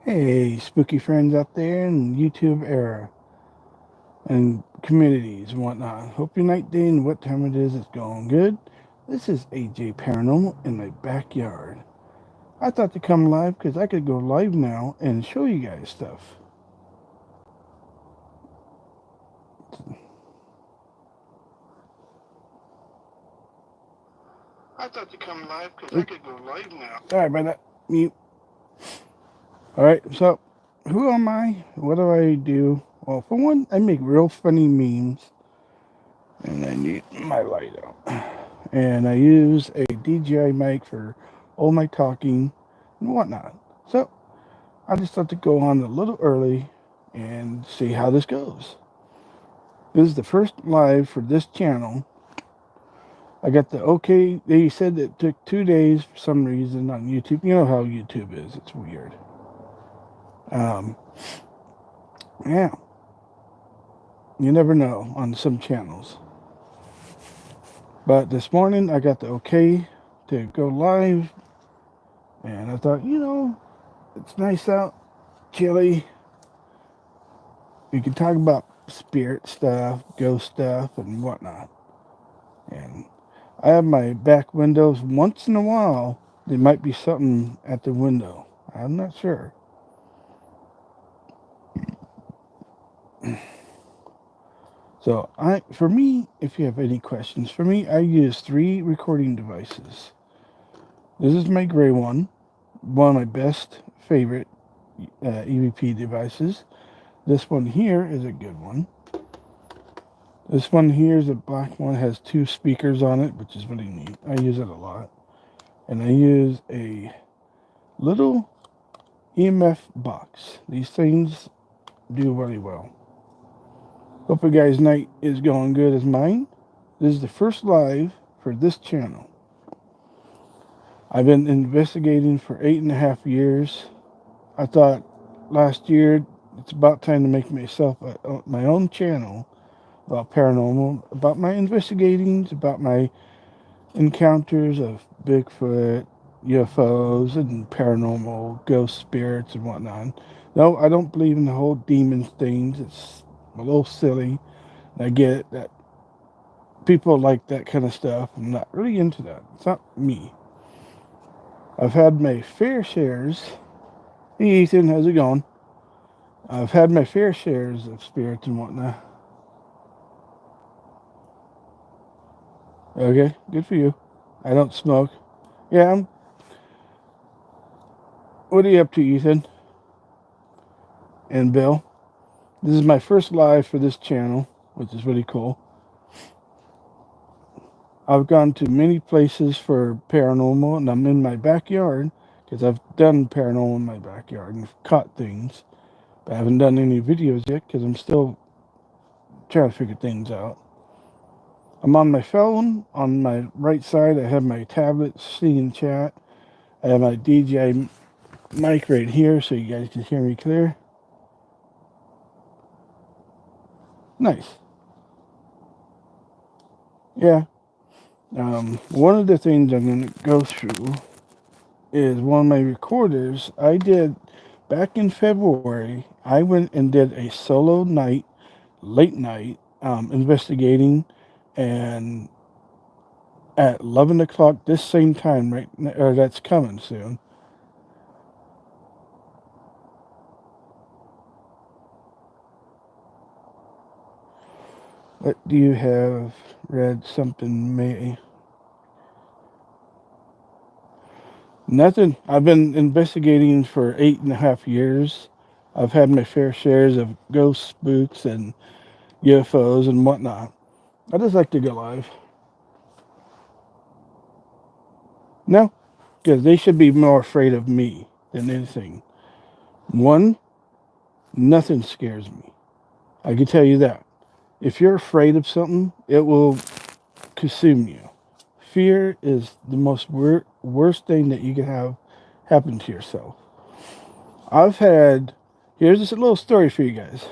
Hey, spooky friends out there in YouTube era and communities and whatnot. Hope your night, day, and what time it is going good. This is AJ Paranormal in my backyard. I thought to come live because I could go live now and show you guys stuff. I thought to come live because I could go live now. Sorry about that. Mute. Alright, so who am I? What do I do? Well, for one, I make real funny memes. And I need my light out. And I use a DJI mic for all my talking and whatnot. So I just thought to go on a little early and see how this goes. This is the first live for this channel. I got the okay. They said it took 2 days for some reason on YouTube. You know how YouTube is. It's weird. Um, yeah. You never know on some channels. But this morning I got the okay to go live. And I thought, it's nice out, chilly. We can talk about spirit stuff, ghost stuff, and whatnot. And I have my back windows. Once in a while, there might be something at the window. I'm not sure. So, for me, if you have any questions for me, I use 3 recording devices. This is my gray one of my best favorite EVP devices. This one here is a good one. This one here is a black one. It has 2 speakers on it, which is really neat. I use it a lot. And I use a little EMF box. These things do really well. Hope you guys' night is going good as mine. This is the first live for this channel. I've been investigating for 8.5 years. I thought last year it's about time to make myself my own channel about paranormal, about my investigatings, about my encounters of Bigfoot, UFOs, and paranormal ghost spirits and whatnot. No, I don't believe in the whole demon things. It's a little silly. I get that people like that kind of stuff. I'm not really into that. It's not me. I've had my fair shares. Hey, Ethan, how's it going? I've had my fair shares of spirits and whatnot. Okay, good for you. I don't smoke. Yeah, what are you up to, Ethan? And Bill? This is my first live for this channel, which is really cool. I've gone to many places for paranormal, and I'm in my backyard because I've done paranormal in my backyard and caught things. But I haven't done any videos yet because I'm still trying to figure things out. I'm on my phone. On my right side, I have my tablet seeing chat. I have my DJI mic right here so you guys can hear me clear. Nice. Yeah. One of the things I'm going to go through is one of my recorders. I did back in February. I went and did a solo night, late night, investigating, and at 11 o'clock this same time, right? Or that's coming soon. What do you have read something, May? Nothing. I've been investigating for 8.5 years. I've had my fair shares of ghost spooks and UFOs and whatnot. I just like to go live. No, because they should be more afraid of me than anything. One, nothing scares me. I can tell you that. If you're afraid of something, it will consume you. Fear is the most worst thing that you can have happen to yourself. Here's just a little story for you guys.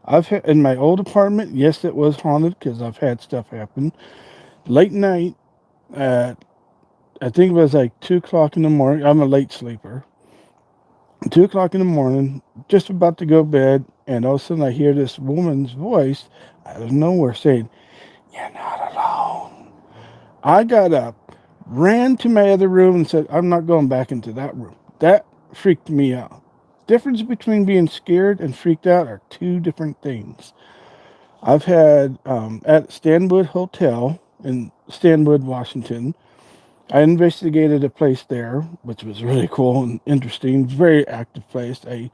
I've had, in my old apartment, yes, it was haunted because I've had stuff happen. Late night, at, I think it was like 2 o'clock in the morning. I'm a late sleeper. 2 o'clock in the morning, just about to go to bed, and all of a sudden I hear this woman's voice out of nowhere saying, "You're not alone." I got up, ran to my other room, and said, "I'm not going back into that room." That freaked me out. Difference between being scared and freaked out are two different things. I've had at Stanwood Hotel in Stanwood, Washington. I investigated a place there, which was really cool and interesting. Very active place. A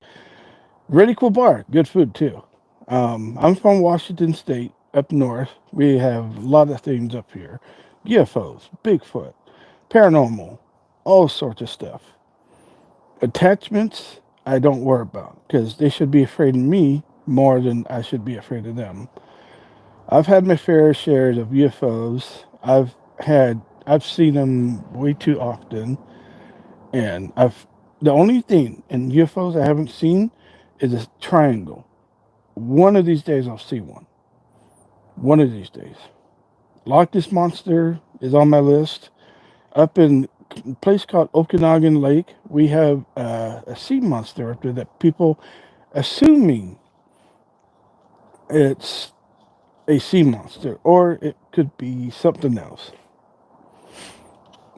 really cool bar. Good food too. I'm from Washington State, up north. We have a lot of things up here: UFOs, Bigfoot, paranormal, all sorts of stuff. Attachments, I don't worry about because they should be afraid of me more than I should be afraid of them. I've had my fair shares of UFOs. I've seen them way too often, and I've the only thing in UFOs I haven't seen is a triangle. One of these days I'll see one. One of these days. Loch Ness Monster is on my list. Up in a place called Okanagan Lake, we have a sea monster up there that people assuming it's a sea monster or it could be something else.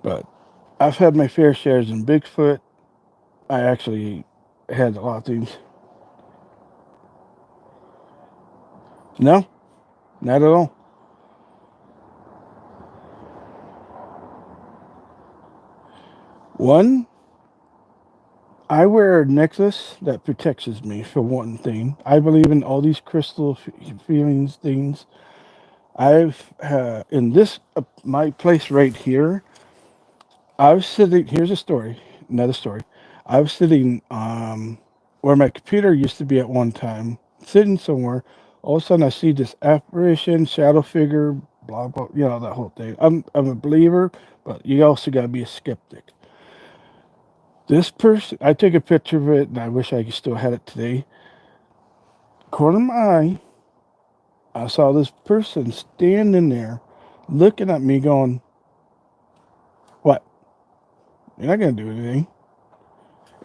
But I've had my fair shares in Bigfoot. I actually had a lot of things. No, not at all. One, I wear a necklace that protects me, for one thing. I believe in all these crystal feelings things. I've in this my place right here. I was sitting. Here's a story. Another story. I was sitting where my computer used to be at one time, sitting somewhere. All of a sudden, I see this apparition, shadow figure, blah blah. You know that whole thing. I'm a believer, but you also got to be a skeptic. This person, I took a picture of it, and I wish I still had it today. Corner of my eye, I saw this person standing there, looking at me, going, "What? You're not gonna do anything."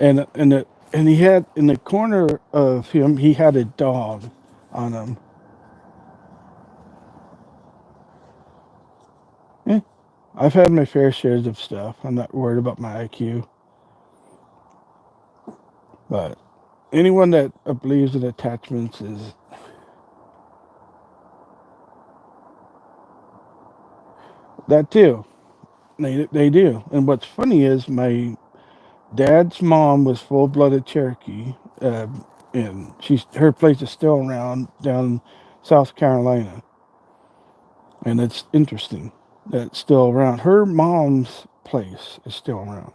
And he had in the corner of him, he had a dog on him. Eh, I've had my fair shares of stuff. I'm not worried about my IQ, but anyone that believes in attachments is that too. They do. And what's funny is my dad's mom was full-blooded Cherokee, and her place is still around down in South Carolina, and it's interesting that it's still around. Her mom's place is still around.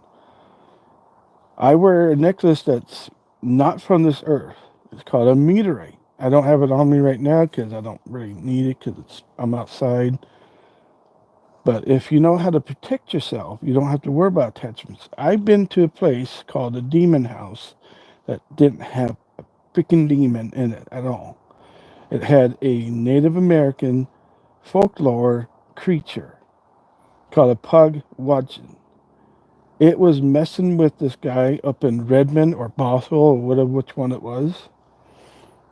I wear a necklace that's not from this earth. It's called a meteorite. I don't have it on me right now because I don't really need it because I'm outside. But if you know how to protect yourself, you don't have to worry about attachments. I've been to a place called a demon house that didn't have a freaking demon in it at all. It had a Native American folklore creature called a pug wudgeon. It was messing with this guy up in Redmond or Bothell or whatever, which one it was,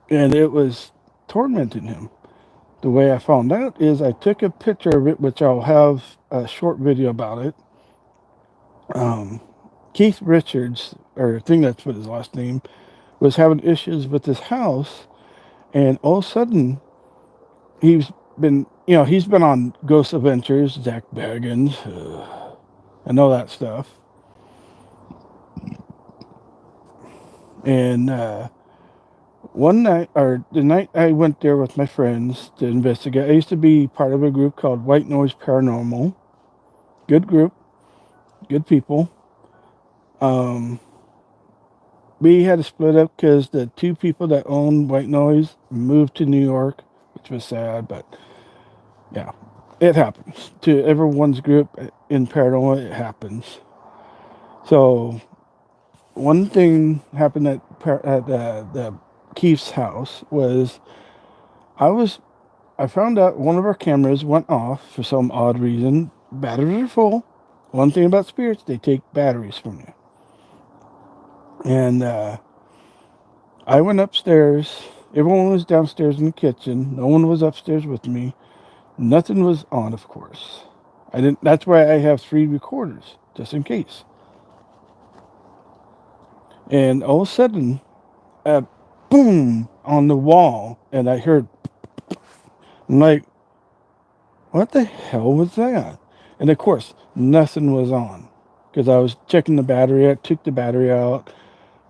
and it was tormenting him. The way I found out is I took a picture of it, which I'll have a short video about it. Um, Keith Richards, or I think that's what his last name, was having issues with his house, and all of a sudden he's been on Ghost Adventures, Zach Baggins, and all that stuff. And one night, or the night I went there with my friends to investigate, I used to be part of a group called White Noise Paranormal. Good group, good people. Um, we had to split up because the two people that owned White Noise moved to New York, which was sad, but yeah, it happens to everyone's group in paranormal. It happens. So one thing happened at the Keith's house was I was I found out one of our cameras went off for some odd reason. Batteries are full. One thing about spirits, they take batteries from you. And I went upstairs. Everyone was downstairs in the kitchen. No one was upstairs with me. Nothing was on, of course. I didn't. That's why I have 3 recorders, just in case. And all of a sudden, a boom on the wall, and I heard, I'm like, what the hell was that? And of course, nothing was on because I was checking the battery. I took the battery out,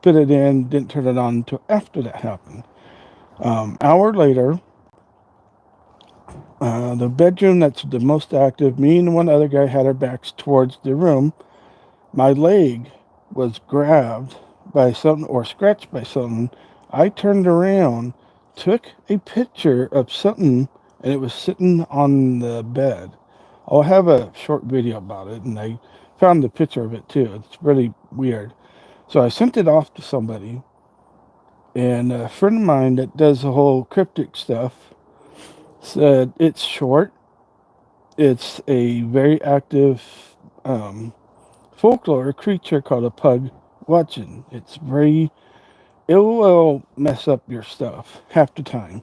put it in, didn't turn it on until after that happened. Hour later, the bedroom that's the most active, me and one other guy had our backs towards the room. My leg was grabbed by something or scratched by something. I turned around, took a picture of something, and it was sitting on the bed. I'll have a short video about it, and I found the picture of it too. It's really weird. So I sent it off to somebody, and a friend of mine that does the whole cryptic stuff said it's short. It's a very active folklore creature called a pug watching. It will mess up your stuff half the time,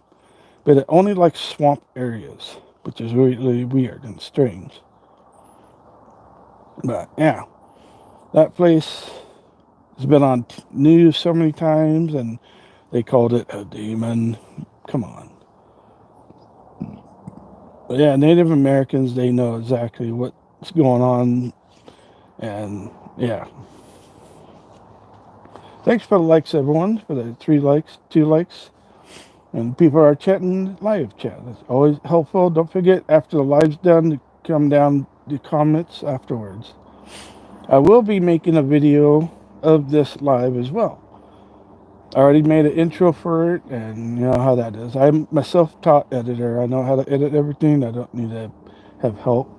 but it only likes swamp areas, which is really, really weird and strange. But yeah, that place has been on news so many times, and they called it a demon. Come on. But yeah, Native Americans, they know exactly what's going on, and yeah. Thanks for the likes, everyone, for the 3 likes, 2 likes. And people are chatting live chat. That's always helpful. Don't forget, after the live's done, to come down the comments afterwards. I will be making a video of this live as well. I already made an intro for it, and you know how that is. I'm a self-taught editor. I know how to edit everything. I don't need to have help.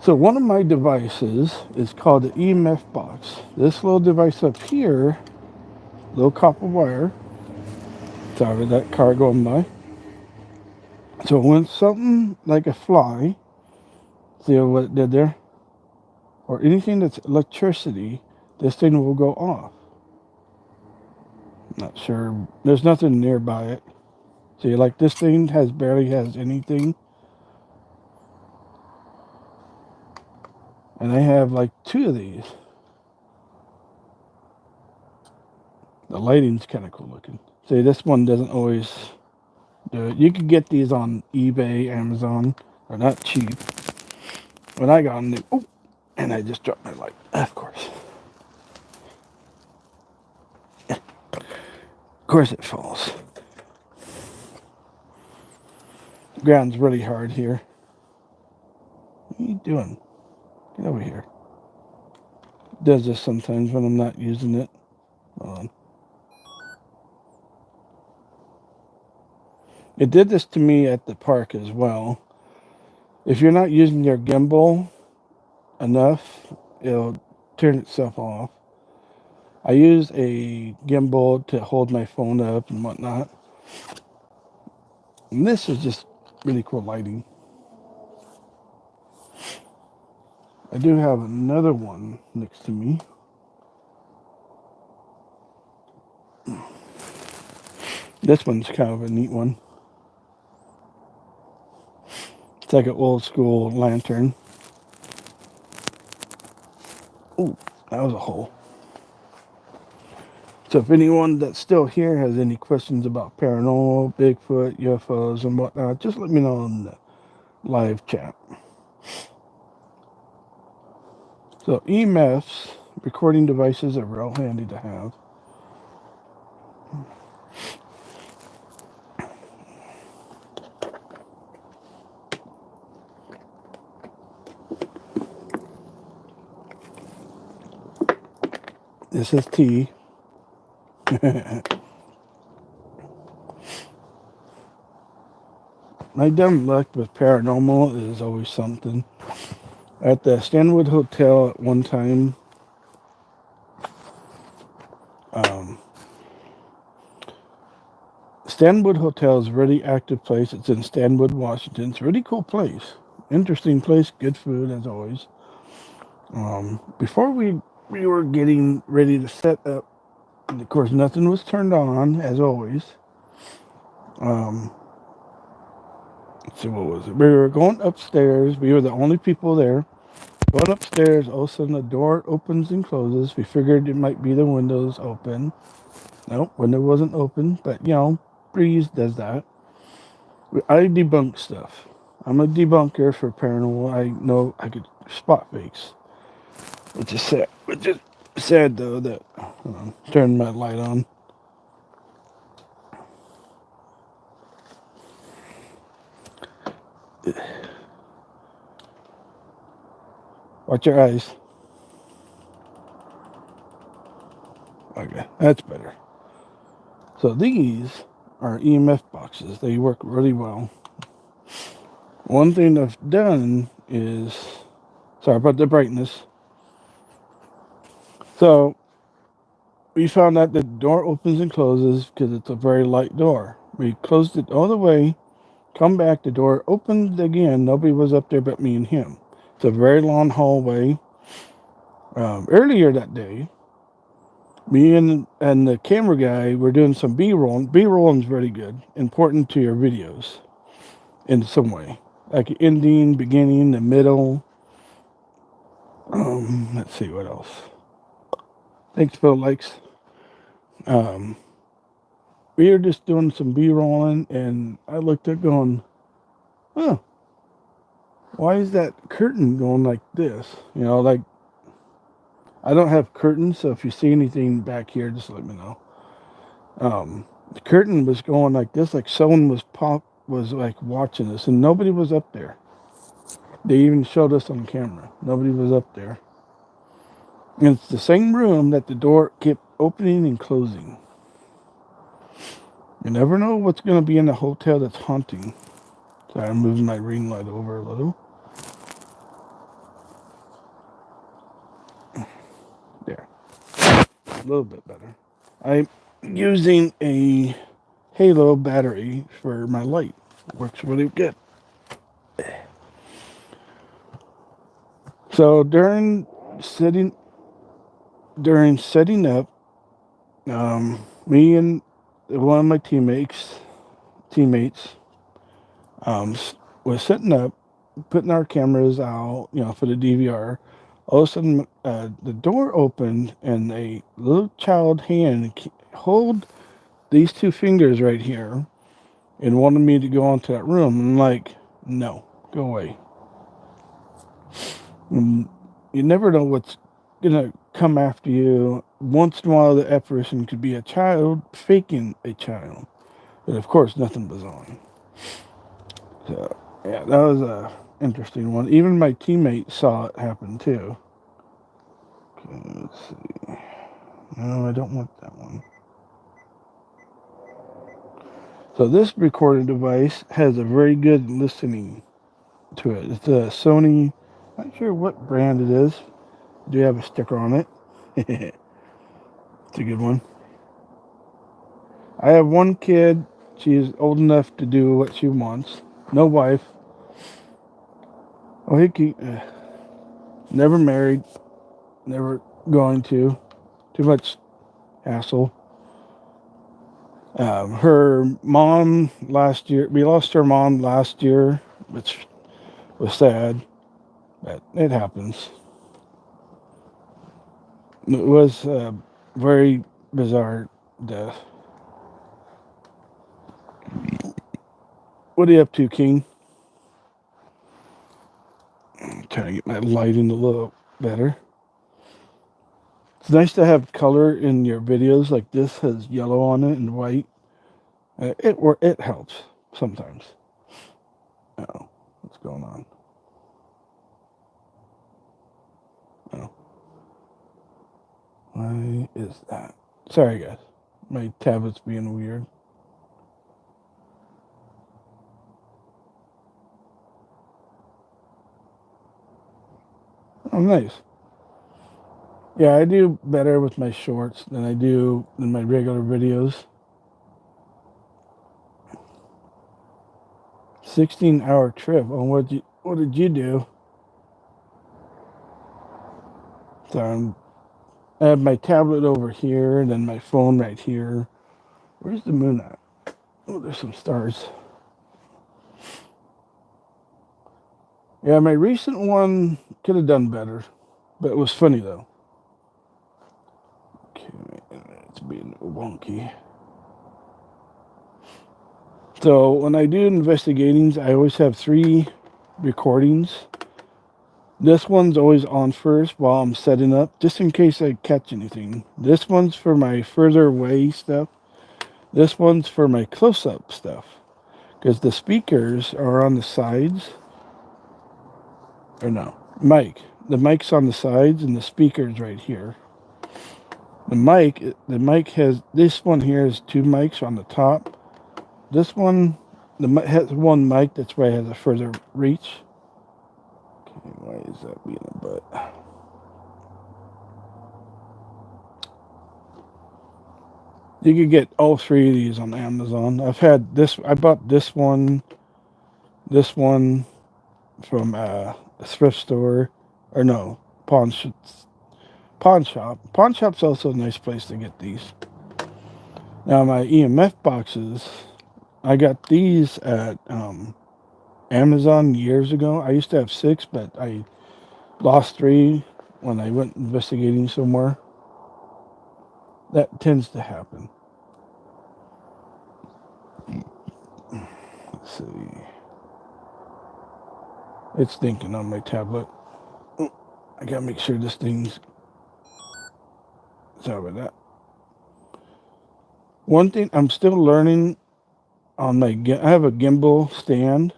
So one of my devices is called the EMF box. This little device up here, little copper wire. Sorry, that car going by. So when something like a fly, see what it did there? Or anything that's electricity, this thing will go off. Not sure. There's nothing nearby it. See, like this thing barely has anything. And I have like 2 of these. The lighting's kind of cool looking. See, this one doesn't always do it. You can get these on eBay, Amazon. They're not cheap. When I got them, and I just dropped my light, of course. Of course it falls. The ground's really hard here. What are you doing? Get over here. It does this sometimes when I'm not using it. Hold on. It did this to me at the park as well. If you're not using your gimbal enough, it'll turn itself off. I use a gimbal to hold my phone up and whatnot. And this is just really cool lighting. I do have another one next to me. This one's kind of a neat one. It's like an old school lantern. Ooh, that was a hole. So if anyone that's still here has any questions about paranormal, Bigfoot, UFOs, and whatnot, just let me know in the live chat. So EMFs, recording devices, are real handy to have. This is tea. My dumb luck with paranormal is always something. At the Stanwood Hotel at one time, Stanwood Hotel is a really active place. It's in Stanwood, Washington. It's a really cool place. Interesting place. Good food, as always. Before we we were getting ready to set up. And of course, nothing was turned on, as always. Um, let's see, what was it? We were going upstairs. We were the only people there. Going upstairs, all of a sudden the door opens and closes. We figured it might be the windows open. Nope, window wasn't open, but breeze does that. I debunk stuff. I'm a debunker for paranormal. I know I could spot fakes. Which is sad. Which is sad though that turn my light on. Watch your eyes. Okay, that's better. So these are EMF boxes. They work really well. One thing I've done is, sorry about the brightness. So we found out the door opens and closes because it's a very light door. We closed it all the way, come back, the door opened again. Nobody was up there but me and him. It's a very long hallway. Earlier that day, me and the camera guy were doing some B-roll. B-roll is very good, important to your videos in some way. Like ending, beginning, the middle. Let's see what else. Thanks for the likes. We were just doing some B-rolling, and I looked at going, huh, why is that curtain going like this? Like, I don't have curtains, so if you see anything back here, just let me know. The curtain was going like this, like someone was like watching us, and nobody was up there. They even showed us on camera. Nobody was up there. And it's the same room that the door kept opening and closing. You never know what's going to be in the hotel that's haunting. Sorry, I'm moving my ring light over a little. There. A little bit better. I'm using a Halo battery for my light. Works really good. So during setting up, me and one of my teammates, was setting up, putting our cameras out, for the DVR. All of a sudden, the door opened and a little child hand hold these two fingers right here and wanted me to go into that room. I'm like, no, go away. And you never know what's gonna come after you. Once in a while, the apparition could be a child faking a child, but of course, nothing was on. So yeah, that was a interesting one. Even my teammate saw it happen too. Okay, let's see. No, I don't want that one. So this recording device has a very good listening to it. It's a Sony. Not sure what brand it is. I do have a sticker on it. It's a good one. I have one kid. She's old enough to do what she wants. No wife. Oh, never married. Never going to. Too much hassle. Her mom last year, we lost her mom last year, which was sad, but it happens. It was a very bizarre death. What are you up to, King? I'm trying to get my lighting a little better. It's nice to have color in your videos. Like this has yellow on it and white. It helps sometimes. Oh, what's going on? Oh, why is that? Sorry, guys. My tablet's being weird. Oh, nice. Yeah, I do better with my shorts than I do in my regular videos. 16-hour trip. Oh, what did you do? Sorry, I'm I have my tablet over here, and then my phone right here. Where's the moon at? Oh, there's some stars. Yeah, my recent one could have done better, but it was funny though. Okay, it's being wonky. So when I do investigatings, I always have 3 recordings. This one's always on first while I'm setting up, just in case I catch anything. This one's for my further away stuff. This one's for my close-up stuff. Because the speakers are on the sides. Or no, mic. The mic's on the sides and the speaker's right here. The mic has, this one here has 2 mics on the top. This one, has 1 mic, that's why it has a further reach. Okay, why is that being a butt? You could get all 3 of these on Amazon. I've had this, I bought this one from a thrift store, or no, pawn shop. Pawn shop's also a nice place to get these. Now my EMF boxes, I got these at Amazon years ago. I used to have 6, but I lost 3 when I went investigating somewhere. That tends to happen. Let's see. It's thinking on my tablet. I gotta make sure this thing's... Sorry about that. One thing I'm still learning on my... I have a gimbal stand.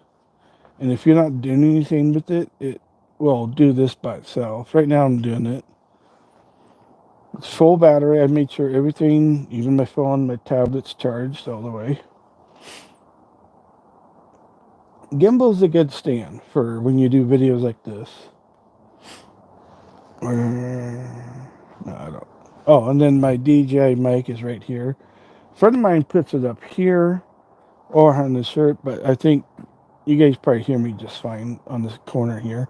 And if you're not doing anything with it, it will do this by itself. Right now I'm doing it. It's full battery. I made sure everything, even my phone, my tablet's charged all the way. Gimbal's a good stand for when you do videos like this. No, I don't. Oh, and then my DJI mic is right here. A friend of mine puts it up here or on the shirt, but I think you guys probably hear me just fine on this corner here.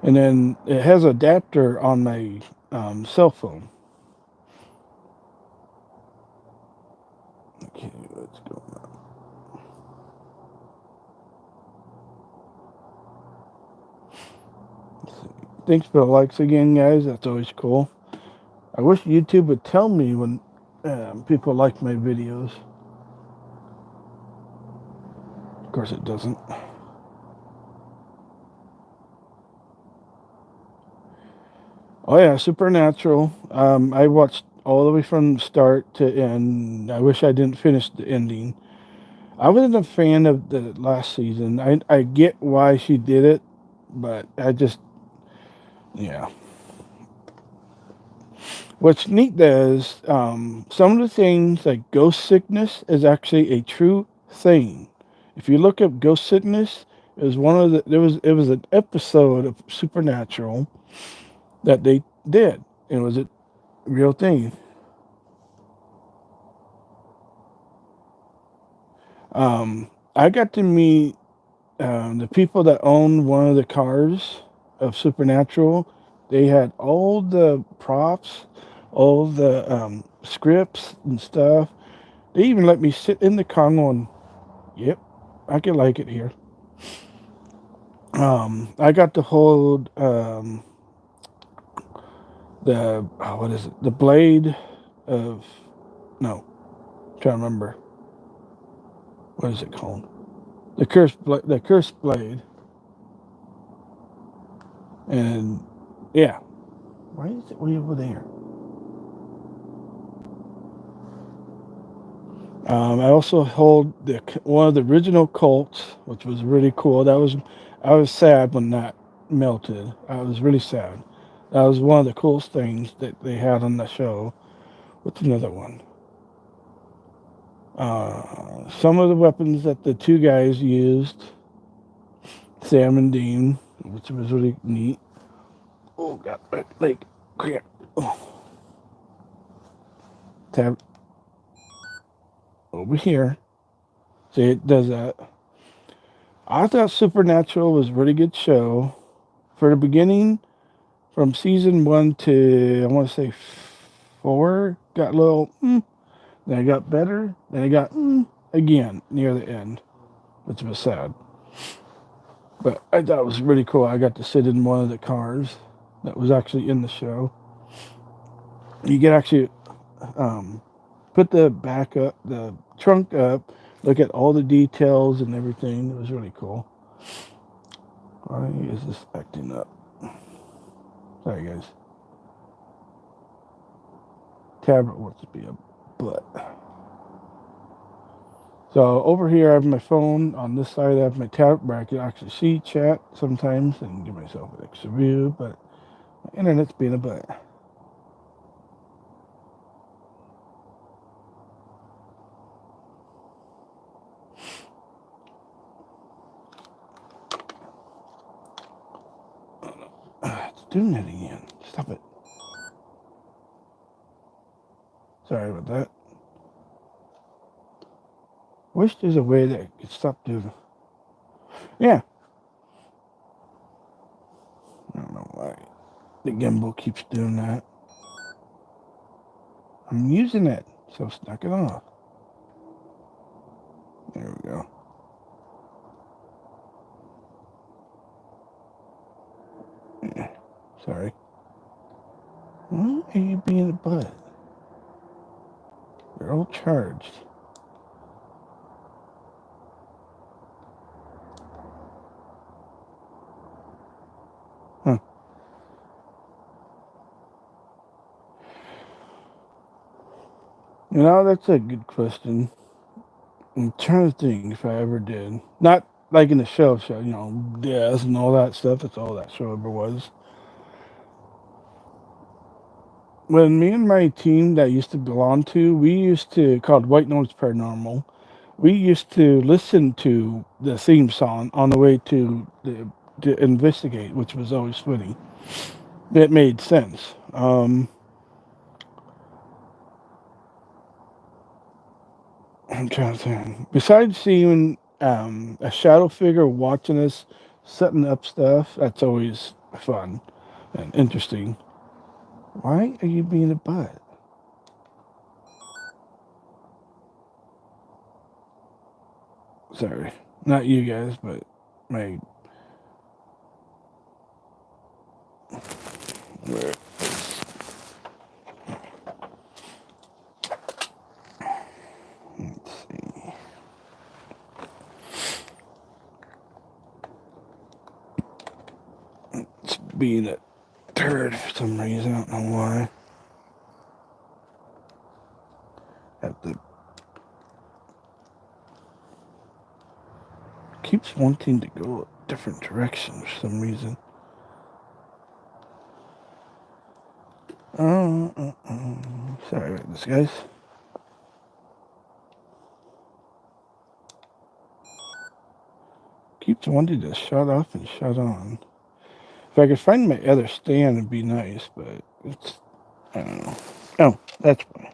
And then it has an adapter on my cell phone. Okay, let's go now. Thanks for the likes again, guys. That's always cool. I wish YouTube would tell me when people like my videos. Of course it doesn't. Oh yeah, Supernatural. I watched all the way from start to end. I wish I didn't finish the ending. I wasn't a fan of the last season. I get why she did it, but I just, yeah. What's neat is some of the things like ghost sickness is actually a true thing. If you look up ghost sickness, it was it was an episode of Supernatural that they did. It was a real thing. I got to meet the people that owned one of the cars of Supernatural. They had all the props, all the scripts and stuff. They even let me sit in the car going, yep, I can like it here. I got to hold what is it? The blade of, no, I'm trying to remember. What is it called? The cursed blade. And yeah, why is it way over there? I also hold one of the original Colts, which was really cool. I was sad when that melted. I was really sad. That was one of the coolest things that they had on the show. What's another one? Some of the weapons that the 2 guys used, Sam and Dean, which was really neat. Oh God, my leg. Oh. Tab over here. See, it does that. I thought Supernatural was a really good show. For the beginning, from season 1 to, I want to say 4, got a little, then I got better, then I got, again, near the end, which was sad. But I thought it was really cool. I got to sit in one of the cars that was actually in the show. You could actually put the back up, the trunk up, look at all the details and everything. It was really cool. Why is this acting up? Sorry, guys. Tablet wants to be a butt. So over here, I have my phone. On this side, I have my tablet where I can actually see chat sometimes and give myself an extra view. But my internet's being a butt. It's doing it again. Stop it. Sorry about that. Wish there's a way that I could stop doing it. Yeah. I don't know why the gimbal keeps doing that. I'm using it, so knock it off. There we go. Yeah. Sorry. Why are you being a butt? You're all charged. Huh. You know, that's a good question. I'm trying to think if I ever did. Not like in the show, death and all that stuff. That's all that show ever was. When me and my team that I used to belong to, we used to, called White Noise Paranormal, we used to listen to the theme song on the way to investigate, which was always funny. It made sense. I'm trying to think. Besides seeing a shadow figure watching us setting up stuff, that's always fun and interesting. Why are you being a butt? Sorry, not you guys, but my. Where let's see. It's being a turd for some reason. I don't know why. Have to keeps wanting to go a different direction for some reason. Sorry about this, guys. Keeps wanting to shut off and shut on. If I could find my other stand, it'd be nice, but it's, I don't know. Oh, that's why.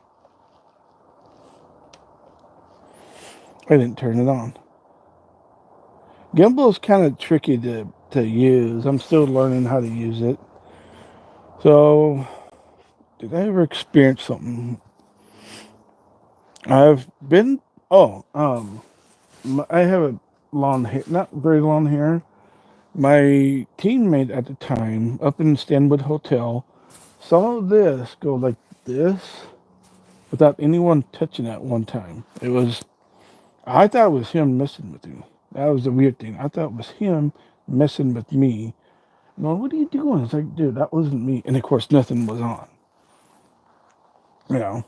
I didn't turn it on. Gimbal is kind of tricky to use. I'm still learning how to use it. So, did I ever experience something? I've been, I have a long hair, not very long hair. My teammate at the time, up in Stanwood Hotel, saw this go like this without anyone touching it one time. I thought it was him messing with me. That was the weird thing. I thought it was him messing with me. No, what are you doing? It's like, dude, that wasn't me. And of course, nothing was on. You know,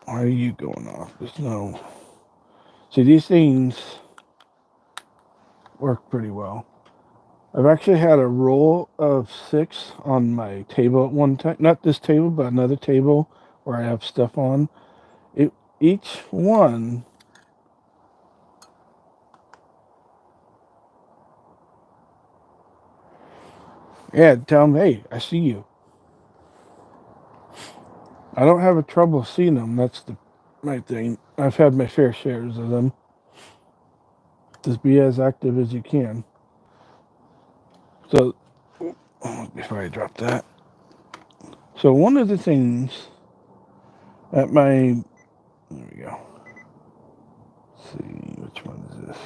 why are you going off? There's no. See, these things work pretty well. I've actually had a roll of 6 on my table at one time. Not this table, but another table where I have stuff on. Each one. Yeah, tell them, hey, I see you. I don't have a trouble seeing them. That's my thing. I've had my fair shares of them. Just be as active as you can. So, before I drop that. So, one of the things at my. There we go. Let's see, which one is this?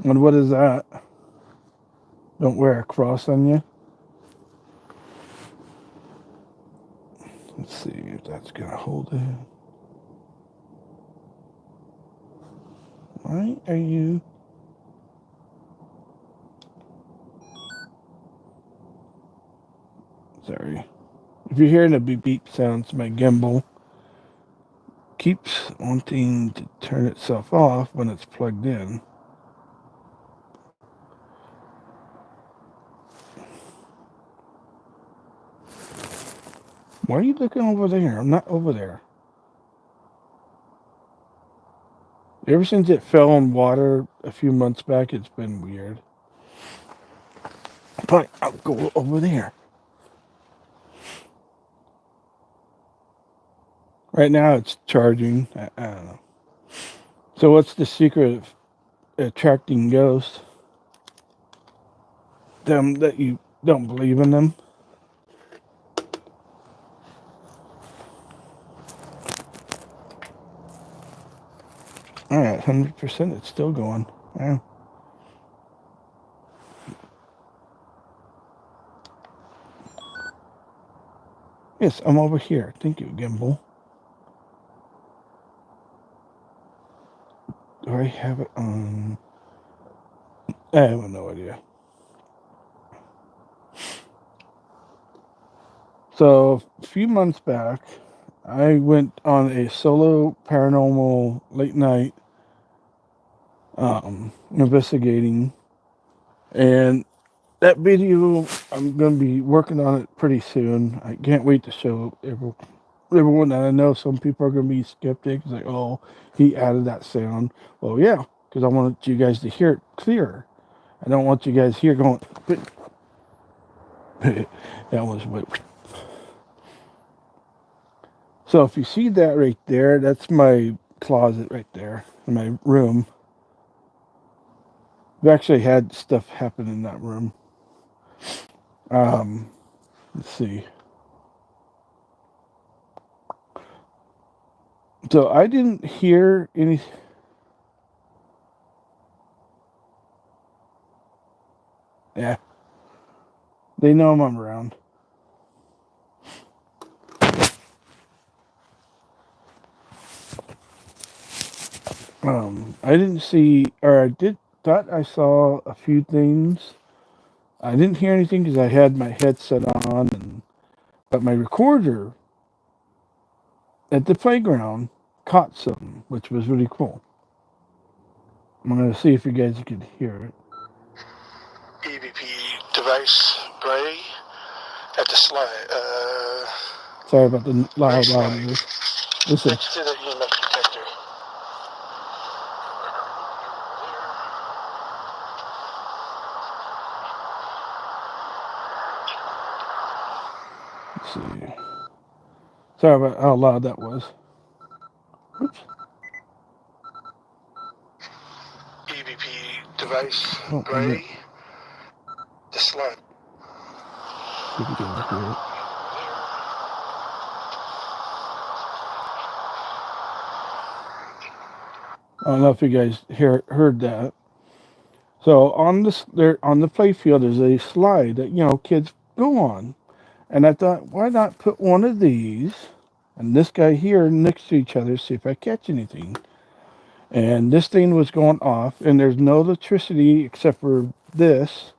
And what is that? Don't wear a cross on you. Let's see if that's going to hold it. Why are you... Sorry. If you're hearing a beep beep sounds, my gimbal keeps wanting to turn itself off when it's plugged in. Why are you looking over there? I'm not over there. Ever since it fell in water a few months back, it's been weird. But I'll go over there. Right now it's charging. I don't know. So what's the secret of attracting ghosts? Them that you don't believe in them? Alright, 100%, it's still going. Yeah. Yes, I'm over here. Thank you, gimbal. Do I have it on? I have no idea. So, a few months back, I went on a solo paranormal late night investigating, and that video, I'm going to be working on it pretty soon. I can't wait to show everyone. And I know some people are going to be skeptics, like, oh, he added that sound. Well, yeah, because I want you guys to hear it clearer. I don't want you guys here going, that was what. So if you see that right there, that's my closet right there in my room. I've actually had stuff happen in that room. Let's see. So I didn't hear any. Yeah. They know I'm around. I didn't see, or thought I saw a few things. I didn't hear anything because I had my headset on, but my recorder at the playground caught something, which was really cool. I'm going to see if you guys can hear it. EVP device, gray, at the slide. Sorry about the loud noise. Listen. Next to the EMF detector. Let's see. Sorry about how loud that was. Oops. EVP device, gray, the slide. See if you can hear it. I don't know if you guys heard that. So on the play field, there's a slide that kids go on, and I thought, why not put one of these and this guy here next to each other, see if I catch anything. And this thing was going off, and there's no electricity except for this.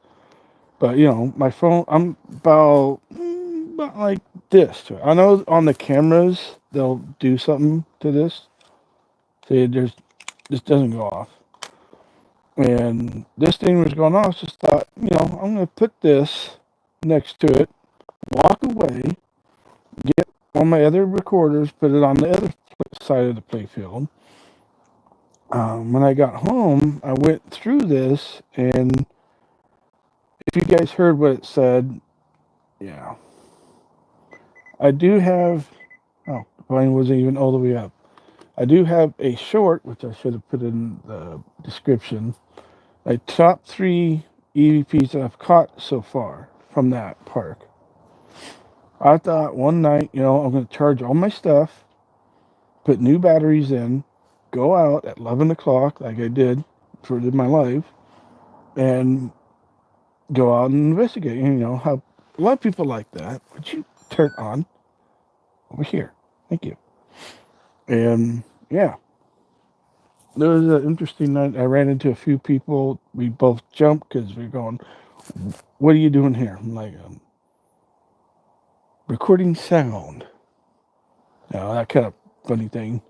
But my phone, I'm about like this. I know on the cameras they'll do something to this. See, this doesn't go off. And this thing was going off, just thought, I'm going to put this next to it, walk away, get one of my other recorders, put it on the other side of the playfield. When I got home, I went through this, and if you guys heard what it said, yeah. I do have, the volume wasn't even all the way up. I do have a short, which I should have put in the description. My top 3 EVPs that I've caught so far from that park. I thought one night, I'm going to charge all my stuff, put new batteries in, go out at 11 o'clock like I did for my life, and go out and investigate. How a lot of people like that. Would you turn on over here? Thank you. And yeah, it was an interesting night. I ran into a few people. We both jumped because we are going, what are you doing here? I'm like, recording sound. That kind of funny thing.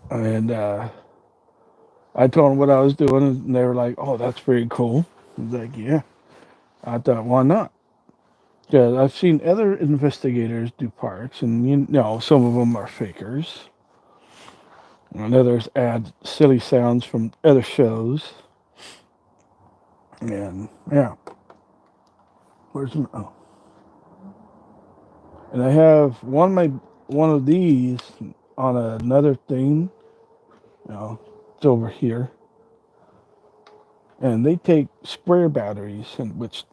And I told them what I was doing, and they were like, oh, that's pretty cool. I was like, yeah. I thought, why not? Because I've seen other investigators do parks, and some of them are fakers. And others add silly sounds from other shows. And yeah. Oh. And I have one of these on another thing. It's over here. And they take square batteries, which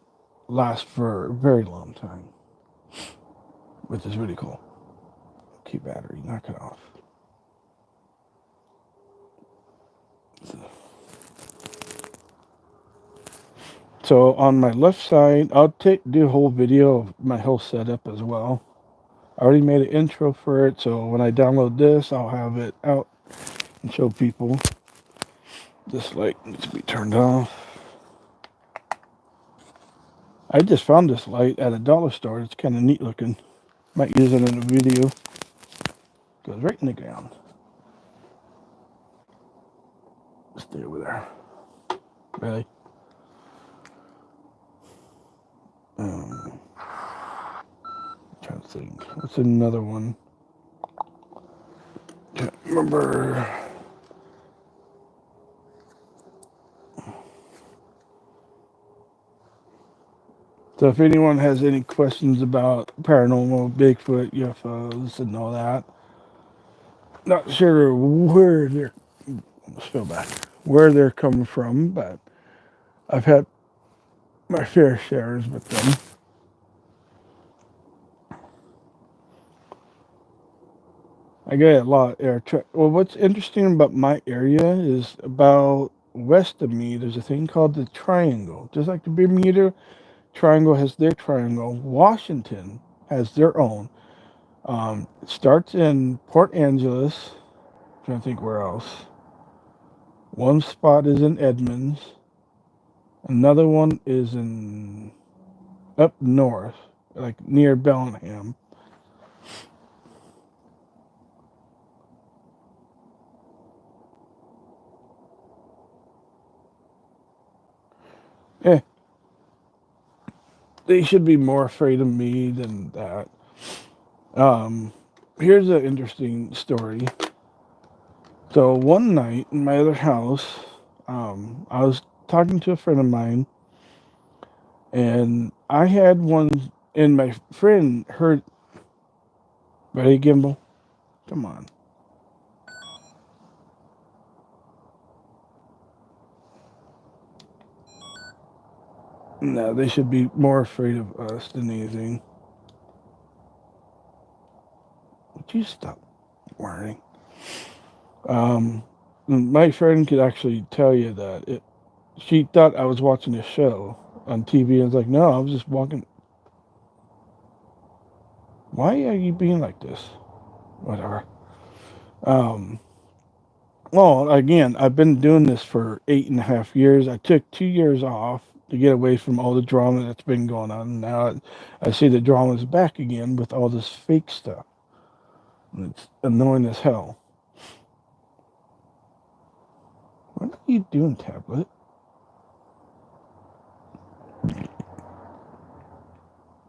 last for a very long time, which is really cool. Key battery, knock it off. So on my left side, I'll do a whole video of my whole setup as well. I already made an intro for it, so when I download this, I'll have it out and show people. This light needs to be turned off. I just found this light at a dollar store. It's kind of neat looking. Might use it in a video. Goes right in the ground. Stay over there. Really? I'm trying to think. What's another one? Can't remember. So if anyone has any questions about paranormal, Bigfoot, UFOs, and all that, not sure where they're, let's go back, where they're coming from, but I've had my fair shares with them. I get a lot of air traffic. Well, what's interesting about my area is about west of me, there's a thing called the Triangle. Just like the Bermuda Triangle has their triangle, Washington has their own. It starts in Port Angeles. I'm trying to think where else. One spot is in Edmonds. Another one is in up north, like near Bellingham. Eh, they should be more afraid of me than that. Here's an interesting story. So one night in my other house, I was talking to a friend of mine, and I had one, and my friend heard. Ready, Gimbal? Come on. No, they should be more afraid of us than anything. Would you stop worrying? My friend could actually tell you that she thought I was watching a show on TV. I was like, no, I was just walking. Why are you being like this? Whatever. Well, again, I've been doing this for 8.5 years. I took 2 years off to get away from all the drama that's been going on. Now I see the drama's back again with all this fake stuff. And it's annoying as hell. What are you doing, tablet?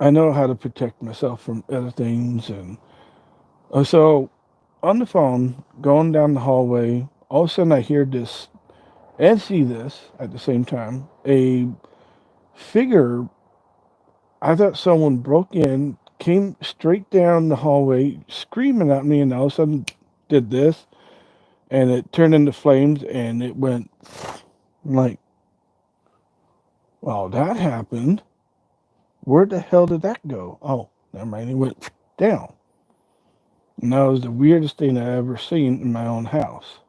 I know how to protect myself from other things. And so on the phone, going down the hallway, all of a sudden I hear this and see this at the same time. A figure, I thought someone broke in, came straight down the hallway, screaming at me, and all of a sudden did this. and it turned into flames, and it went like, well, that happened. Where the hell did that go? Oh, never mind. It went down. And that was the weirdest thing I ever seen in my own house.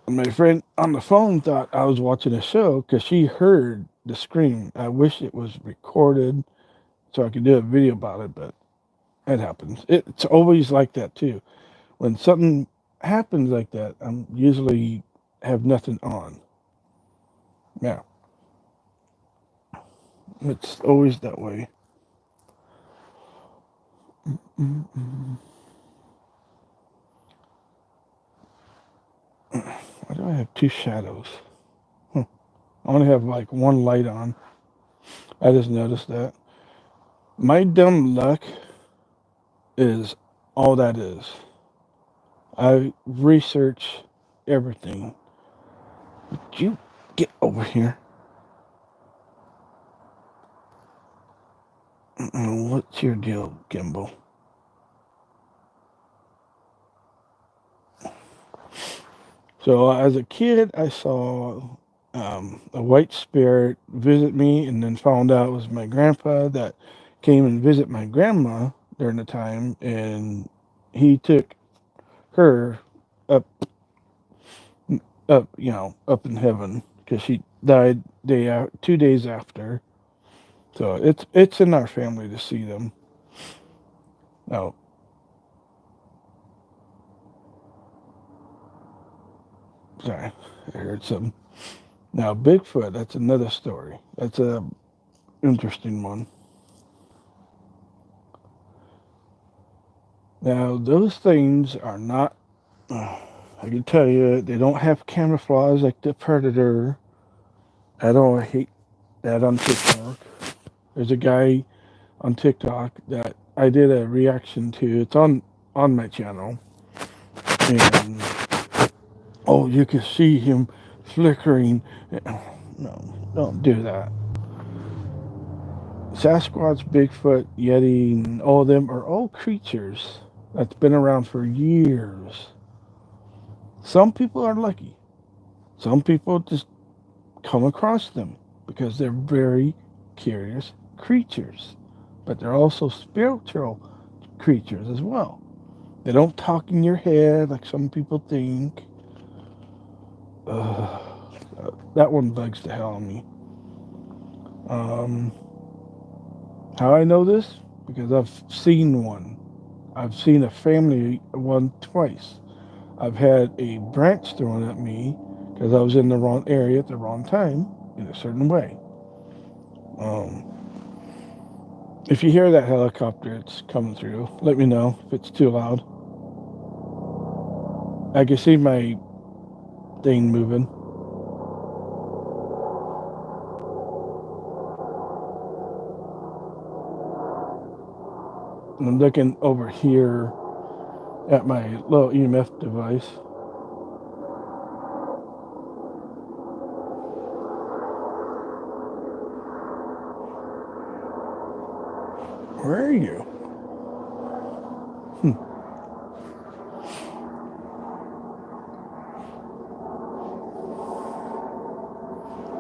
And my friend on the phone thought I was watching a show because she heard the scream. I wish it was recorded so I could do a video about it, but it happens. It's always like that too. When something happens like that, I'm usually have nothing on. Yeah, it's always that way. Mm-mm. Why do I have two shadows? Huh. I only have like one light on. I just noticed that. My dumb luck is all that is. I research everything. Would you get over here? What's your deal, Gimbal? So as a kid, I saw a white spirit visit me, and then found out it was my grandpa that came and visit my grandma during the time, and he took her up, up in heaven because she died 2 days after. So it's in our family to see them. Now, sorry, I heard something. Now, Bigfoot, that's another story. That's a interesting one. Now, those things are not, I can tell you, they don't have camouflage like the Predator. I don't hate that on TikTok. There's a guy on TikTok that I did a reaction to. It's on my channel. And, oh, you can see him flickering. No, don't do that. Sasquatch, Bigfoot, Yeti, and all of them are all creatures that's been around for years. Some people are lucky. Some people just come across them because they're very curious creatures. But they're also spiritual creatures as well. They don't talk in your head like some people think. Ugh, that one bugs the hell out of me. Um, how I know this? Because I've seen one. I've seen a family one twice. I've had a branch thrown at me because I was in the wrong area at the wrong time in a certain way. Um, if you hear that helicopter, it's coming through. Let me know if it's too loud. I can see my thing moving. And I'm looking over here at my little EMF device. Where are you?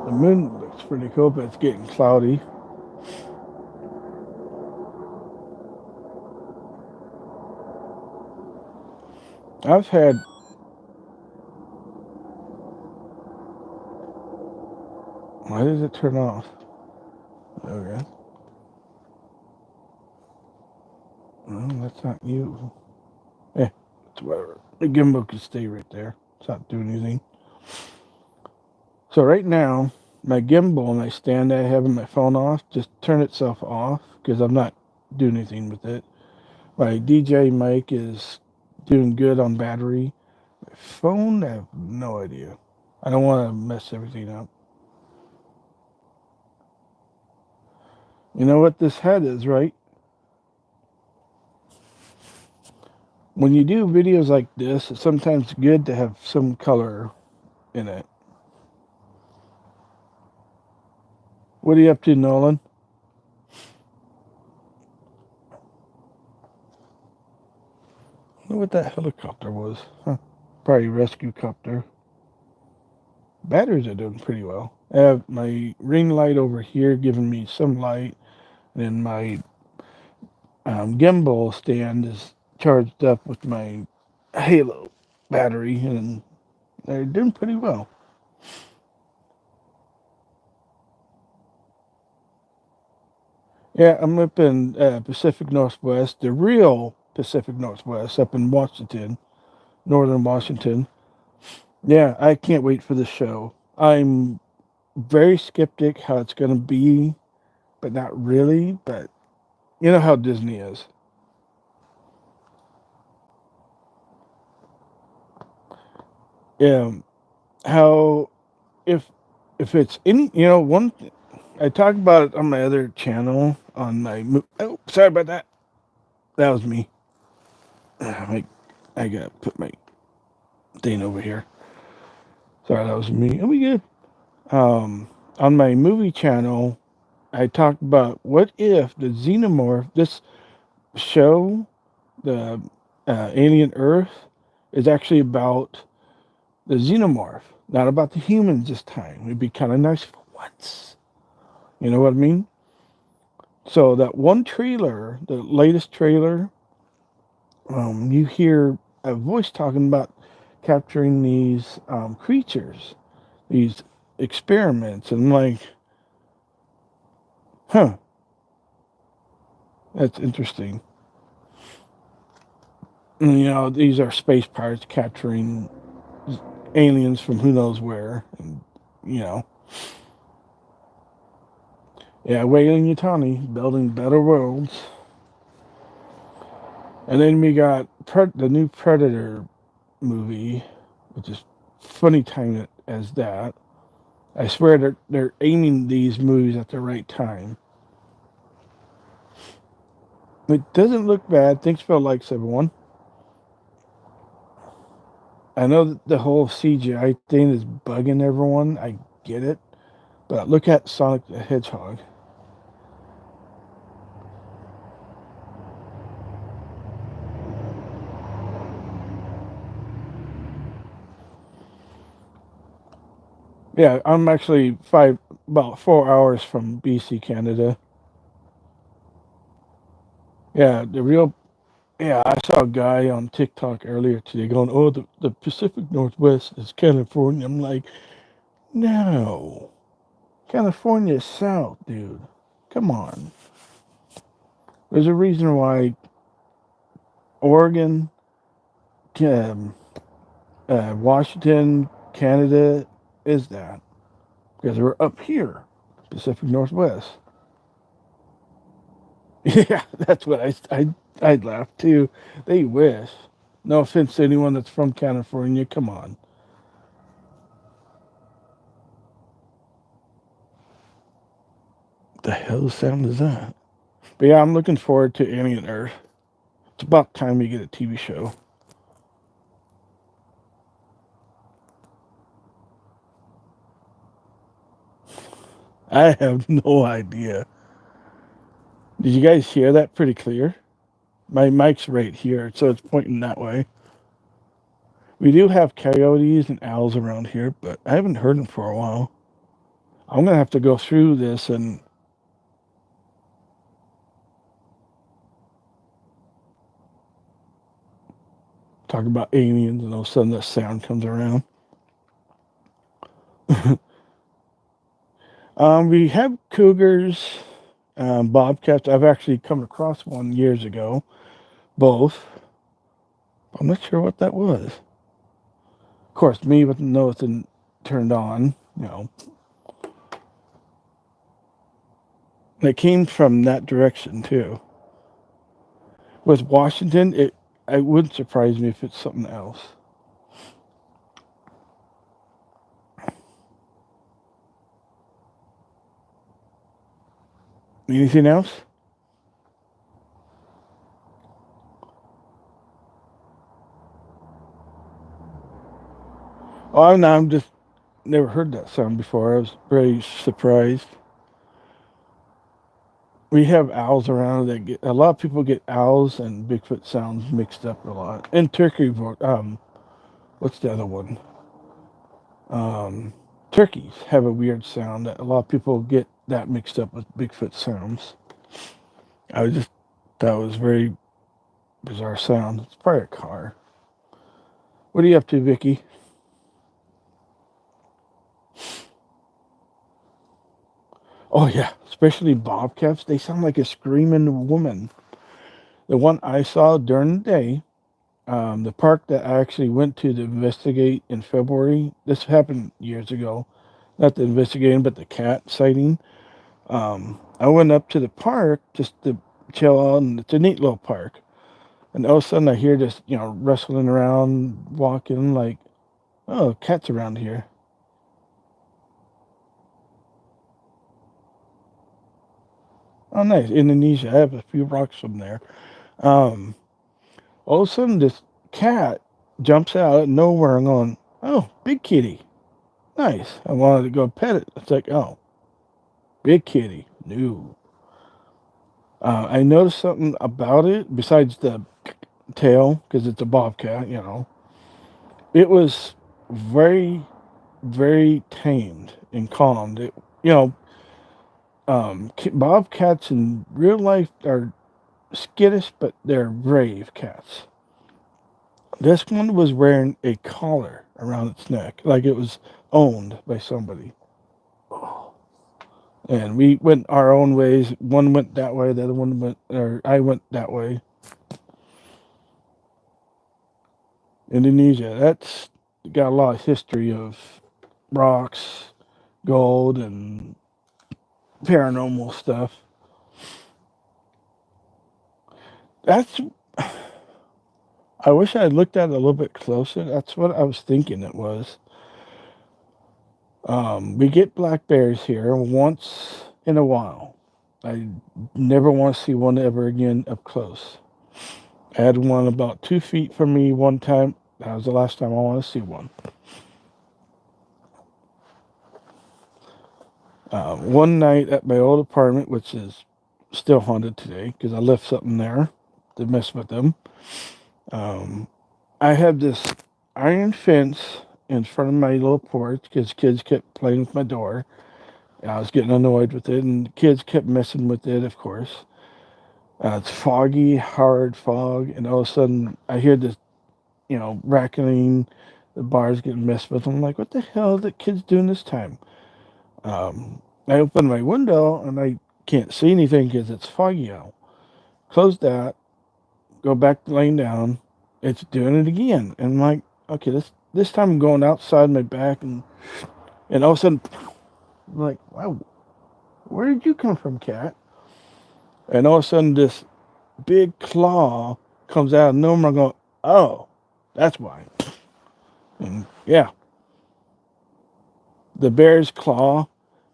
The moon looks pretty cool, but it's getting cloudy. I've had... Why does it turn off? Okay. Well, that's not you. It's whatever. The gimbal can stay right there. It's not doing anything. So right now, my gimbal, my stand I have in my phone off, just turn itself off because I'm not doing anything with it. My DJ mic is doing good on battery. My phone, I have no idea. I don't want to mess everything up. You know what this head is, right? When you do videos like this, it's sometimes good to have some color in it. What are you up to, Nolan? I wonder what that helicopter was. Huh. Probably a rescue copter. Batteries are doing pretty well. I have my ring light over here giving me some light, and then my gimbal stand is charged up with my Halo battery, and they're doing pretty well. Yeah, I'm up in Pacific Northwest, the real Pacific Northwest, up in Washington, northern Washington. Yeah, I can't wait for the show. I'm very skeptic how it's going to be, but not really. But you know how Disney is. Yeah, how if it's any, one. I talk about it on my other channel on my. Oh, sorry about that. That was me. I gotta put my thing over here. Sorry, that was me. Are we good? On my movie channel, I talked about what if the xenomorph, this show, the Alien Earth, is actually about the xenomorph, not about the humans this time. It'd be kind of nice for once. You know what I mean? So that one trailer, the latest trailer, you hear a voice talking about capturing these creatures, these experiments, and like, huh, that's interesting. And, these are space pirates capturing aliens from who knows where, and you know, yeah, Weyland Yutani building better worlds. And then we got the new Predator movie, which is funny timed as that. I swear they're aiming these movies at the right time. It doesn't look bad. Thanks for the likes, everyone. I know that the whole CGI thing is bugging everyone. I get it. But look at Sonic the Hedgehog. Yeah, I'm actually about 4 hours from BC, Canada. Yeah, yeah, I saw a guy on TikTok earlier today going, oh, the Pacific Northwest is California. I'm like, no. California is south, dude. Come on. There's a reason why Oregon, um, Washington, Canada is that. Because we're up here, Pacific Northwest. Yeah, that's what I'd laugh too. They wish. No offense to anyone that's from California. Come on. The hell sound is that? But yeah, I'm looking forward to Alien Earth. It's about time we get a TV show. I have no idea. Did you guys hear that pretty clear? My mic's right here, so it's pointing that way. We do have coyotes and owls around here, but I haven't heard them for a while. I'm gonna have to go through this and talk about aliens, and all of a sudden the sound comes around. We have cougars, bobcats. I've actually come across one years ago, both. I'm not sure what that was. Of course, me with nothing turned on, And it came from that direction too. With Washington, it wouldn't surprise me if it's something else. Anything else? Oh, no, I'm just never heard that sound before. I was very surprised. We have owls around that get a lot of people get owls and Bigfoot sounds mixed up a lot. And turkey, what's the other one? Um, Turkeys have a weird sound that a lot of people get that mixed up with Bigfoot sounds. I just that was very bizarre sound. It's probably a car. What are you up to, Vicky? Oh yeah, especially bobcats. They sound like a screaming woman. The one I saw during the day, the park that I actually went to investigate in February. This happened years ago. Not the investigating, but the cat sighting. I went up to the park just to chill out, and it's a neat little park. And all of a sudden, I hear this, rustling around, walking, like, oh, cat's around here. Oh, nice. Indonesia. I have a few rocks from there. Um, all of a sudden, this cat jumps out of nowhere and going, oh, big kitty. Nice. I wanted to go pet it. It's like, oh, big kitty. No. I noticed something about it besides the tail, because it's a bobcat. It was very, very tamed and calmed. Bobcats in real life are skittish, but they're brave cats. This one was wearing a collar around its neck, like it was owned by somebody. And we went our own ways. One went that way, the other one went, or I went that way. Indonesia, that's got a lot of history of rocks, gold, and paranormal stuff. That's, I wish I had looked at it a little bit closer. That's what I was thinking it was. We get black bears here once in a while. I never want to see one ever again up close. I had one about 2 feet from me one time. That was the last time I want to see one. One night at my old apartment, which is still haunted today because I left something there to mess with them. Um, I had this iron fence in front of my little porch because kids kept playing with my door. I was getting annoyed with it, and the kids kept messing with it, of course. It's foggy, hard fog, and all of a sudden I hear this, rattling. The bar's getting messed with. I'm like, what the hell are the kids doing this time? I open my window and I can't see anything because it's foggy out. Close that, go back to laying down. It's doing it again. And I'm like, okay, this time I'm going outside my back and all of a sudden, I'm like, wow, where did you come from, cat? And all of a sudden, this big claw comes out of nowhere. I go, oh, that's why. And yeah, the bear's claw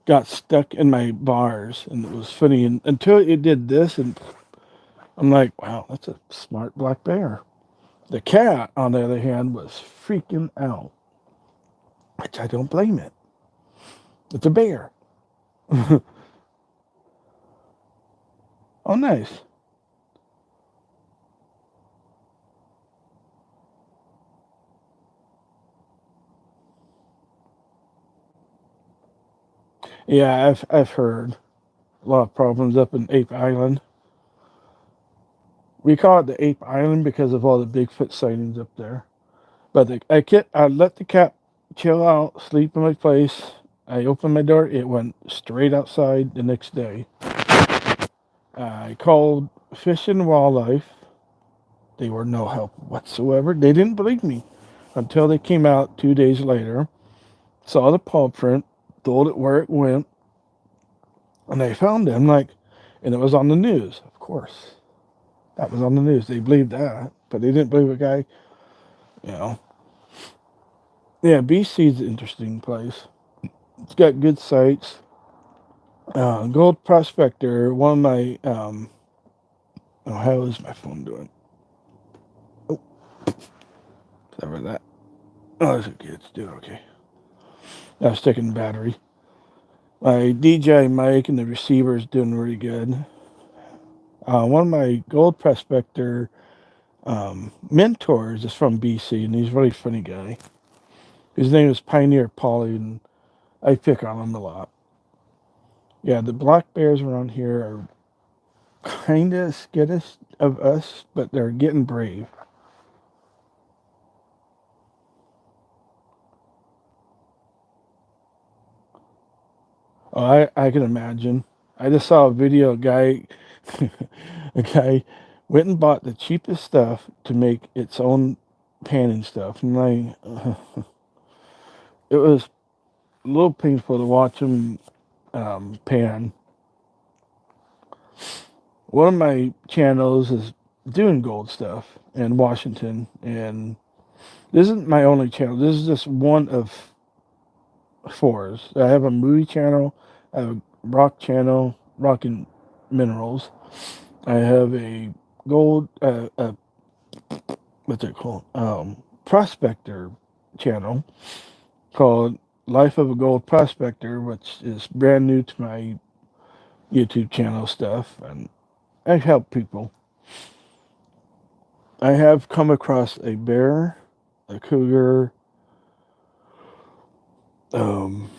got stuck in my bars, and it was funny until it did this, and I'm like, wow, that's a smart black bear. The cat, on the other hand, was freaking out, which I don't blame it. It's a bear. Oh, nice. Yeah, I've heard a lot of problems up in Ape Island. We call it the Ape Island because of all the Bigfoot sightings up there. But I let the cat chill out, sleep in my place. I opened my door. It went straight outside the next day. I called Fish and Wildlife. They were no help whatsoever. They didn't believe me until they came out 2 days later, saw the paw print, told it where it went, and they found him. And it was on the news, of course. That was on the news. They believed that, but they didn't believe a guy. You know, yeah. BC's an interesting place. It's got good sights. Gold Prospector. One of my oh, how is my phone doing? Oh, sorry about that. Oh, it's okay. It's doing okay. I was taking the battery. My DJI mic and the receiver is doing really good. One of my gold prospector mentors is from BC, and he's a really funny guy. His name is Pioneer Polly, and I pick on him a lot. Yeah, the black bears around here are kind of skittish of us, but they're getting brave. Oh, I can imagine. I just saw a video. A guy went and bought the cheapest stuff to make its own panning stuff, and it was a little painful to watch him pan. One of my channels is doing gold stuff in Washington, and this isn't my only channel. This is just one of fours. I have a movie channel, I have a rock channel, rock and minerals. I have a gold, what's it called? Prospector channel called Life of a Gold Prospector, which is brand new to my YouTube channel stuff, and I help people. I have come across a bear, a cougar, um,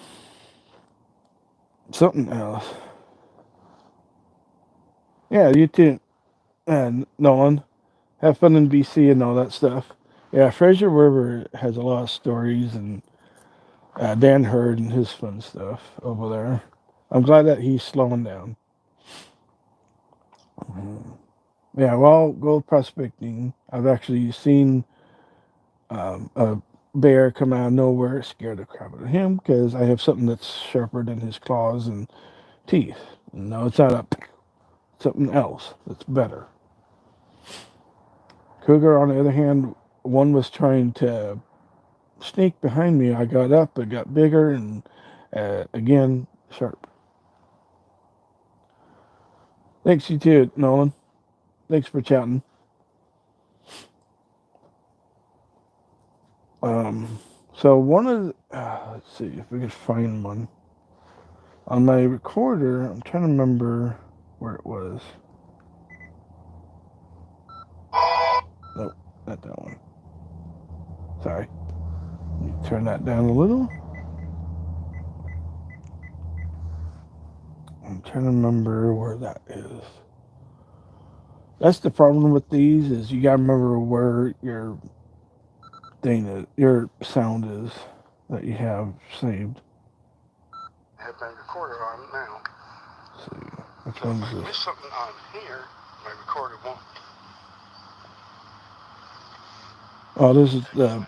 something else. Yeah, you too, and Nolan. Have fun in BC and all that stuff. Yeah, Fraser River has a lot of stories, and Dan Hurd and his fun stuff over there. I'm glad that he's slowing down. Yeah, while gold prospecting, I've actually seen a bear come out of nowhere, scare the crap out of him because I have something that's sharper than his claws and teeth. No, it's not something else that's better. Cougar, on the other hand, one was trying to sneak behind me. I got up, it got bigger, and again, sharp. Thanks, you too, Nolan. Thanks for chatting. So one of let's see if we can find one on my recorder. I'm trying to remember where it was. Nope, not that one. Sorry. Turn that down a little. I'm trying to remember where that is. That's the problem with these is you gotta remember where your thing is, your sound is that you have saved. I have my recorder on now. Let's see, which so one is this? If I miss something on here, my recorder won't. Oh, this is the.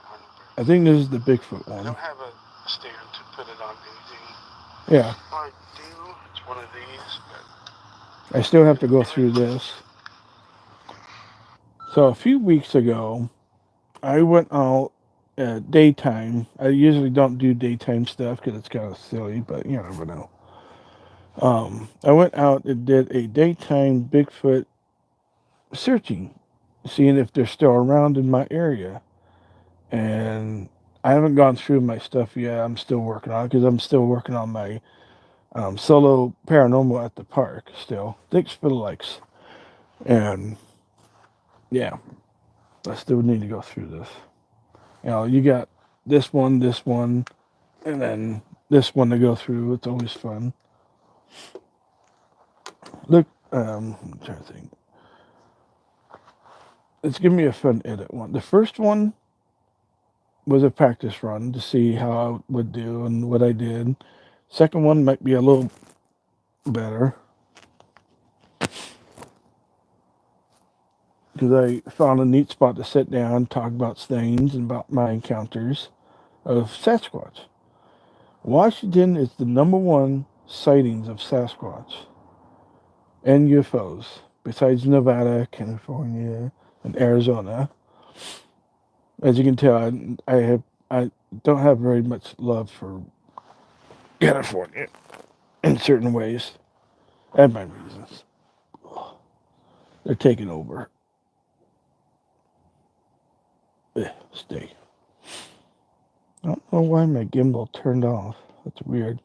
I think this is the Bigfoot one. I don't have a stand to put it on anything. Yeah. I do. It's one of these. But I still have to go through this. So a few weeks ago, I went out at daytime. I usually don't do daytime stuff because it's kind of silly, but you never know. I went out and did a daytime Bigfoot searching, seeing if they're still around in my area. And I haven't gone through my stuff yet. I'm still working on it because I'm still working on my solo paranormal at the park still. Thanks for the likes. And yeah, I still need to go through this. You know, you got this one, and then this one to go through. It's always fun. Look, I'm trying to think. It's giving me a fun edit one. The first one was a practice run to see how I would do and what I did. Second one might be a little better because I found a neat spot to sit down, talk about things and about my encounters of Sasquatch. Washington is the number one sightings of Sasquatch and UFOs, besides Nevada, California, and Arizona. As you can tell, I don't have very much love for California in certain ways. I have my reasons. They're taking over. Stay. I don't know why my gimbal turned off. That's weird.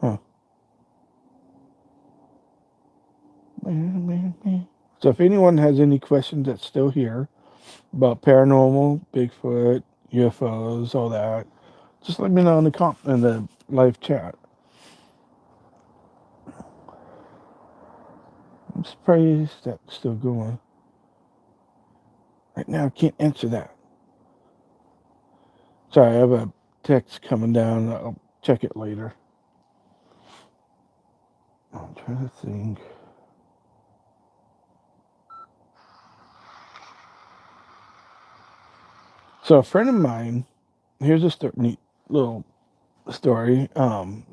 Huh. So if anyone has any questions that's still here about paranormal, Bigfoot, UFOs, all that, just let me know in the live chat. I'm surprised that's still going. Right now, I can't answer that. Sorry, I have a text coming down. I'll check it later. I'm trying to think. So a friend of mine, here's a neat little story. I'll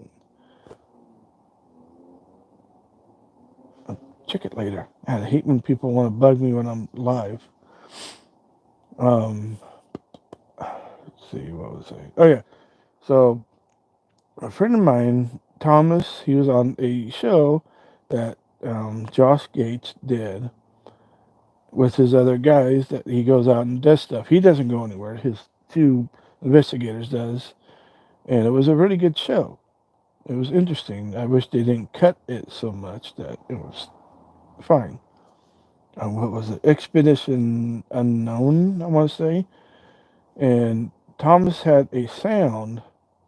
check it later. I hate when people want to bug me when I'm live. Let's see, what was I? Oh yeah. So a friend of mine, Thomas, he was on a show that Josh Gates did with his other guys that he goes out and does stuff. He doesn't go anywhere. His two investigators does. And it was a really good show. It was interesting. I wish they didn't cut it so much that it was fine. What was it? Expedition Unknown, I want to say. And Thomas had a sound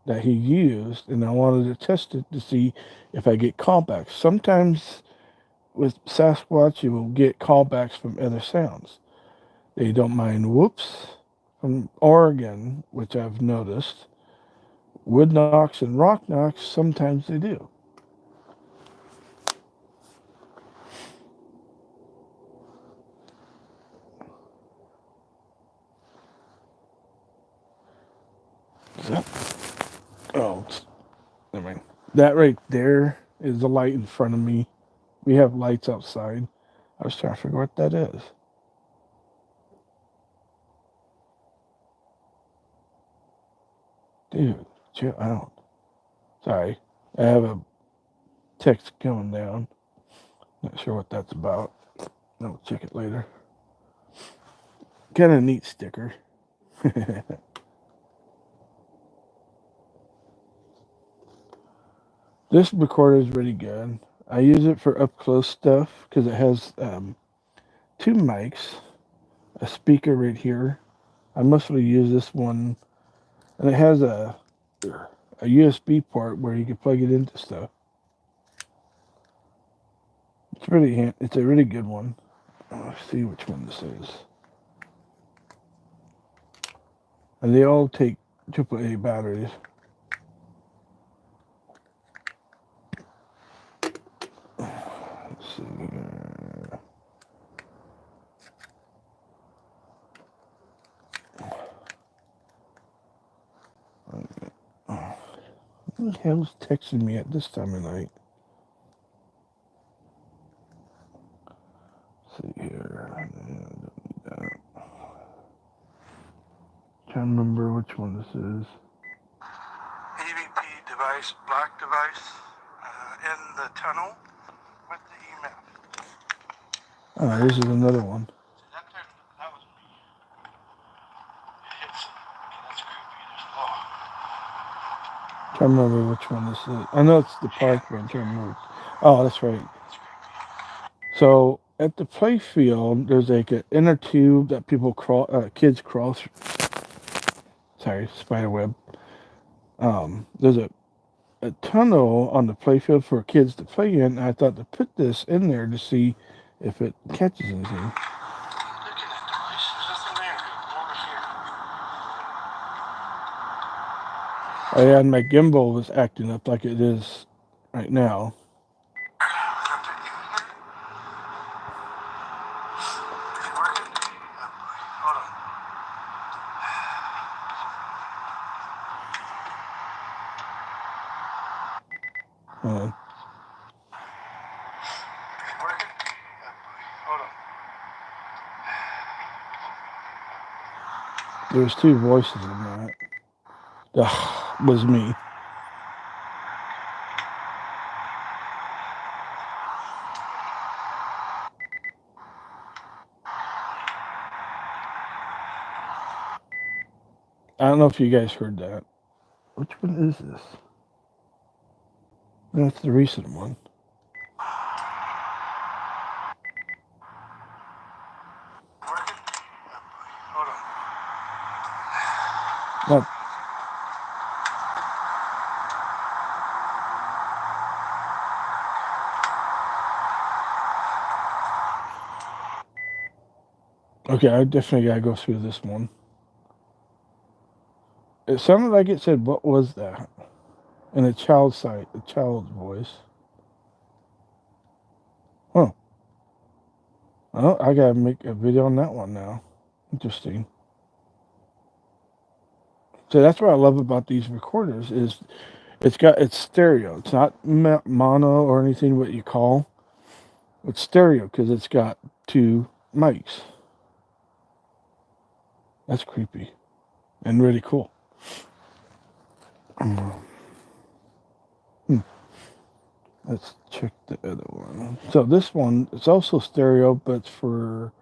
that he used, and I wanted to test it to see if I get callbacks. Sometimes with Sasquatch, you will get callbacks from other sounds. They don't mind whoops from Oregon, which I've noticed. Wood knocks and rock knocks, sometimes they do. That, oh, never mind. That right there is the light in front of me. We have lights outside. I was trying to figure what that is. Dude, chill out. Sorry. I have a text coming down. Not sure what that's about. I'll check it later. Kind of neat sticker. This recorder is really good. I use it for up close stuff because it has two mics, a speaker right here. I mostly use this one, and it has a USB port where you can plug it into stuff. It's a really good one. Let's see which one this is. And they all take AAA batteries. Let's see. Who the hell's texting me at this time of night? Let's see here. Trying to remember which one this is. EVP device, black device, in the tunnel with the EMF. Oh, this is another one. That was me. That's creepy. Trying to remember which one this is. I know it's the park, but I'm trying to remember. Oh, that's right. So at the play field, there's like an inner tube that kids crawl through. Sorry, spider web. There's a tunnel on the playfield for kids to play in. And I thought to put this in there to see if it catches anything. Look at that device. There's nothing there. Over here. Oh yeah, and my gimbal was acting up like it is right now. Hold on. There's two voices in that. Was me. I don't know if you guys heard that. Which one is this? That's the recent one. Not, okay, I definitely gotta go through this one. It sounded like it said, "What was that?" in a child's voice. Huh. Well, I gotta make a video on that one now. Interesting. So that's what I love about these recorders is it's stereo. It's not mono or anything what you call. It's stereo because it's got two mics. That's creepy and really cool. Hmm. Let's check the other one. So this one, it's also stereo, but it's for,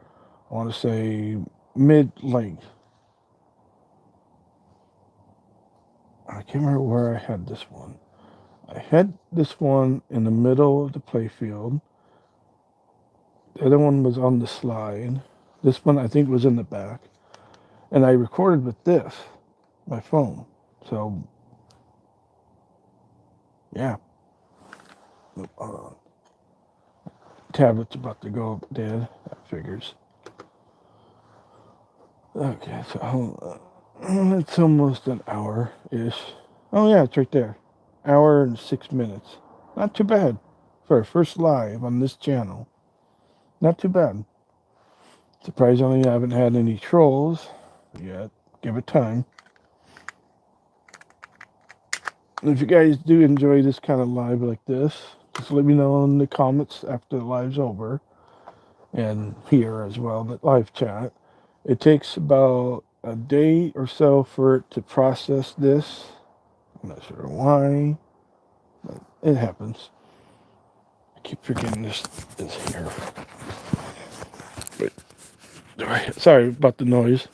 I want to say, mid-length. I can't remember where I had this one. I had this one in the middle of the playfield. The other one was on the slide. This one, I think, was in the back. And I recorded with this, my phone. So, yeah. Tablet's about to go dead. That figures. Okay, so it's almost an hour-ish. Oh, yeah, it's right there. Hour and 6 minutes. Not too bad for a first live on this channel. Not too bad. Surprisingly, I haven't had any trolls yet. Give it time. If you guys do enjoy this kind of live like this, just let me know in the comments after the live's over. And here as well, the live chat. It takes about a day or so for it to process this. I'm not sure why, but it happens. I keep forgetting this is here. But, sorry about the noise.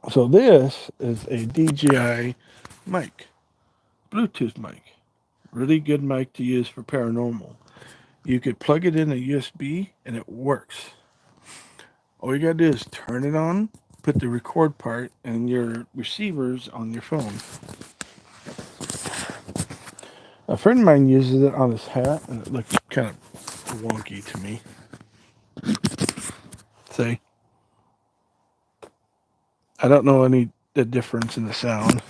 So this is a DJI mic, Bluetooth mic. Really good mic to use for paranormal. You could plug it in a USB and it works. All you gotta do is turn it on, put the record part and your receivers on your phone. A friend of mine uses it on his hat and it looks kind of wonky to me. See? I don't know the difference in the sound.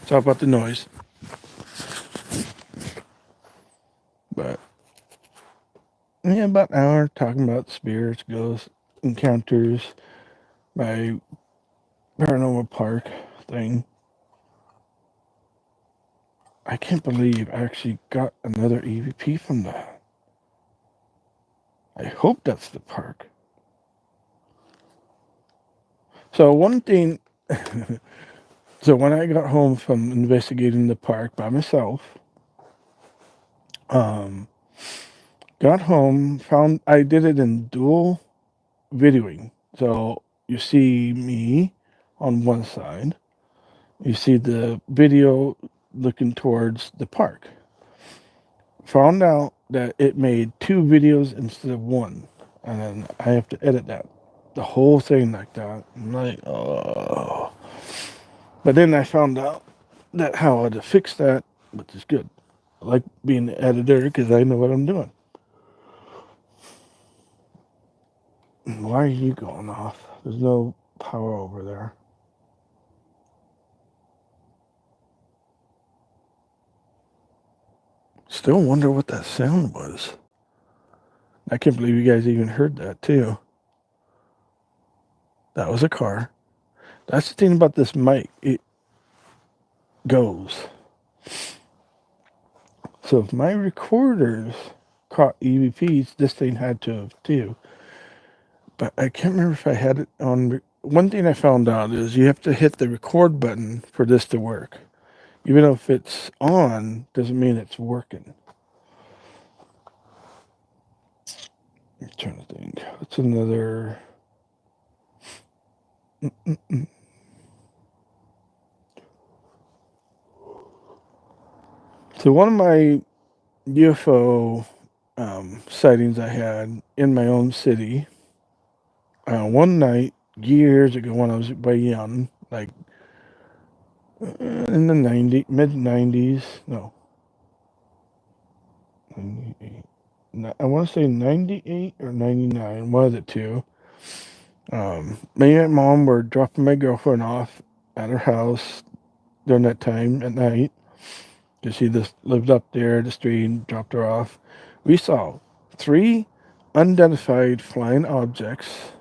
It's all about the noise. But yeah, about an hour talking about spirits, ghosts, encounters, my paranormal park thing. I can't believe I actually got another EVP from that. I hope that's the park. So one thing, so when I got home from investigating the park by myself, got home, found I did it in dual videoing. So you see me on one side, you see the video looking towards the park. Found out that it made two videos instead of one, and then I have to edit that, the whole thing like that. I'm like, oh. But then I found out that how to fix that, which is good. I like being the editor because I know what I'm doing. Why are you going off? There's no power over there. Still wonder what that sound was. I can't believe you guys even heard that too. That was a car. That's the thing about this mic. It goes. So if my recorders caught EVPs, this thing had to have too. But I can't remember if I had it on. One thing I found out is you have to hit the record button for this to work. Even if it's on, doesn't mean it's working. I'm trying to think. What's another? So one of my UFO sightings I had in my own city. One night years ago when I was way young, like in the mid 90s. No, I want to say 98 or 99, one of the two. Me and mom were dropping my girlfriend off at her house during that time at night because she just lived up there the street and dropped her off. We saw three unidentified flying objects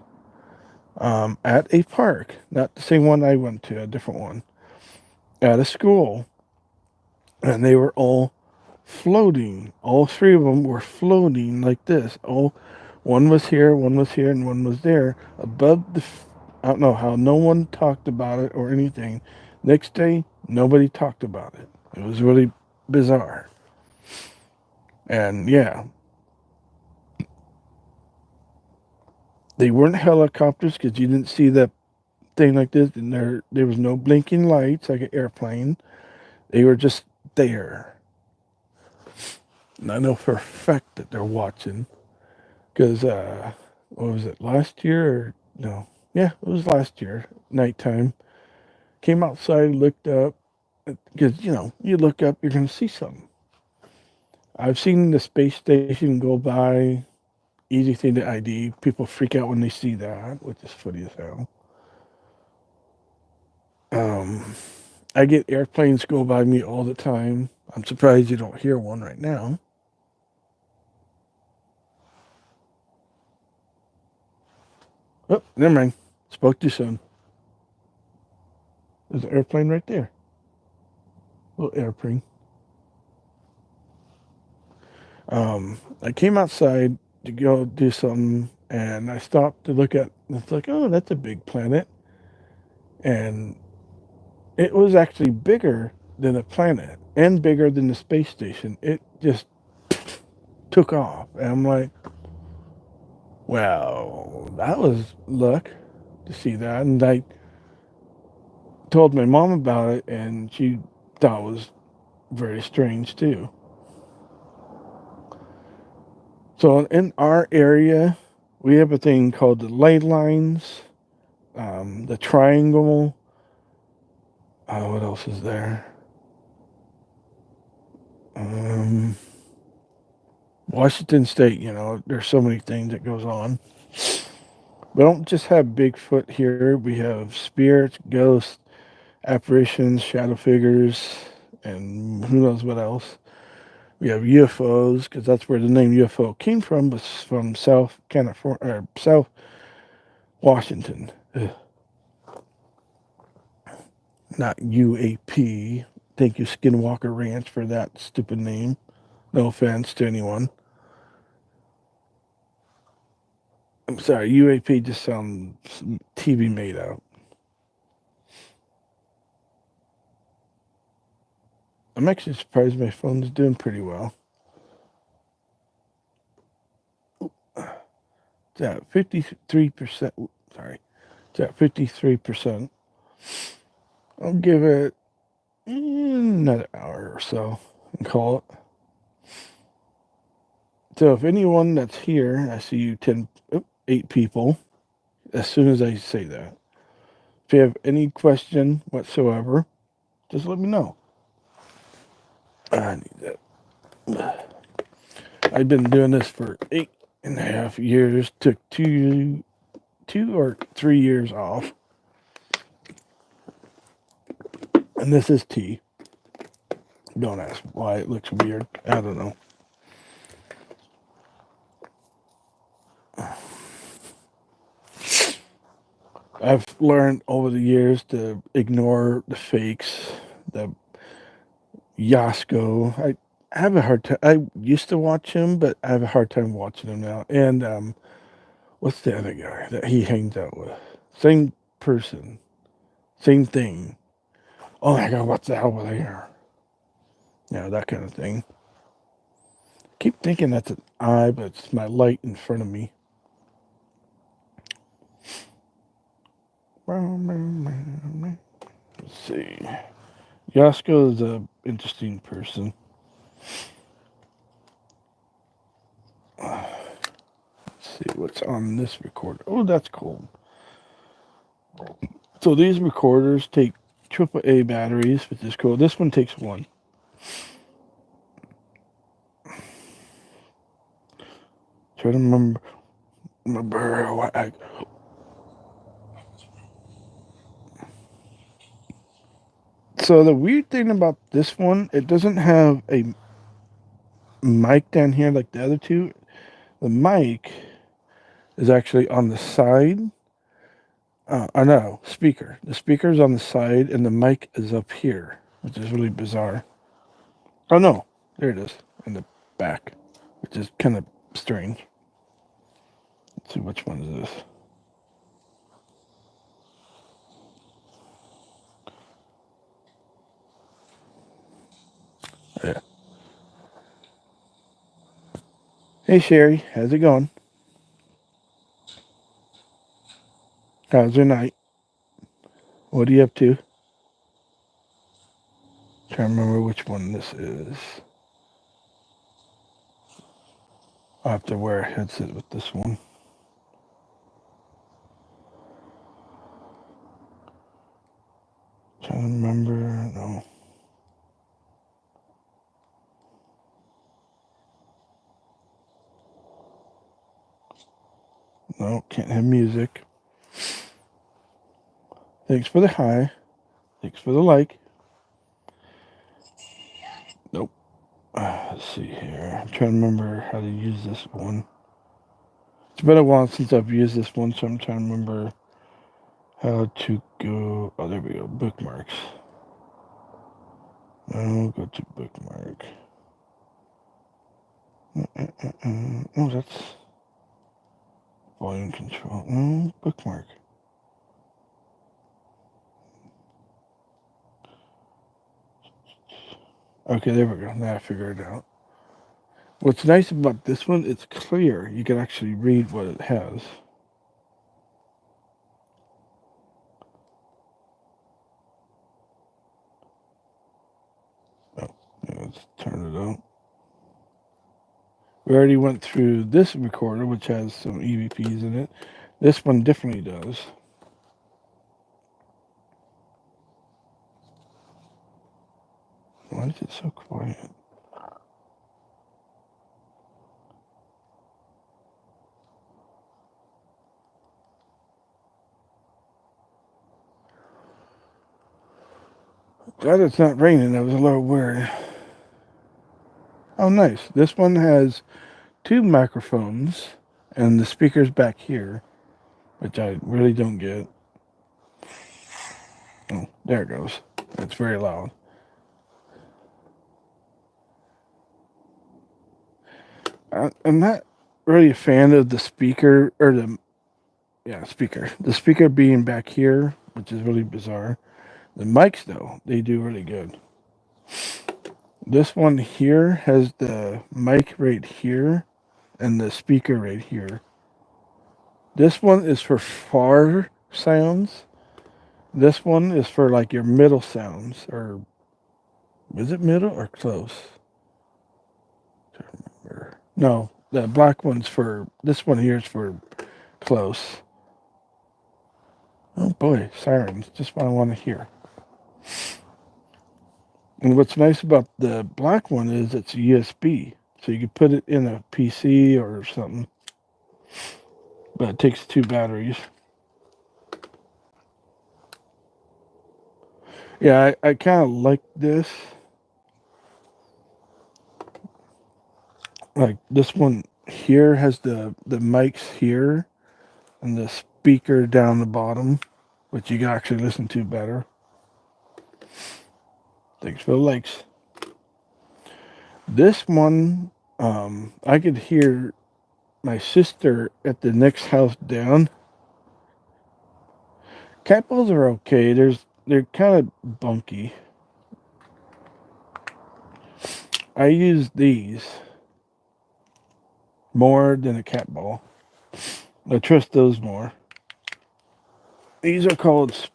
at a park, not the same one I went to, a different one, at a school, and they were all floating. All three of them were floating like this. Oh, one was here, and one was there above the. I don't know how no one talked about it or anything. Next day, nobody talked about it. It was really bizarre. And yeah, they weren't helicopters because you didn't see that thing like this, and there was no blinking lights like an airplane. They were just there. And I know for a fact that they're watching because what was it, last year or no? Yeah, it was last year, nighttime. Came outside, looked up because you look up, you're gonna see something. I've seen the space station go by. Easy thing to ID. People freak out when they see that, which is funny as hell. Um, I get airplanes go by me all the time. I'm surprised you don't hear one right now. Oh, never mind. Spoke too soon. There's an airplane right there. Little airplane. I came outside to go do something, and I stopped to look at. It's like, oh, that's a big planet, and it was actually bigger than a planet and bigger than the space station. It just took off, and I'm like, well, that was luck to see that. And I told my mom about it, and she thought it was very strange too. So in our area, we have a thing called the ley lines, the triangle. What else is there? Um, Washington State. There's so many things that goes on. We don't just have Bigfoot here. We have spirits, ghosts, apparitions, shadow figures, and who knows what else. We have UFOs because that's where the name UFO came from. Was from South California or South Washington. Ugh. Not UAP. Thank you, Skinwalker Ranch, for that stupid name. No offense to anyone. I'm sorry, UAP just sounds TV made out. I'm actually surprised my phone's doing pretty well. It's at 53%. Sorry. It's at 53%. I'll give it another hour or so and call it. So if anyone that's here, I see you 8 people as soon as I say that. If you have any question whatsoever, just let me know. I need that. I've been doing this for 8.5 years. Took two or 3 years off. And this is tea. Don't ask why it looks weird. I don't know. I've learned over the years to ignore the fakes, the Yasko. I have a hard time. I used to watch him, but I have a hard time watching him now. And what's the other guy that he hangs out with? Same person, same thing. Oh my God, what's that over there? That kind of thing. Keep thinking that's an eye, but it's my light in front of me. Let's see. Yasko is an interesting person. Let's see what's on this recorder. Oh, that's cool. So these recorders take AAA batteries, which is cool. This one takes one. Try to remember what I... So the weird thing about this one, it doesn't have a mic down here like the other two. The mic is actually on the side. No, speaker. The speaker is on the side and the mic is up here, which is really bizarre. Oh no, there it is in the back, which is kind of strange. Let's see, which one is this? Yeah. Hey Sherry, how's it going? How's your night? What are you up to? Trying to remember which one this is. I'll have to wear a headset with this one. Trying to remember. No. No, can't have music. Thanks for the hi. Thanks for the like. Nope. Let's see here. I'm trying to remember how to use this one. It's been a while since I've used this one, so I'm trying to remember how to go. Oh, there we go. Bookmarks. I'll go to bookmark. Oh, that's volume control. No, bookmark. Okay, there we go. Now I figured it out. What's nice about this one, it's clear. You can actually read what it has. Oh, yeah, let's turn it on. We already went through this recorder, which has some EVPs in it. This one definitely does. Why is it so quiet? Glad it's not raining. I was a little worried. Oh, nice. This one has two microphones and the speaker's back here, which I really don't get. Oh, there it goes. It's very loud. I'm not really a fan of the speaker, or speaker. The speaker being back here, which is really bizarre. The mics, though, they do really good. This one here has the mic right here and the speaker right here. This one is for far sounds. This one is for like your middle sounds, or is it middle or close? No, the black one's for, this one here is for close. Oh boy, sirens, just what I want to hear. And what's nice about the black one is it's USB, so you can put it in a PC or something. But it takes two batteries. Yeah, I kind of like this. Like this one here has the mics here and the speaker down the bottom, which you can actually listen to better. Thanks for the likes. This one, I could hear my sister at the next house down. Cat balls are okay. They're kind of bunky. I use these more than a cat ball. I trust those more. These are called,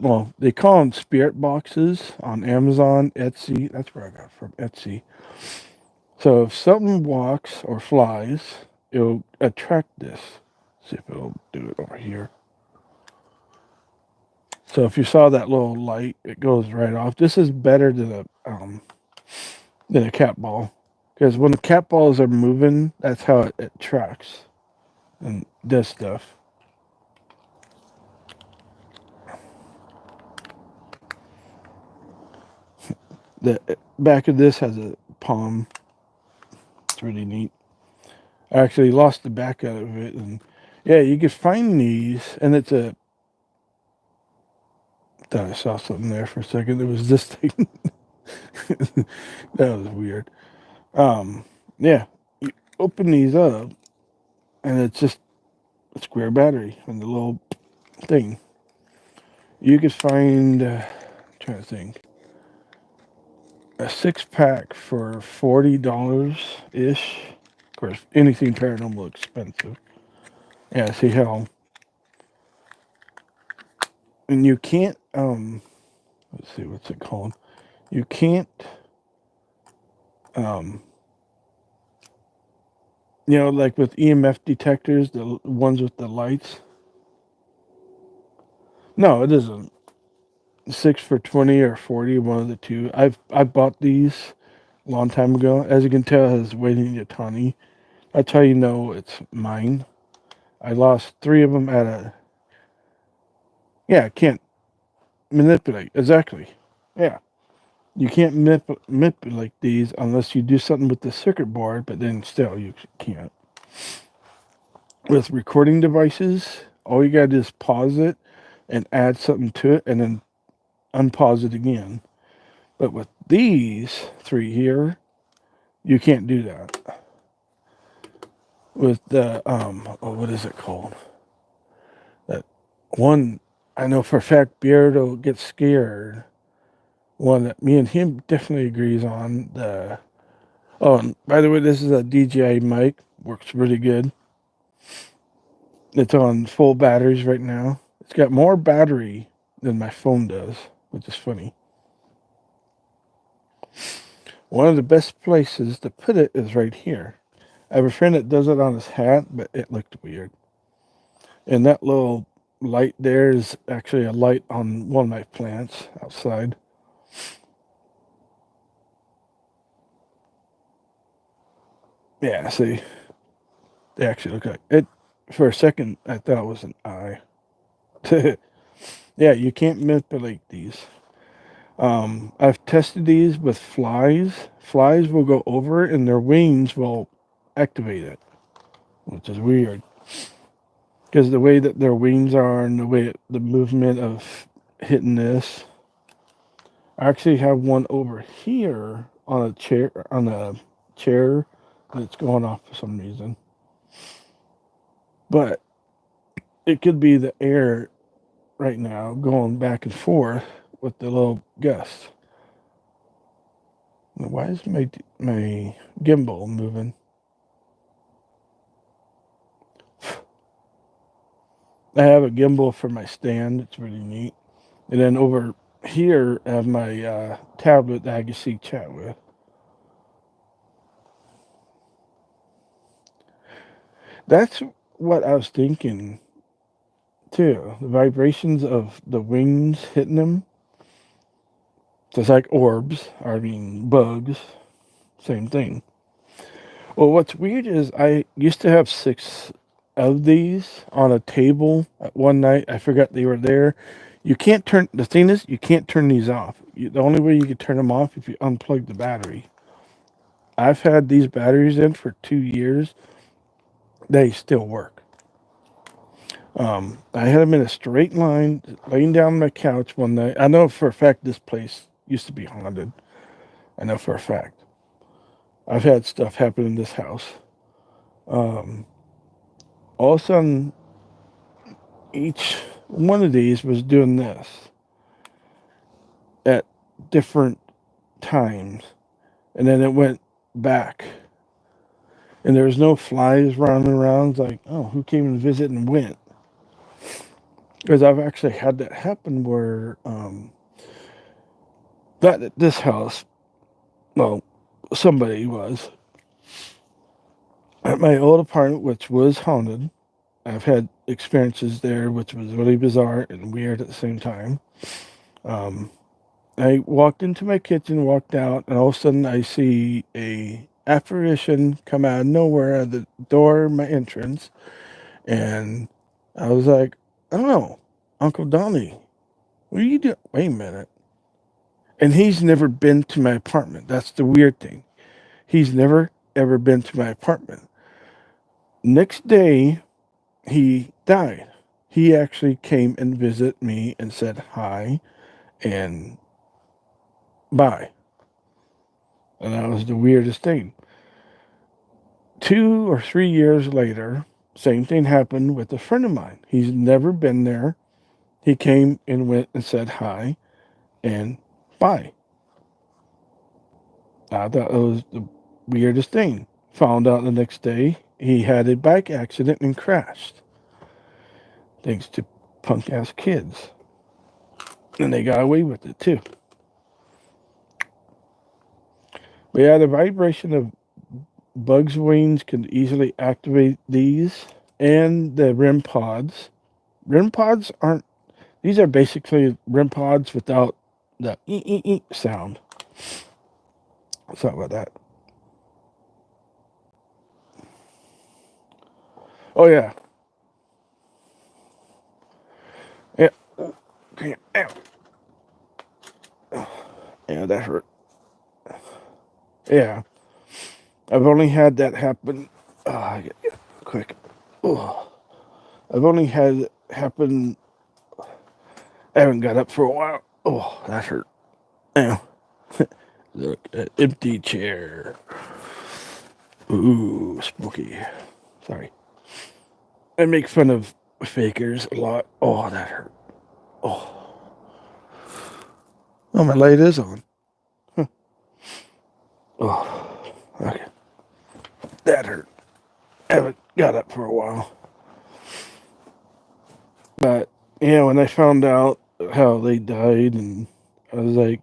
well, they call them spirit boxes on Amazon, Etsy. That's where I got it from, Etsy. So if something walks or flies, it'll attract this. See if it'll do it over here. So if you saw that little light, it goes right off. This is better than a cat ball, because when the cat balls are moving, that's how it tracks and does stuff. The back of this has a palm. It's really neat. I actually lost the back out of it, and yeah, you can find these, and it's a. Thought I saw something there for a second. It was this thing. That was weird. Yeah, you open these up, and it's just a square battery and the little thing. You could find. I'm trying to think. A 6-pack for $40 ish. Of course, anything paranormal expensive. Yeah, see how. And you can't. Let's see, what's it called? You can't. Um, like with EMF detectors, the ones with the lights. No, it isn't. 6 for 20 or 40, one of the two. I bought these a long time ago. As you can tell, it's weighing a tiny. That's how you know it's mine. I lost 3 of them at a. Yeah, I can't manipulate. Exactly. Yeah. You can't manipulate these unless you do something with the circuit board, but then still you can't. With recording devices, all you got to do is pause it and add something to it and then unpause it again. But with these 3 here, you can't do that. With the, what is it called? That one, I know for a fact Beardo gets scared. One that me and him definitely agrees on. And by the way, this is a DJI mic. Works really good. It's on full batteries right now. It's got more battery than my phone does, which is funny. One of the best places to put it is right here. I have a friend that does it on his hat, but it looked weird. And that little light there is actually a light on one of my plants outside. Yeah, see, they actually look like it. For a second, I thought it was an eye. Yeah, you can't manipulate these. I've tested these with flies. Flies will go over it and their wings will activate it, which is weird. Because the way that their wings are and the way the movement of hitting this. I actually have one over here on a chair, and it's going off for some reason. But it could be the air right now going back and forth with the little gust. Why is my gimbal moving? I have a gimbal for my stand. It's really neat. And then over here, I have my tablet that I can see chat with. That's what I was thinking, too. The vibrations of the wings hitting them. Just like orbs, bugs. Same thing. Well, what's weird is I used to have 6 of these on a table at one night. I forgot they were there. The thing is, you can't turn these off. The only way you can turn them off if you unplug the battery. I've had these batteries in for 2 years. They still work. I had them in a straight line, laying down on my couch one night. I know for a fact this place used to be haunted. I know for a fact. I've had stuff happen in this house. All of a sudden, each one of these was doing this at different times. And then it went back. And there was no flies running around. It's like, oh, who came and visited and went? Because I've actually had that happen where, not at this house, well, somebody was. At my old apartment, which was haunted, I've had experiences there, which was really bizarre and weird at the same time. I walked into my kitchen, walked out, and all of a sudden I see a apparition come out of nowhere at the door of my entrance. And I was like, I don't know, Uncle Donnie, what are you doing? Wait a minute. And he's never been to my apartment. That's the weird thing. He's never, ever been to my apartment. Next day, he died. He actually came and visited me and said hi and bye. And that was the weirdest thing. 2 or 3 years later, same thing happened with a friend of mine. He's never been there. He came and went and said hi and bye. I thought it was the weirdest thing. Found out the next day he had a bike accident and crashed. Thanks to punk ass kids. And they got away with it too. But yeah, the vibration of bugs' wings can easily activate these and the REM pods. REM pods aren't, these are basically REM pods without the sound. Sorry about that. Oh yeah. Yeah. Okay. Ow. Yeah, that hurt. Yeah. I've only had that happen. Quick. Oh. I've only had it happen. I haven't got up for a while. Oh, that hurt. Ow. Look, an empty chair. Ooh, spooky. Sorry. I make fun of fakers a lot. Oh, that hurt. Oh. Oh, my light is on. Huh. Oh, okay. That hurt. I haven't got up for a while. But, yeah, when I found out how they died, and I was like,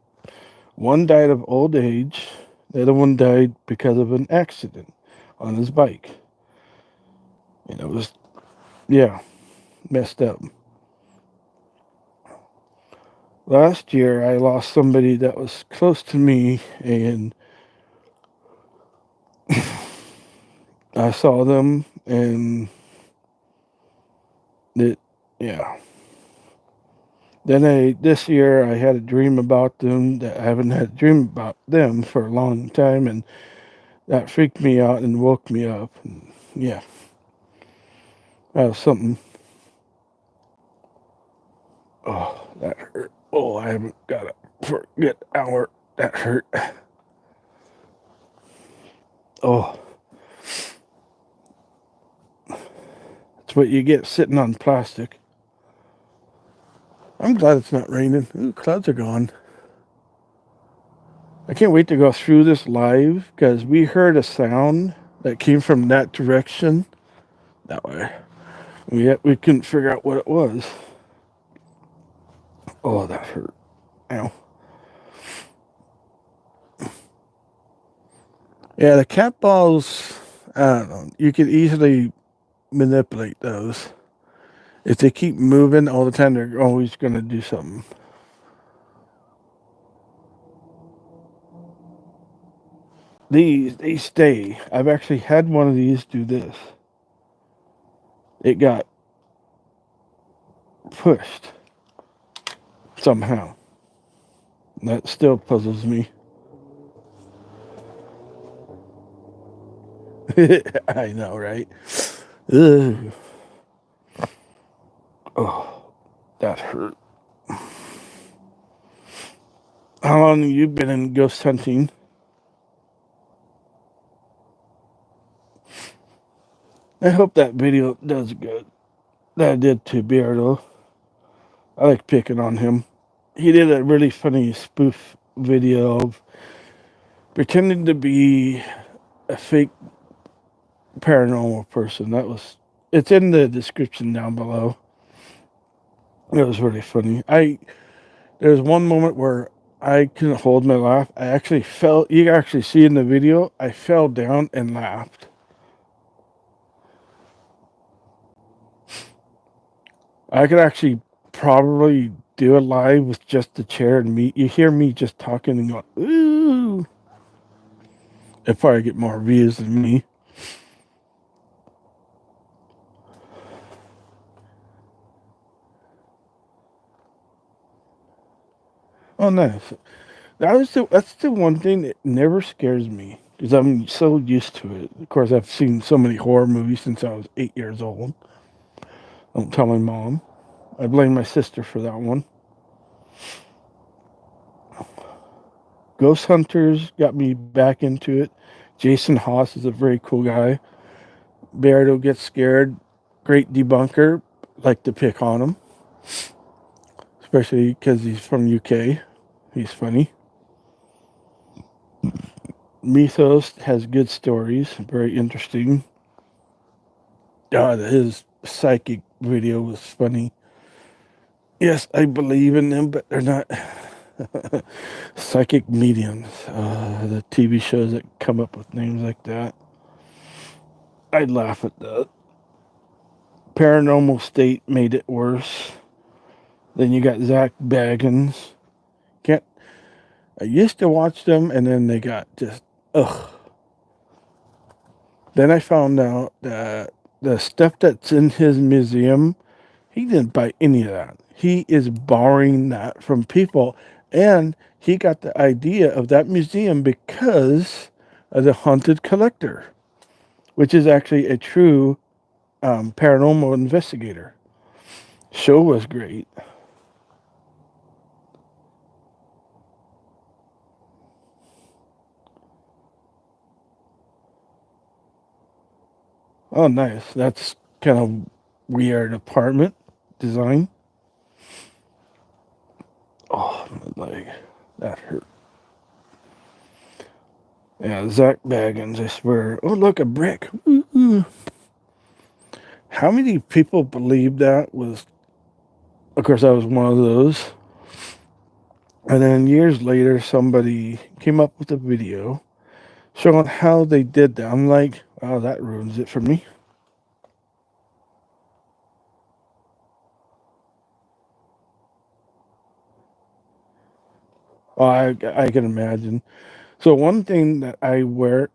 one died of old age, the other one died because of an accident on his bike. And it was, yeah, messed up. Last year, I lost somebody that was close to me, and I saw them, and it, yeah. Then this year, I had a dream about them that I haven't had a dream about them for a long time, and that freaked me out and woke me up. And yeah, that was something. Oh, that hurt. Oh, I haven't got a for a good hour. That hurt. Oh, that's what you get sitting on plastic. I'm glad it's not raining. Ooh, clouds are gone. I can't wait to go through this live because we heard a sound that came from that direction. That way. We couldn't figure out what it was. Oh, that hurt. Ow. Yeah, the cat balls, I don't know. You could easily manipulate those. If they keep moving all the time, they're always going to do something. They stay. I've actually had one of these do this. It got pushed somehow. That still puzzles me. I know, right? Ugh. Oh, that hurt. How long have you been in ghost hunting? I hope that video does good. That did to Beardo. I like picking on him. He did a really funny spoof video of pretending to be a fake paranormal person. It's in the description down below. It was really funny. There was one moment where I couldn't hold my laugh. I actually fell. You can actually see in the video, I fell down and laughed. I could actually probably do a live with just the chair and me. You hear me just talking and going, ooh. It'd probably get more views than me. Oh, nice. That's the one thing that never scares me because I'm so used to it. Of course, I've seen so many horror movies since I was 8 years old. Don't tell my mom. I blame my sister for that one. Ghost Hunters got me back into it. Jason Haas is a very cool guy. Beardo gets scared. Great debunker. Like to pick on him, especially because he's from UK. He's funny. Mythos has good stories. Very interesting. His psychic video was funny. Yes, I believe in them, but they're not psychic mediums. The TV shows that come up with names like that. I'd laugh at that. Paranormal State made it worse. Then you got Zach Baggins. Can't. I used to watch them, and then they got just ugh. Then I found out that the stuff that's in his museum, he didn't buy any of that. He is borrowing that from people, and he got the idea of that museum because of the haunted collector, which is actually a true paranormal investigator. Show was great. Oh, nice. That's kind of weird apartment design. Oh, my leg. That hurt. Yeah, Zach Baggins, I swear. Oh, look, a brick. Ooh. How many people believed that was... Of course, I was one of those. And then years later, somebody came up with a video showing how they did that. I'm like, oh, that ruins it for me. Oh, I can imagine. So one thing that I wear...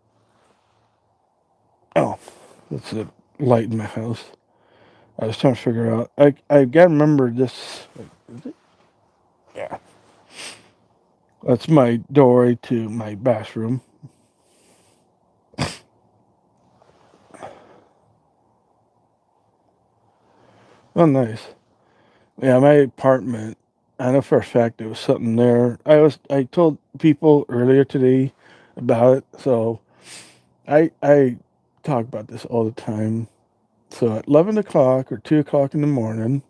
Oh, that's a light in my house. I was trying to figure out. I gotta remember this. Is it? Yeah. That's my doorway to my bathroom. Oh, nice. Yeah, my apartment. I know for a fact there was something there. I told people earlier today about it, so I talk about this all the time. So at 11 o'clock or 2 o'clock in the morning,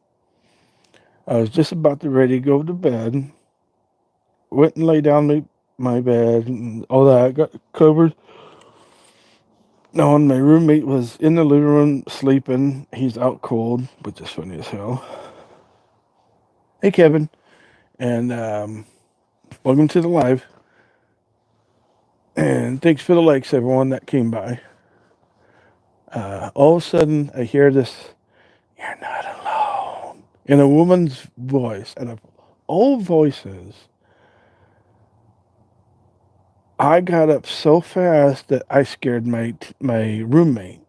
I was just about to ready to go to bed. Went and lay down my bed and all that. Got covered. No, and my roommate was in the living room sleeping. He's out cold, which is funny as hell. Hey, Kevin, and welcome to the live. And thanks for the likes, everyone that came by. All of a sudden, I hear this, "You're not alone," in a woman's voice, and of all voices, I got up so fast that I scared my roommate.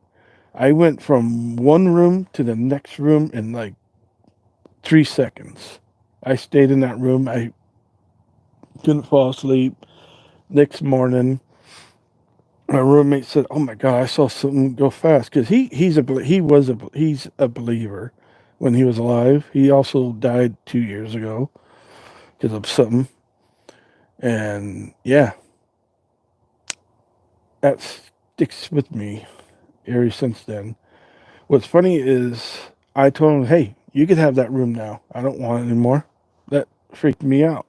I went from one room to the next room in like 3 seconds. I stayed in that room. I couldn't fall asleep. Next morning, my roommate said, "Oh my God, I saw something go fast." Because he's a believer when he was alive. He also died 2 years ago because of something. And yeah, that sticks with me ever since then. What's funny is I told him, "Hey, you can have that room now. I don't want it anymore." That freaked me out.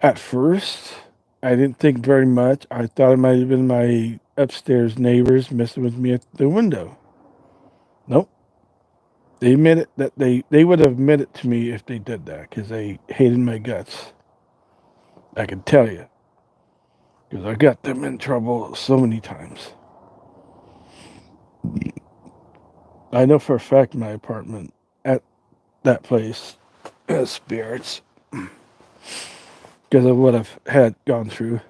At first, I didn't think very much. I thought it might have been my upstairs neighbors messing with me at the window. Nope. They admitted that they would have admitted to me if they did that because they hated my guts. I can tell you because I got them in trouble so many times. I know for a fact my apartment at that place has spirits because of what I've had gone through.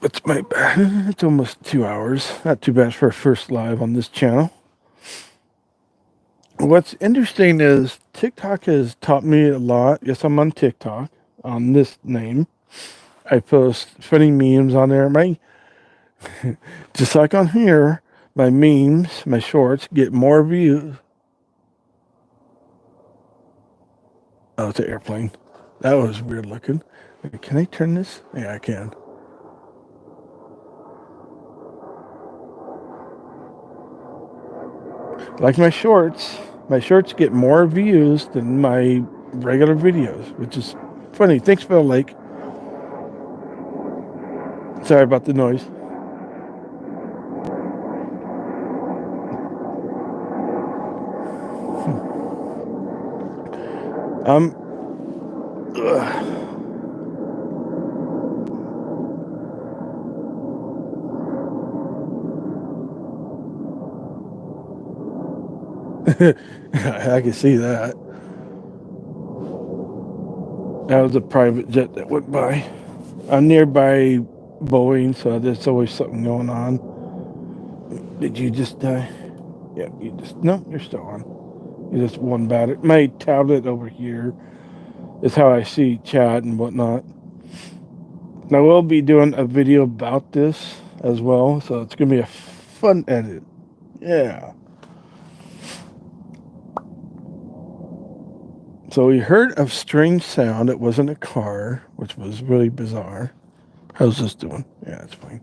It's my it's almost 2 hours. Not too bad for a first live on this channel. What's interesting is TikTok has taught me a lot. Yes, I'm on TikTok on this name. I post funny memes on there. My just like on here, my memes, my shorts get more views. Oh, it's an airplane. That was weird looking. Can I turn this? Yeah, I can. Like my shorts get more views than my regular videos, which is funny. Thanks for the like. Sorry about the noise. Um, I can see that. That was a private jet that went by. I'm nearby Boeing, so there's always something going on. Did you just die? Yeah, you just no, you're still on. You just one battery. My tablet over here is how I see chat and whatnot. And I will be doing a video about this as well, so it's gonna be a fun edit. Yeah. So we heard a strange sound. It wasn't a car, which was really bizarre. How's this doing? Yeah, it's fine.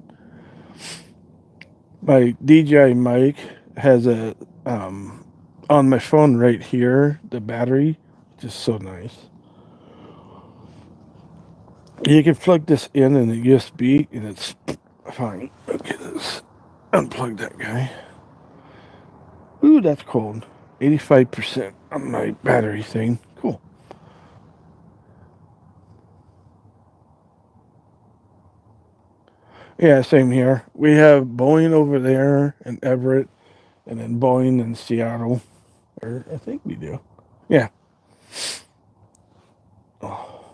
My DJI mic has a on my phone right here. The battery, just so nice. You can plug this in a USB, and it's fine. Okay, let's unplug that guy. Ooh, that's cold. 85% on my battery thing. Cool. Yeah, same here. We have Boeing over there in Everett, and then Boeing in Seattle. Or I think we do. Yeah. Oh.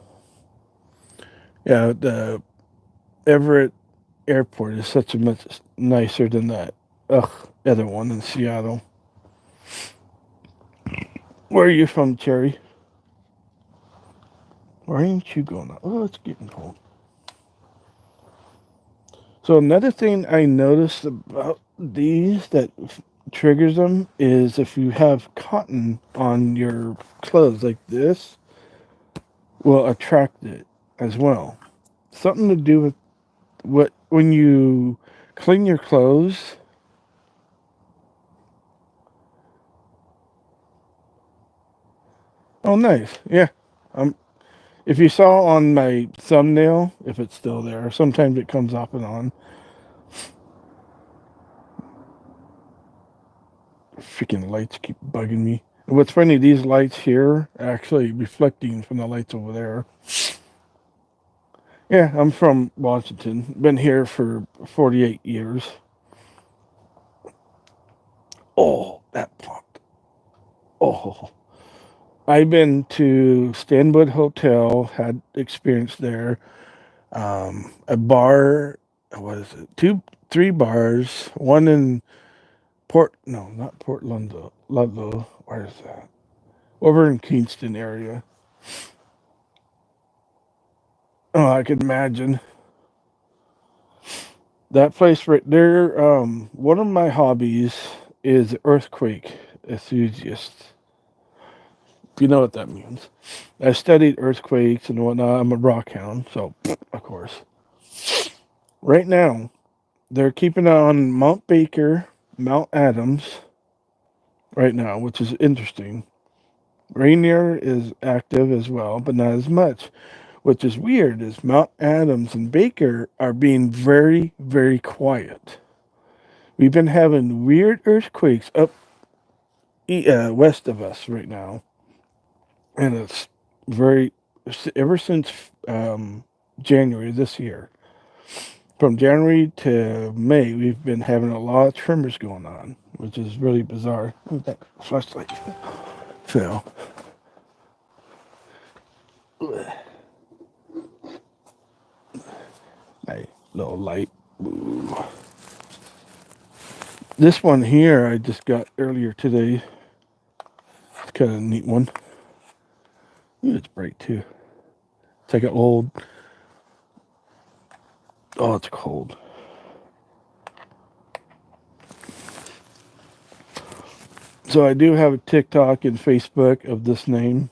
Yeah, the Everett airport is such a much nicer than that other one in Seattle. Where are you from, Cherry? Why ain't you going? Oh, it's getting cold. So another thing I noticed about these that triggers them is if you have cotton on your clothes like this, will attract it as well. Something to do with what when you clean your clothes. Oh, nice. Yeah. Um, if you saw on my thumbnail, if it's still there, sometimes it comes off and on. Freaking lights keep bugging me. And what's funny, these lights here are actually reflecting from the lights over there. Yeah, I'm from Washington. Been here for 48 years. Oh, that popped. Oh. I've been to Stanwood Hotel, had experience there. A bar, what is it? Three bars. One in no, not Port Ludlow. Ludlow. Where is that? Over in Kingston area. Oh, I could imagine. That place right there, one of my hobbies is earthquake enthusiast. If you know what that means. I studied earthquakes and whatnot. I'm a rock hound, so of course. Right now, they're keeping it on Mount Baker, Mount Adams, right now, which is interesting. Rainier is active as well, but not as much. Which is weird is Mount Adams and Baker are being very, very quiet. We've been having weird earthquakes up west of us right now, and it's very ever since January this year. from January to May, we've been having a lot of tremors going on, which is really bizarre. Ooh, that flashlight fell. My little light. Ooh. This one here I just got earlier today. It's kind of a neat one. Ooh, it's bright too. It's like an old... Oh, it's cold. So I do have a TikTok and Facebook of this name.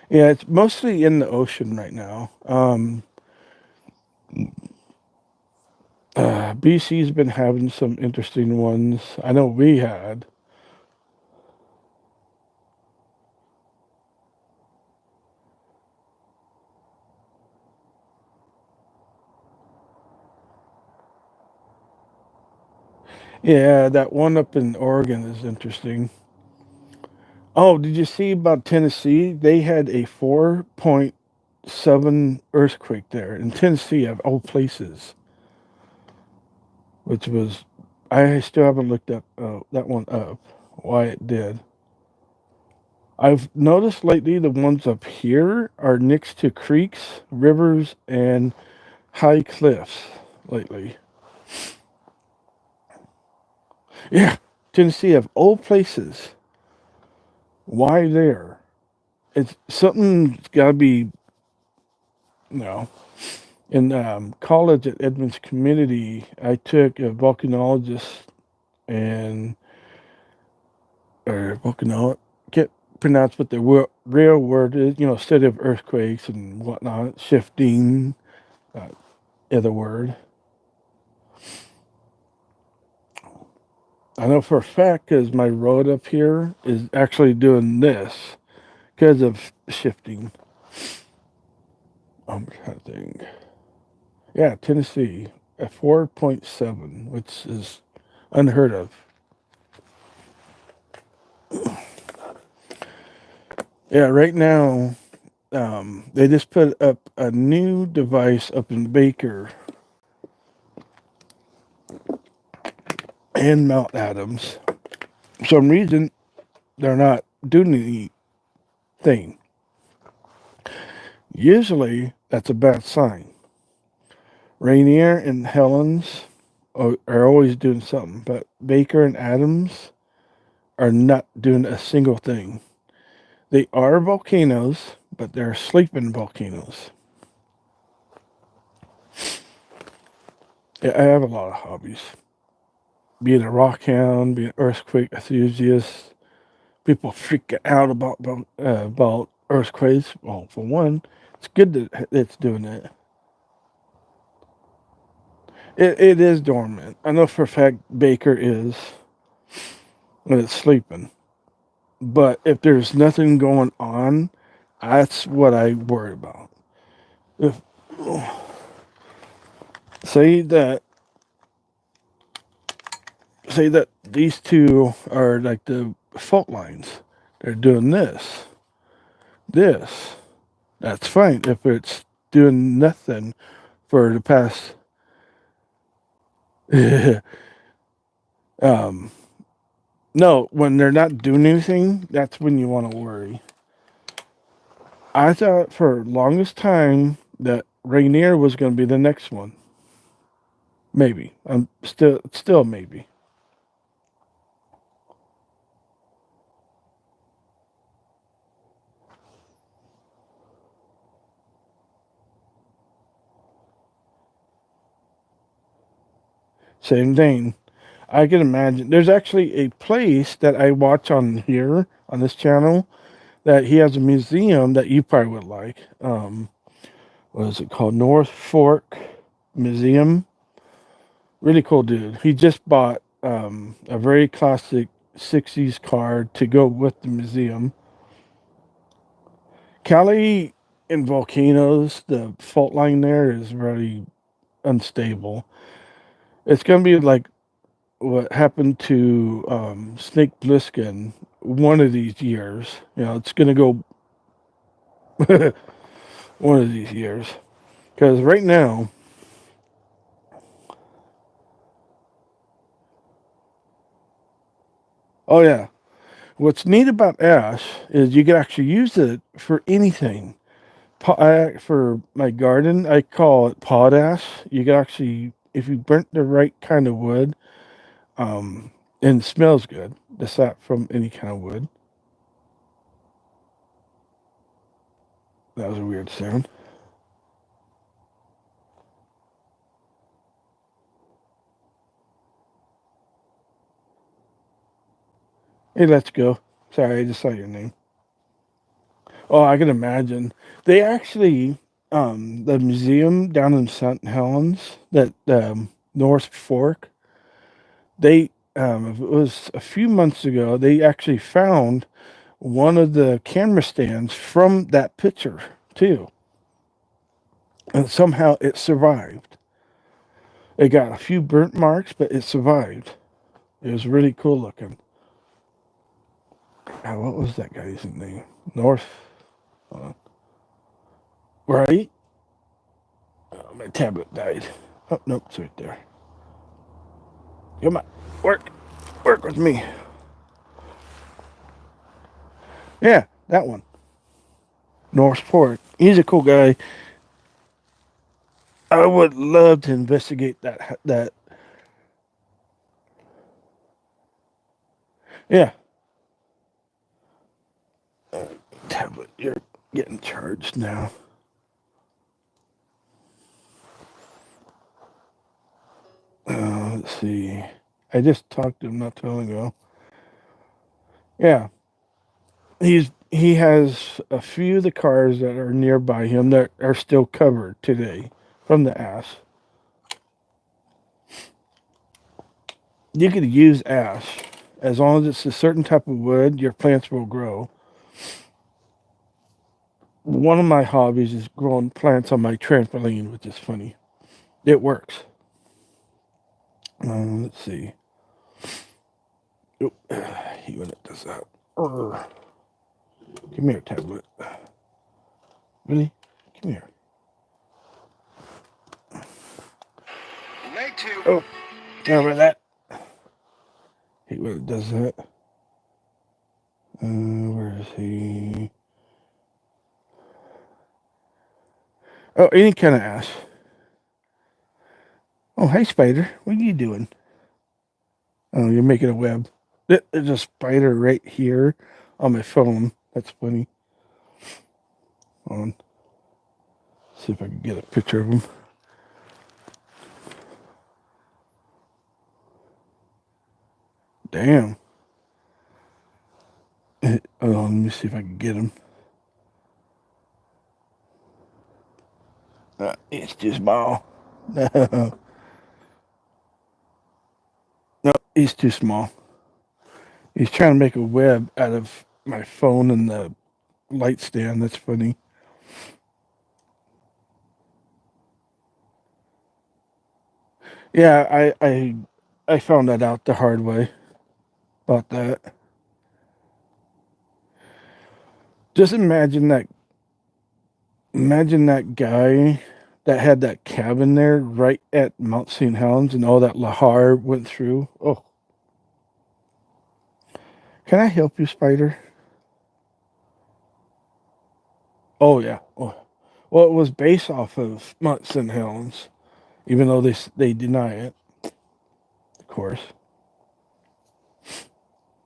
Yeah, it's mostly in the ocean right now. BC's been having some interesting ones. I know we had. Yeah, that one up in Oregon is interesting. Oh, did you see about Tennessee? They had a 4.7 earthquake there in Tennessee, of all places, which was, I still haven't looked up that one up, why it did. I've noticed lately the ones up here are next to creeks, rivers, and high cliffs lately. Yeah, Tennessee, of all places. Why there? It's something's got to be, you know. In college at Edmonds Community, I took a volcanologist and, or volcanologist, can't pronounce what the real word is, study of earthquakes and whatnot, shifting, other word. I know for a fact because my road up here is actually doing this because of shifting. I'm trying to think. Yeah, Tennessee, a 4.7, which is unheard of. Yeah, right now, they just put up a new device up in Baker and Mount Adams. For some reason, they're not doing anything. Usually, that's a bad sign. Rainier and Helens are always doing something, but Baker and Adams are not doing a single thing. They are volcanoes, but they're sleeping volcanoes. Yeah, I have a lot of hobbies. Being a rock hound, being an earthquake enthusiast. People freak out about earthquakes. Well, for one, it's good that it's doing it. It is dormant. I know for a fact Baker is when it's sleeping. But if there's nothing going on, that's what I worry about. If say that say that these two are like the fault lines. They're doing this. That's fine. If it's doing nothing for the past, um, no, when they're not doing anything, that's when you want to worry. I thought for longest time that Rainier was going to be the next one. Maybe. I'm still maybe. Same thing. I can imagine. There's actually a place that I watch on here on this channel that he has a museum that you probably would like. What is it called? North Fork Museum. Really cool dude. He just bought a very classic 60s car to go with the museum. Cali and volcanoes, the fault line there is very unstable. It's going to be like what happened to Snake Plissken one of these years. It's going to go one of these years. Because right now, oh yeah, what's neat about ash is you can actually use it for anything. For my garden, I call it potash. You can actually, if you burnt the right kind of wood, um, and it smells good, the sap from any kind of wood. That was a weird sound. Hey, let's go. Sorry, I just saw your name. Oh, I can imagine. They actually, the museum down in St. Helens, that North Fork, it was a few months ago, they actually found one of the camera stands from that picture, too. And somehow it survived. It got a few burnt marks, but it survived. It was really cool looking. What was that guy's name? North, uh, right? Oh, my tablet died. Oh, nope, it's right there. Come on, work with me. Yeah, that one. Northport. He's a cool guy. I would love to investigate that. Yeah, tablet. You're getting charged now. Let's see. I just talked to him not too long ago. Yeah, he has a few of the cars that are nearby him that are still covered today from the ash. You could use ash as long as it's a certain type of wood. Your plants will grow. One of my hobbies is growing plants on my trampoline, which is funny. It works. Let's see. Oh, he when it does that. Urgh. Come here, tablet. Really? Come here. Oh, remember that? He when it does that. Where is he? Oh, any kind of ash. Oh, hey, spider. What are you doing? Oh, you're making a web. There's a spider right here on my phone. That's funny. Hold on. See if I can get a picture of him. Damn. Oh, let me see if I can get him. It's too small. No, no, he's too small. He's trying to make a web out of my phone and the light stand. That's funny. Yeah, I found that out the hard way about that. Just imagine that guy that had that cabin there right at Mount St. Helens and all that lahar went through. Oh, can I help you, Spider? Oh yeah. Oh, well, it was based off of Mount St. Helens, even though they deny it, of course.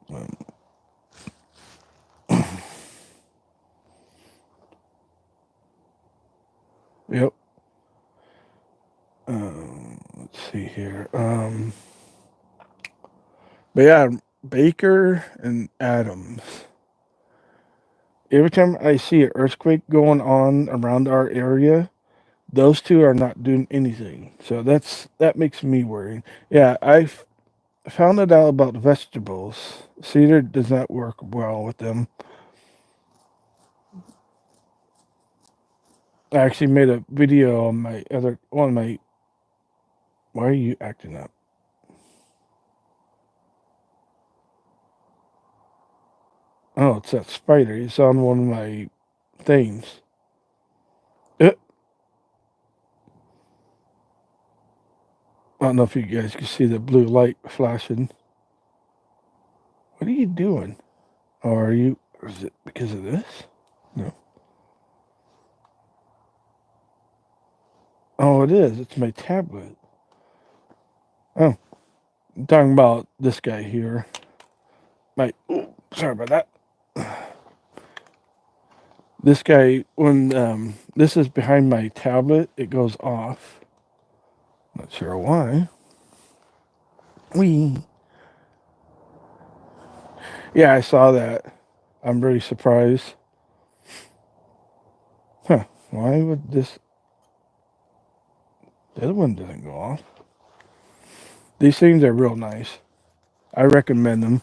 Um, yep. Let's see here. But yeah, Baker and Adams. Every time I see an earthquake going on around our area, those two are not doing anything. So that makes me worried. Yeah, found it out about vegetables. Cedar does not work well with them. I actually made a video on my other on my. Why are you acting up? Oh, it's that spider. It's on one of my things. Uh, don't know if you guys can see the blue light flashing. What are you doing? Or is it because of this? No. Oh, it is. It's my tablet. Oh, I'm talking about this guy here. Sorry about that. This guy, when this is behind my tablet, it goes off. Not sure why. Yeah, I saw that. I'm really surprised. Huh. Why would this... The other one doesn't go off. These things are real nice. I recommend them.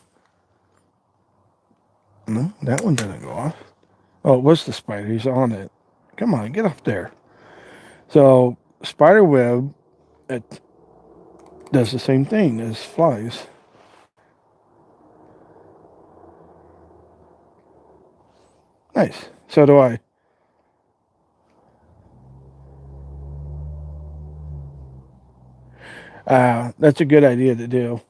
No, that one doesn't go off. Oh, it was the spider. He's on it. Come on, get up there. So, spider web, it does the same thing as flies. Nice. So do I. That's a good idea to do.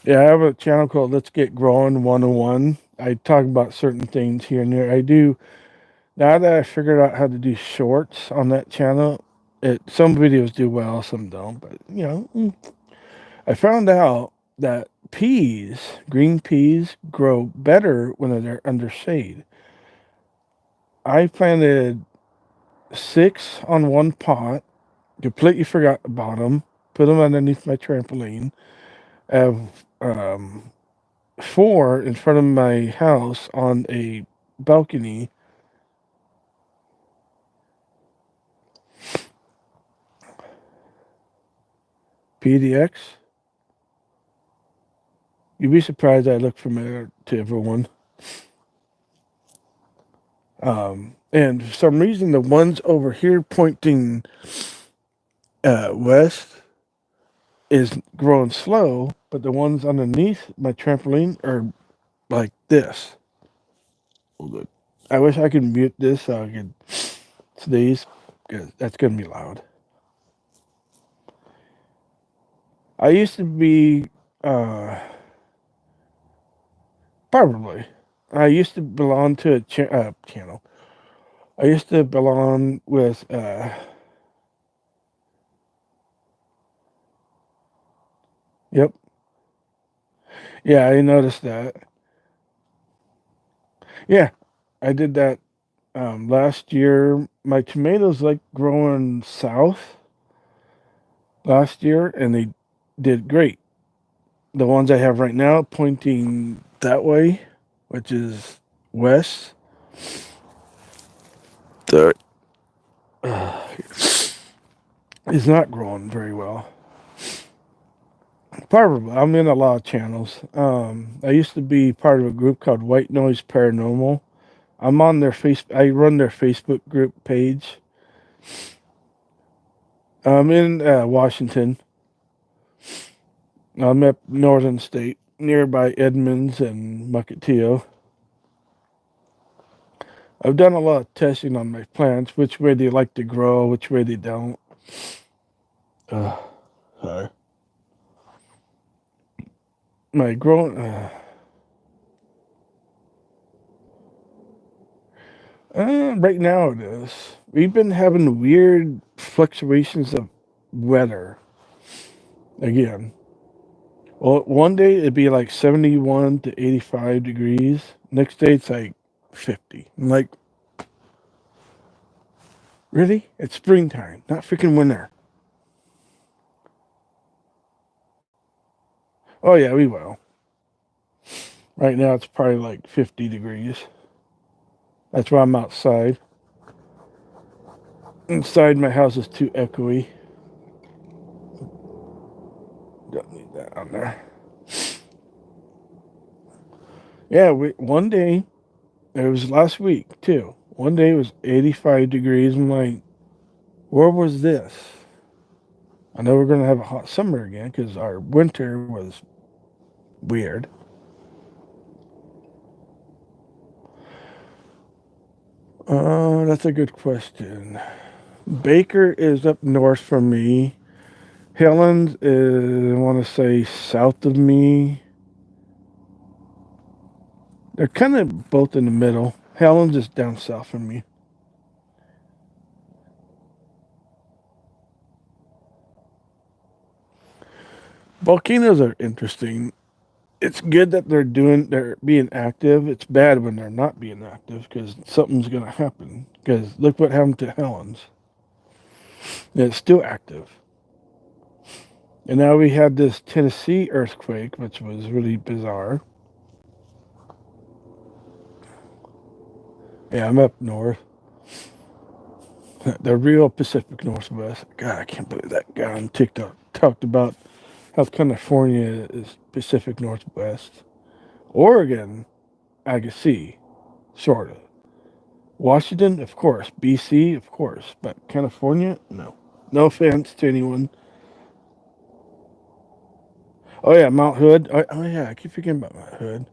Yeah, I have a channel called Let's Get Growing 101. I talk about certain things here and there. I do, now that I figured out how to do shorts on that channel, some videos do well, some don't. But, I found out that green peas, grow better when they're under shade. I planted 6 on one pot, completely forgot about them, put them underneath my trampoline. I have 4 in front of my house on a balcony. PDX. You'd be surprised I look familiar to everyone. And for some reason, the ones over here pointing west is growing slow, but the ones underneath my trampoline are like this. I wish I could mute this so I could sneeze, because that's going to be loud. I used to be, probably, I used to belong to a channel. I used to belong with, yep. Yeah, I noticed that. Yeah, I did that last year. My tomatoes like growing south last year, and they did great. The ones I have right now pointing that way, which is west, the, is not growing very well. Probably. I'm in a lot of channels. I used to be part of a group called White Noise Paranormal. I'm on their I run their Facebook group page. I'm in Washington. I'm up northern state, nearby Edmonds and Mukilteo. I've done a lot of testing on my plants, which way they like to grow, which way they don't. Sorry. My growing... right now it is. We've been having weird fluctuations of weather. Again. Well, one day it'd be like 71 to 85 degrees. Next day it's like 50. I'm like, really? It's springtime, not freaking winter. Oh, yeah, we will. Right now it's probably like 50 degrees. That's why I'm outside. Inside my house is too echoey. Don't need that on there. Yeah, one day, it was last week too. One day it was 85 degrees. I'm like, where was this? I know we're going to have a hot summer again because our winter was weird. That's a good question. Baker is up north from me. Helen's is, I want to say, south of me. They're kind of both in the middle. Helen's is down south from me. Volcanoes are interesting. It's good that they're being active. It's bad when they're not being active because something's going to happen. Because look what happened to Helen's. It's still active. And now we had this Tennessee earthquake, which was really bizarre. Yeah, I'm up north. The real Pacific Northwest. God, I can't believe that guy on TikTok talked about how California is Pacific Northwest. Oregon, I can see, sort of. Washington, of course. BC, of course. But California, no. No offense to anyone. Oh, yeah, Mount Hood. Oh yeah, I keep forgetting about Mount Hood.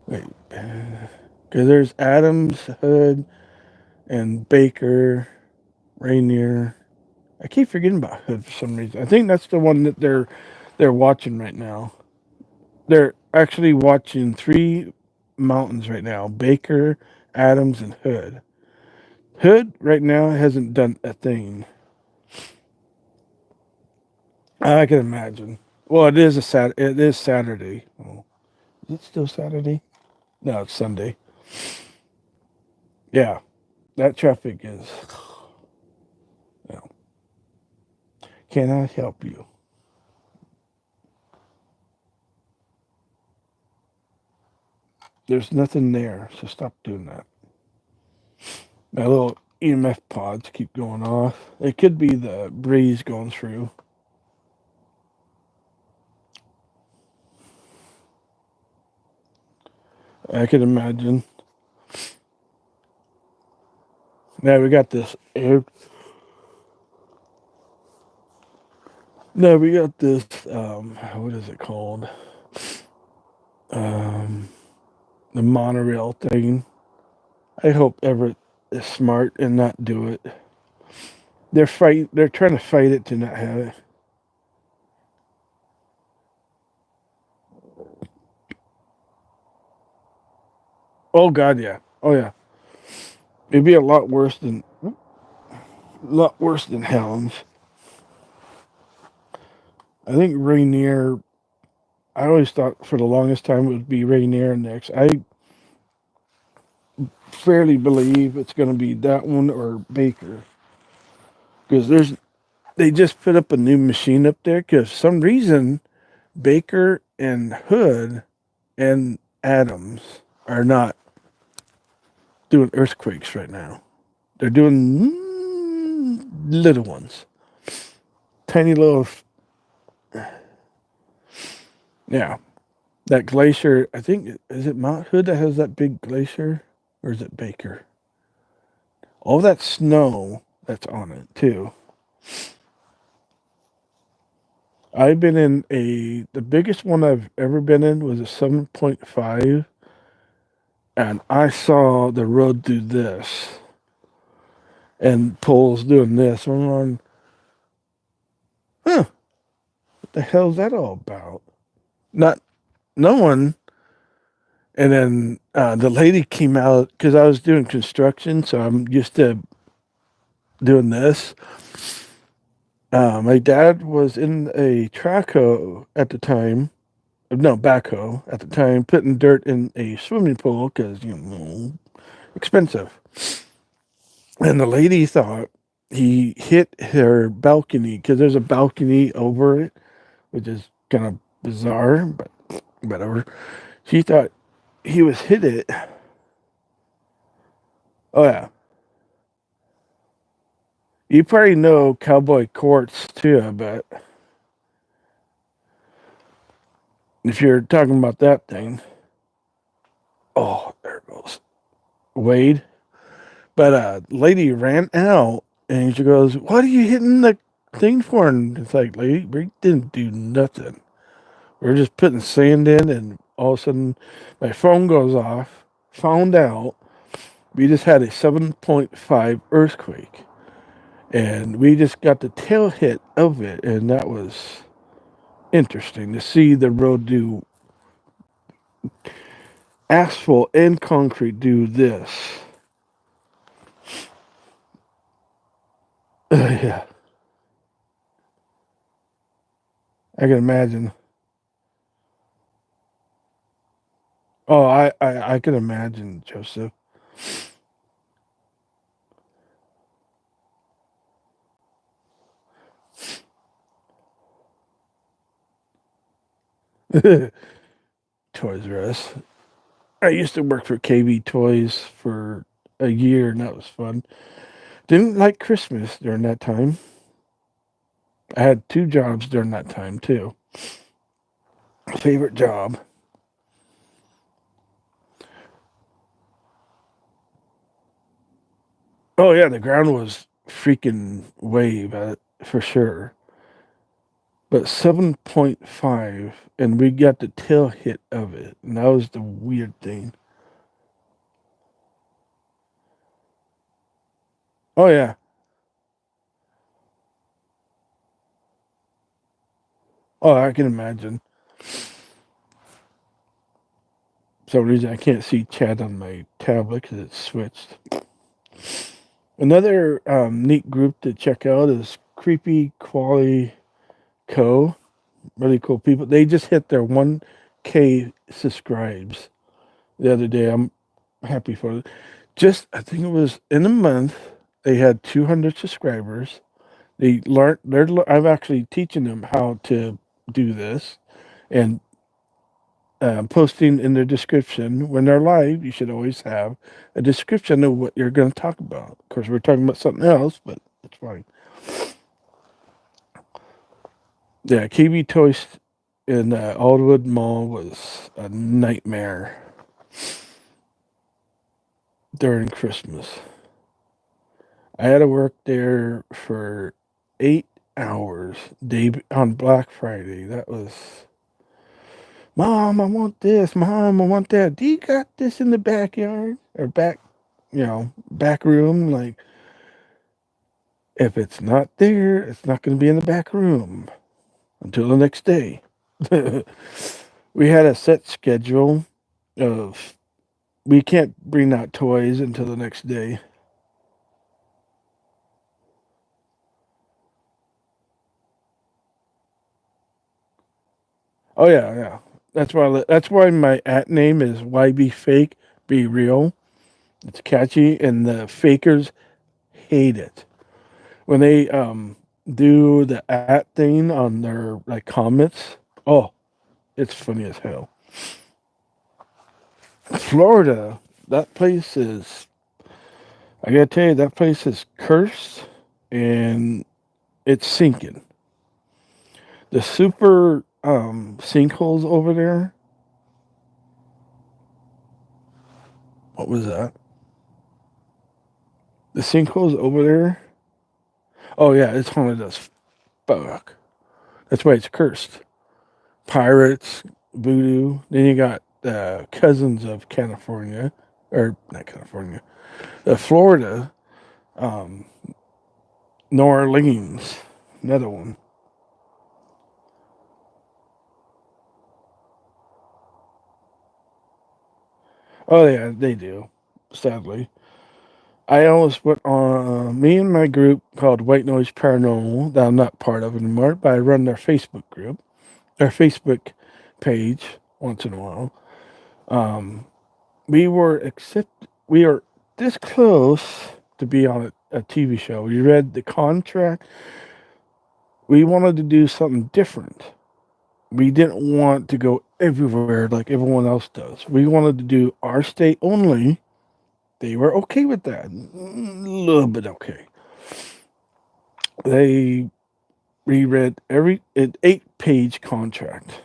Wait. Because there's Adams, Hood, and Baker, Rainier. I keep forgetting about Hood for some reason. I think that's the one that they're watching right now. They're actually watching three mountains right now: Baker, Adams, and Hood. Hood right now hasn't done a thing. I can imagine. Well, it is It is Saturday. Oh, is it still Saturday? No, it's Sunday. Yeah, that traffic is. You know, can I help you? There's nothing there, so stop doing that. My little EMF pods keep going off. It could be the breeze going through. I can imagine. Now we got this air. No, we got this. What is it called? Um, the monorail thing. I hope Everett is smart and not do it. They're trying to fight it to not have it. Oh God, yeah. Oh yeah. It'd be a lot worse than Helms. I think Rainier. I always thought for the longest time it would be Rainier next. I fairly believe it's going to be that one or Baker because they just put up a new machine up there because some reason Baker and Hood and Adams are not doing earthquakes right now. They're doing little ones, tiny little. Yeah, that glacier. I think is it Mount Hood that has that big glacier, or is it Baker? All that snow that's on it too. I've been in the biggest one I've ever been in was a 7.5, and I saw the road through this and poles doing this. I'm on, huh? What the hell's that all about? Not no one. And then the lady came out because I was doing construction, so I'm used to doing this. My dad was in a trackhoe at the time, no backhoe at the time, putting dirt in a swimming pool because expensive. And the lady thought he hit her balcony because there's a balcony over it, which is kind of bizarre, but whatever. She thought he was hit it. Oh yeah, you probably know cowboy courts too, I bet. If you're talking about that thing. Oh, there it goes. Wade. But lady ran out and she goes, "What are you hitting the thing for?" And it's like, lady, we didn't do nothing. We're just putting sand in, and all of a sudden my phone goes off. Found out we just had a 7.5 earthquake. And we just got the tail hit of it, and that was interesting to see the road do asphalt and concrete do this. Yeah, I can imagine. Oh, I can imagine, Joseph. Toys R Us. I used to work for KB Toys for a year, and that was fun. Didn't like Christmas during that time. I had two jobs during that time, too. Favorite job. Oh, yeah, the ground was freaking wave for sure. But 7.5, and we got the tail hit of it. And that was the weird thing. Oh, yeah. Oh, I can imagine. For some reason, I can't see chat on my tablet because it's switched. Another neat group to check out is Creepy Quality Co. Really cool people. They just hit their 1K subscribes the other day. I'm happy for it. Just, I think it was in a month, they had 200 subscribers. They learned, I'm actually teaching them how to do this and posting in their description. When they're live, you should always have a description of what you're going to talk about. Of course, we're talking about something else, but it's fine. Yeah, KB Toys in Aldwood Mall was a nightmare during Christmas. I had to work there for 8 hours on Black Friday. That was, Mom, I want this. Mom, I want that. Do you got this in the backyard or back room? Like, if it's not there, it's not going to be in the back room until the next day. We had a set schedule of we can't bring out toys until the next day. Oh yeah, yeah. That's why my at name is why be fake, be real. It's catchy, and the fakers hate it when they do the at thing on their like comments. Oh, it's funny as hell. Florida, that place is. I gotta tell you, that place is cursed, and it's sinking. The super sinkholes over there. What was that? The sinkholes over there. Oh yeah, it's haunted as fuck. That's why it's cursed. Pirates, voodoo. Then you got cousins of California, or not California, Florida, um, New Orleans, another one. Oh yeah, they do. Sadly, I almost put on me and my group called White Noise Paranormal that I'm not part of anymore, but I run their Facebook group, their Facebook page once in a while. Um, we are this close to be on a TV show. We read the contract. We wanted to do something different. We didn't want to go everywhere like everyone else does. We wanted to do our state only. They were okay with that. A little bit okay. They reread an 8-page contract.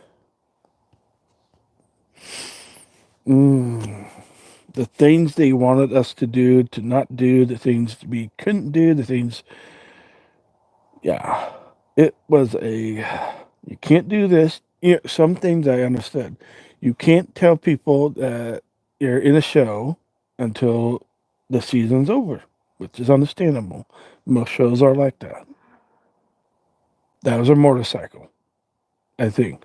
Mm, the things they wanted us to do, to not do, the things we couldn't do, the things, yeah, it was you can't do this. Some things I understood. You can't tell people that you're in a show until the season's over, which is understandable. Most shows are like that. That was a motorcycle, I think.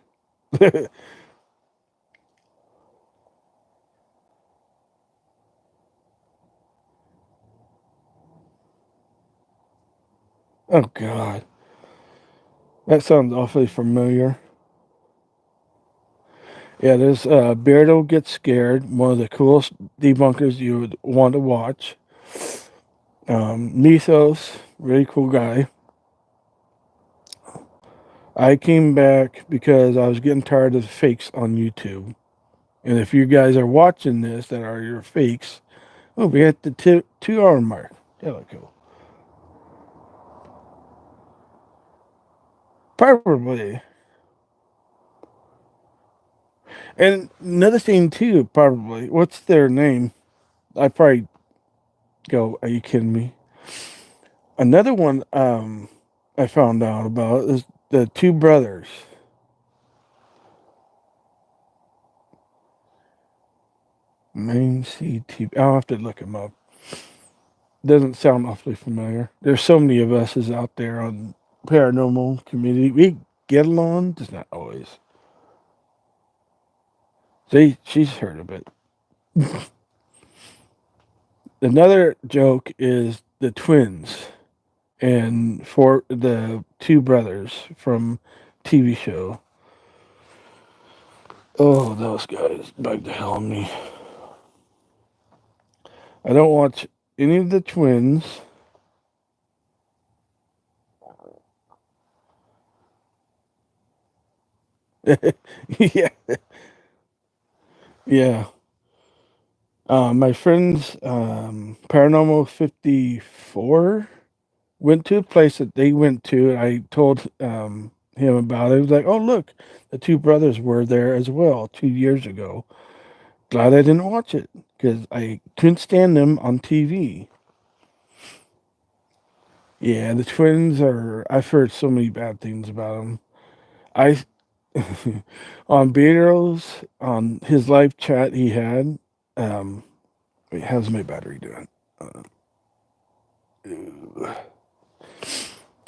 Oh God, that sounds awfully familiar. Yeah, there's Beardo Gets Scared, one of the coolest debunkers you would want to watch. Mythos, really cool guy. I came back because I was getting tired of the fakes on YouTube. And if you guys are watching this that are your fakes, oh, we hit the 2 hour mark. Hella cool. Probably. And another thing too, probably. What's their name? I probably go, are you kidding me? Another one I found out about is the two brothers. Main CT. I'll have to look them up. Doesn't sound awfully familiar. There's so many of us is out there on paranormal community. We get along, just not always. She's heard of it. Another joke is the twins and for the two brothers from TV show. Oh, those guys bug the hell on me. I don't watch any of the twins. Yeah, yeah. My friends, Paranormal 54, went to a place that they went to, and I told him about it. He was like, "Oh, look, the two brothers were there as well 2 years ago." Glad I didn't watch it because I couldn't stand them on TV. Yeah, the twins are. I've heard so many bad things about them. I on Beatles on his live chat he had. Um, wait, how's my battery doing?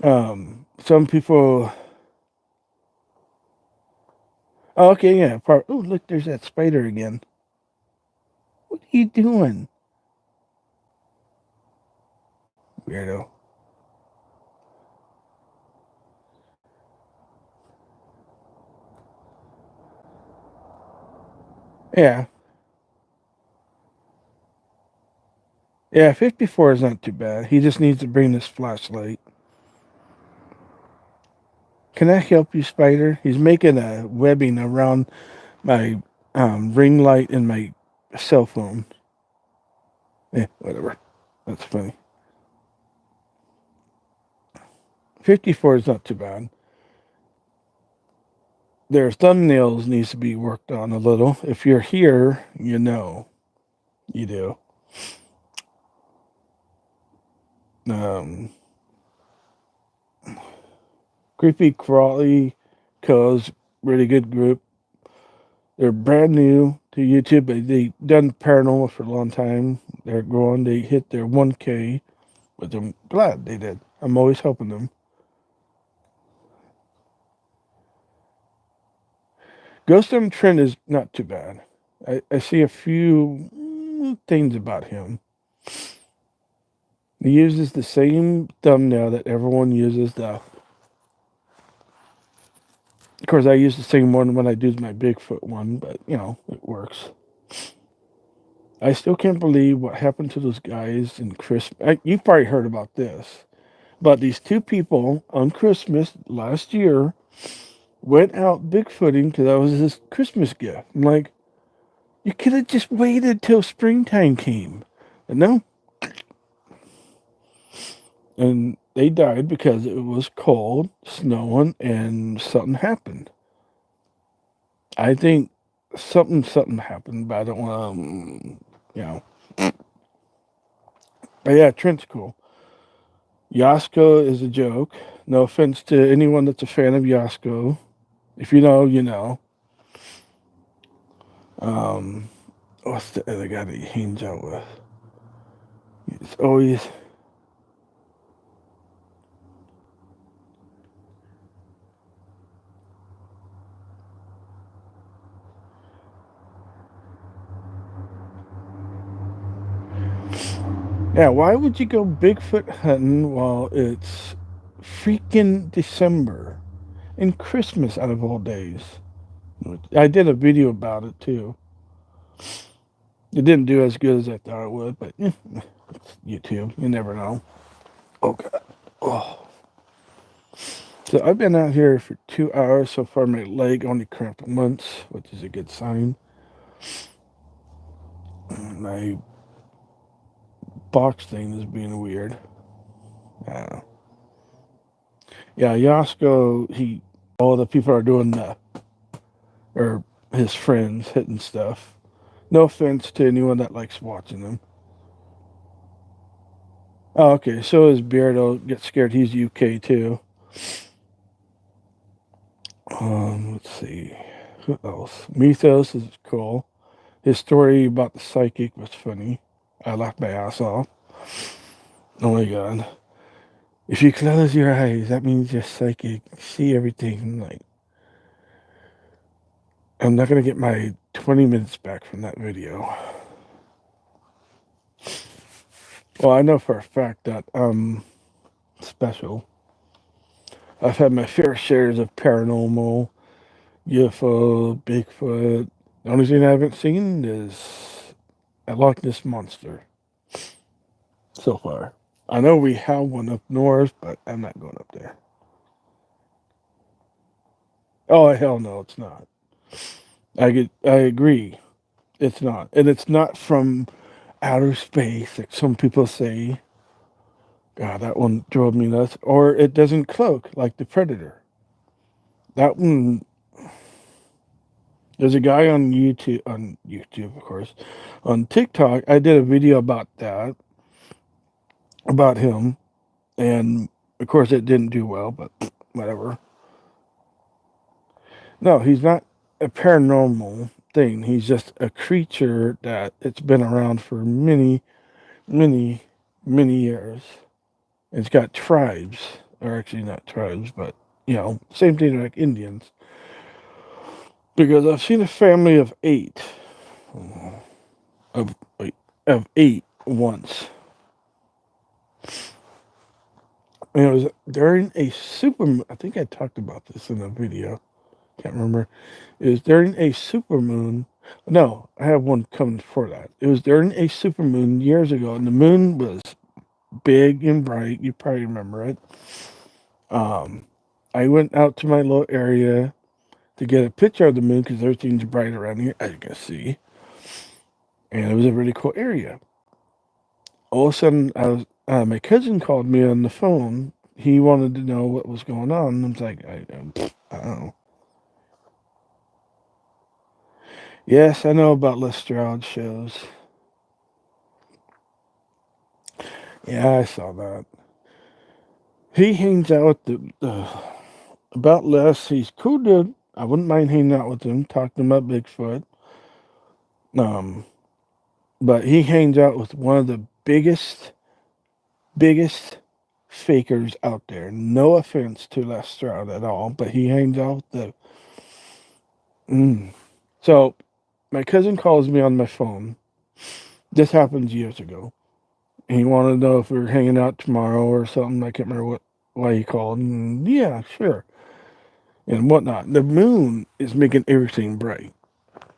Some people. Oh, okay, yeah. Oh, look, there's that spider again. What are you doing, weirdo? Yeah, yeah. 54 is not too bad. He just needs to bring this flashlight. Can I help you, spider? He's making a webbing around my ring light and my cell phone. Yeah, whatever. That's funny. 54 is not too bad. Their thumbnails needs to be worked on a little. If you're here, you know. You do. Um, Creepy Crawly Co's really good group. They're brand new to YouTube, but they done paranormal for a long time. They're growing. They hit their 1K, which I'm glad they did. I'm always helping them. Ghostum Trend is not too bad. I see a few things about him. He uses the same thumbnail that everyone uses. Of course, I use the same one when I do my Bigfoot one, but you know it works. I still can't believe what happened to those guys in Christmas. You've probably heard about this, but these two people on Christmas last year went out Bigfooting because that was his Christmas gift. I'm like, you could have just waited till springtime came. But no, and they died because it was cold, snowing, and something happened. I think something happened, but I don't want to, you know. But yeah, Trent's cool. Yasko is a joke. No offense to anyone that's a fan of Yasko. If you know, you know. Um, what's the other guy that he hangs out with? It's always Yeah, why would you go Bigfoot hunting while it's freaking December and Christmas out of all days? I did a video about it too. It didn't do as good as I thought it would, but it's YouTube. You never know. Oh god. Oh. So I've been out here for 2 hours so far. My leg only cramped once, which is a good sign. My box thing is being weird. Yeah, Yasko, all the people are doing or his friends hitting stuff. No offense to anyone that likes watching them. Oh, okay, so his Beardo gets scared. He's UK too. Let's see. Who else? Mythos is cool. His story about the psychic was funny. I laughed my ass off. Oh my god. If you close your eyes, that means you're psychic. See everything. Like, I'm not gonna get my 20 minutes back from that video. Well, I know for a fact that special. I've had my fair shares of paranormal, UFO, Bigfoot. The only thing I haven't seen is a Loch Ness monster so far. I know we have one up north, but I'm not going up there. Oh hell no, it's not. I agree, it's not, and it's not from outer space like some people say. God, that one drove me nuts. Or it doesn't cloak like the Predator. That one. There's a guy on YouTube, of course, on TikTok. I did a video about that, about him, and of course it didn't do well, but whatever. No, he's not a paranormal thing. He's just a creature that it's been around for many, many, many years. It's got tribes, or actually not tribes, but same thing like Indians. Because I've seen a family of eight, of of eight once. And it was during a super. I think I talked about this in a video. Can't remember. It was during a supermoon. No, I have one coming for that. It was during a supermoon years ago, and the moon was big and bright. You probably remember it. I went out to my little area to get a picture of the moon because everything's bright around here, as you can see. And it was a really cool area. All of a sudden, my cousin called me on the phone. He wanted to know what was going on. I was like, I don't know. Yes, I know about Lestrade shows. Yeah, I saw that. He hangs out with about Les. He's cool dude. I wouldn't mind hanging out with him, talking about Bigfoot. Um, but he hangs out with one of the biggest fakers out there. No offense to Lestrade at all, but he hangs out with the. So, my cousin calls me on my phone. This happened years ago. He wanted to know if we were hanging out tomorrow or something. I can't remember why he called. And yeah, sure. And whatnot. The moon is making everything bright.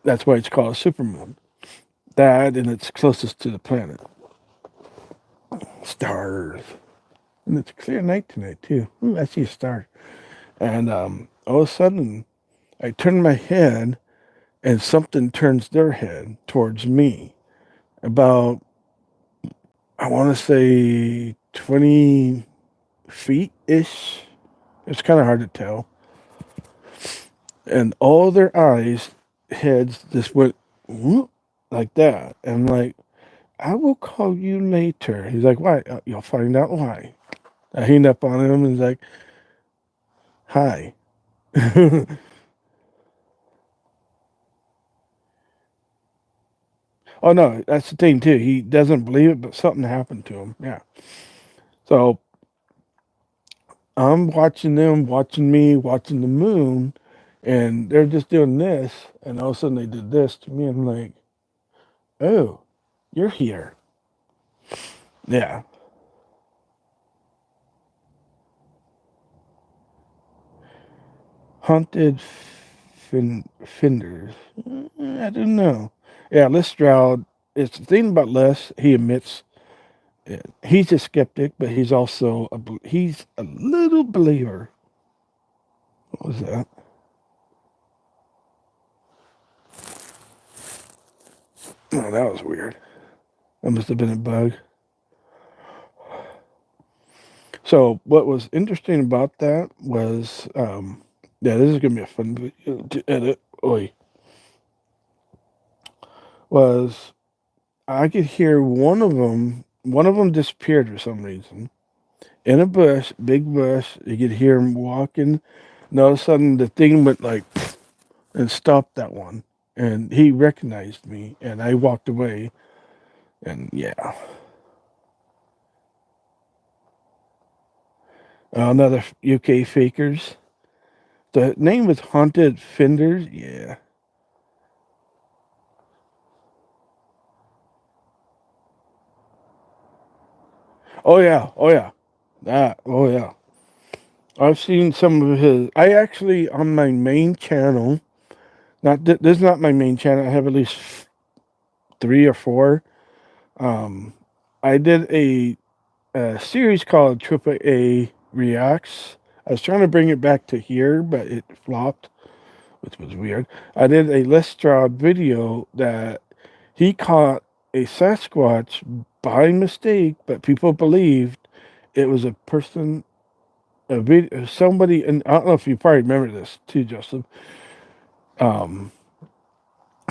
That's why it's called a supermoon. That and it's closest to the planet. Stars. And it's a clear night tonight, too. Ooh, I see a star. And all of a sudden, I turn my head and something turns their head towards me. About, I want to say 20 feet-ish. It's kind of hard to tell. And all their heads just went whoop, like that. And I'm like, I will call you later. He's like, why? You'll find out why. I hang up on him and he's like, hi. Oh, no, that's the thing, too. He doesn't believe it, but something happened to him. Yeah. So I'm watching them, watching me, watching the moon, and they're just doing this. And all of a sudden they did this to me. I'm like, oh, you're here. Yeah. Haunted finders. I don't know. Yeah, Les Stroud. It's the thing about Les. He admits it. He's a skeptic, but he's also he's a little believer. What was that? Oh, that was weird. That must have been a bug. So what was interesting about that was, yeah, this is gonna be a fun video to edit. Oi, was I could hear one of them. One of them disappeared for some reason in a bush, big bush. You could hear him walking. And all of a sudden, the thing went like and stopped that one, and he recognized me, and I walked away. And yeah, another UK fakers. The name was Haunted Finders. Yeah. Oh yeah. Oh yeah. That. Oh yeah. I've seen some of his. I actually on my main channel. Not this is not my main channel. I have at least three or four. Um, I did a series called Triple A Reacts. I was trying to bring it back to here, but it flopped, which was weird. I did a Lestrade video that he caught a Sasquatch by mistake, but people believed it was a person, a video, somebody, and I don't know if you probably remember this too, Joseph. Um,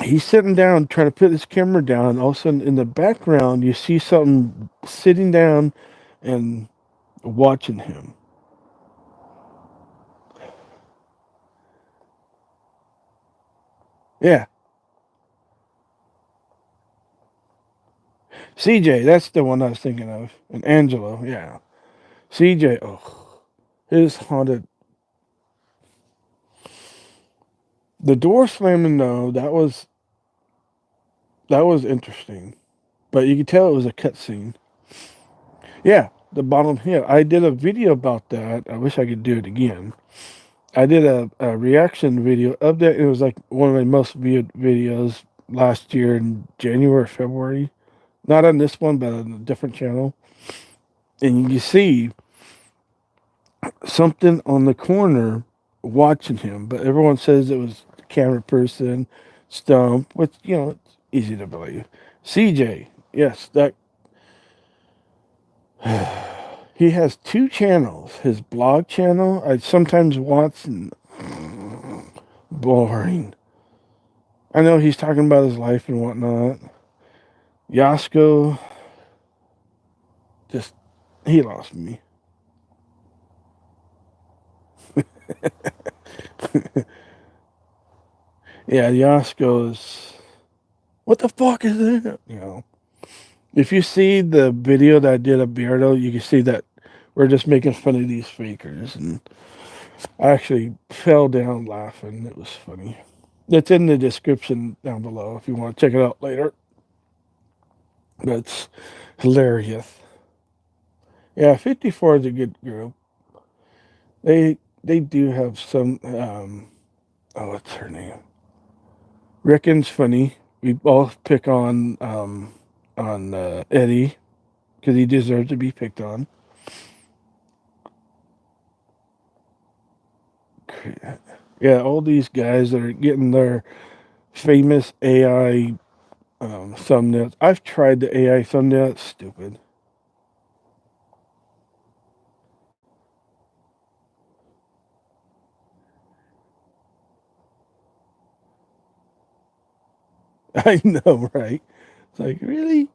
he's sitting down trying to put his camera down, and all of a sudden in the background you see something sitting down and watching him. Yeah, CJ, that's the one I was thinking of, and Angelo. Yeah, CJ. Oh, his haunted. The door slamming though, that was interesting, but you could tell it was a cutscene. Yeah, the bottom hill. I did a video about that. I wish I could do it again. I did a reaction video of that. It was like one of my most viewed videos last year in January, February. Not on this one, but on a different channel. And you see something on the corner watching him, but everyone says it was the camera person, Stump, which, it's easy to believe. CJ, yes, that he has two channels. His blog channel, I sometimes watch, and boring. I know he's talking about his life and whatnot. Yasko, just, he lost me. Yeah, Yasko's, what the fuck is that? If you see the video that I did of Beardo, you can see that we're just making fun of these fakers. And I actually fell down laughing. It was funny. It's in the description down below if you want to check it out later. That's hilarious. Yeah, 54 is a good group. They do have some. Oh, what's her name? Rickon's funny. We both pick on Eddie because he deserves to be picked on. Yeah, all these guys that are getting their famous AI thumbnails. I've tried the AI thumbnail. It's stupid. I know, right? It's like, really?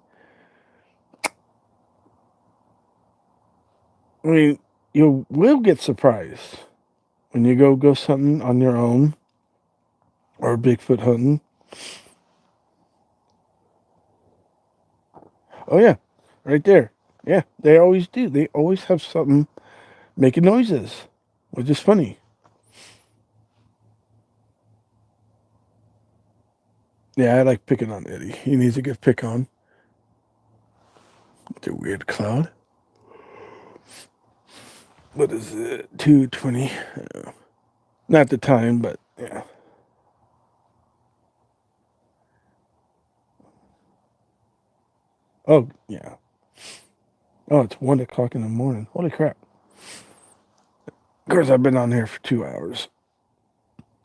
I mean, you will get surprised when you go something on your own or Bigfoot hunting. Oh yeah, right there. Yeah, they always do. They always have something making noises, which is funny. Yeah, I like picking on Eddie. He needs to get pick on. It's a weird cloud. What is it? 2:20. Not the time, but yeah. Oh, yeah. Oh, it's 1 o'clock in the morning. Holy crap. Of course, I've been on here for 2 hours.